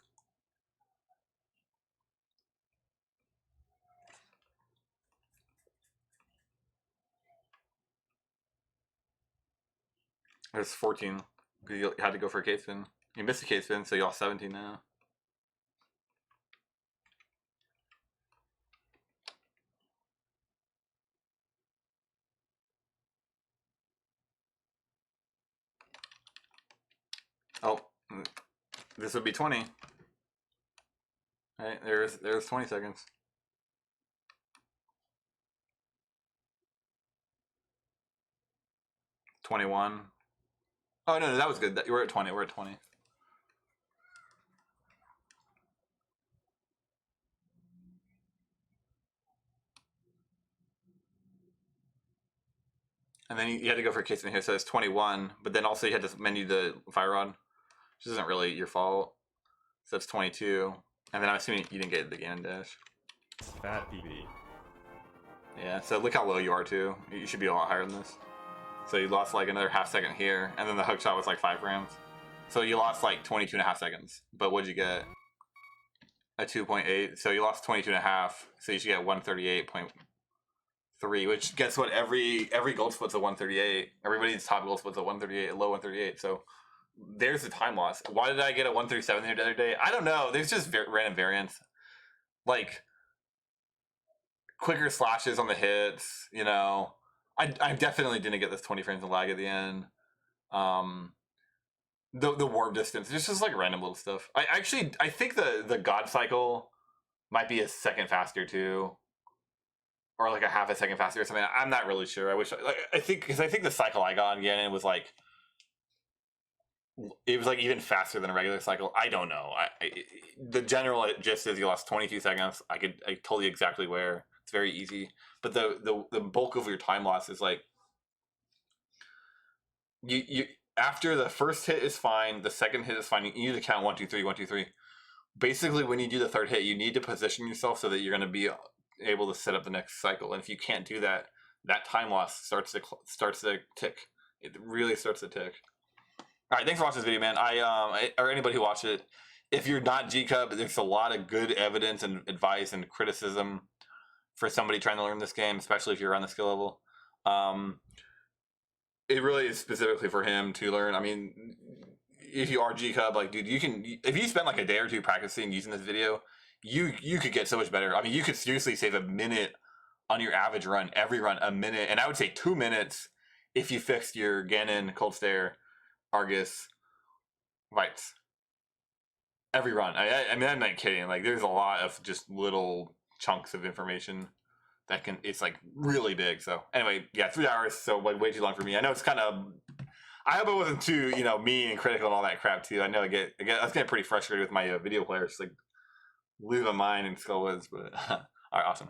There's 14 because you had to go for a case spin. You missed a case spin, so you lost 17 now. Oh, this would be 20. Right, there's 20 seconds. $21. Oh no, that was good. We're at 20. We're at 20. And then you had to go for a case spin here, so it's 21. But then also you had to menu the fire rod, which isn't really your fault. So that's 22. And then I'm assuming you didn't get the Ganon dash. Fat PB. Yeah, so look how low you are too. You should be a lot higher than this. So you lost like another half second here, and then the hook shot was like 5 frames. So you lost like 22.5 seconds. But what'd you get? A 2.8. So you lost 22.5. So you should get 138.3, which guess what? Every gold split's a 138. Everybody's top gold split's a 138, a low 138. So there's the time loss. Why did I get a 137 here the other day? I don't know. There's just random variance. Like quicker slashes on the hits, you know. I definitely didn't get this 20 frames of lag at the end. The warp distance, it's just like random little stuff. I think the God cycle might be a second faster too, or like a half a second faster or something. I'm not really sure. I think the cycle I got on Ganon was like it was like even faster than a regular cycle. I don't know. The general gist is you lost 22 seconds. I told you exactly where. It's very easy. But the bulk of your time loss is like you after the first hit is fine, the second hit is fine. You need to count 1, 2, 3, 1, 2, 3. Basically, when you do the third hit, you need to position yourself so that you're going to be able to set up the next cycle. And if you can't do that, that time loss starts to tick. It really starts to tick. All right, thanks for watching this video, man. Or anybody who watched it, if you're not G-Cub, there's a lot of good evidence and advice and criticism for somebody trying to learn this game, especially if you're on the skill level. It really is specifically for him to learn. I mean, if you are G-Cub, like, dude, if you spend like a day or two practicing using this video, you could get so much better. I mean, you could seriously save a minute on your average run, every run, a minute. And I would say 2 minutes if you fixed your Ganon, Cold Stare, Argus, Vites. Every run. I mean, I'm not kidding. Like, there's a lot of just little chunks of information that it's like really big. So anyway, yeah, 3 hours, so like way too long for me. I know it's kind of, I hope it wasn't too, mean and critical and all that crap too. I know I was getting pretty frustrated with my video players, like losing my mind in Skull Woods, but all right, awesome.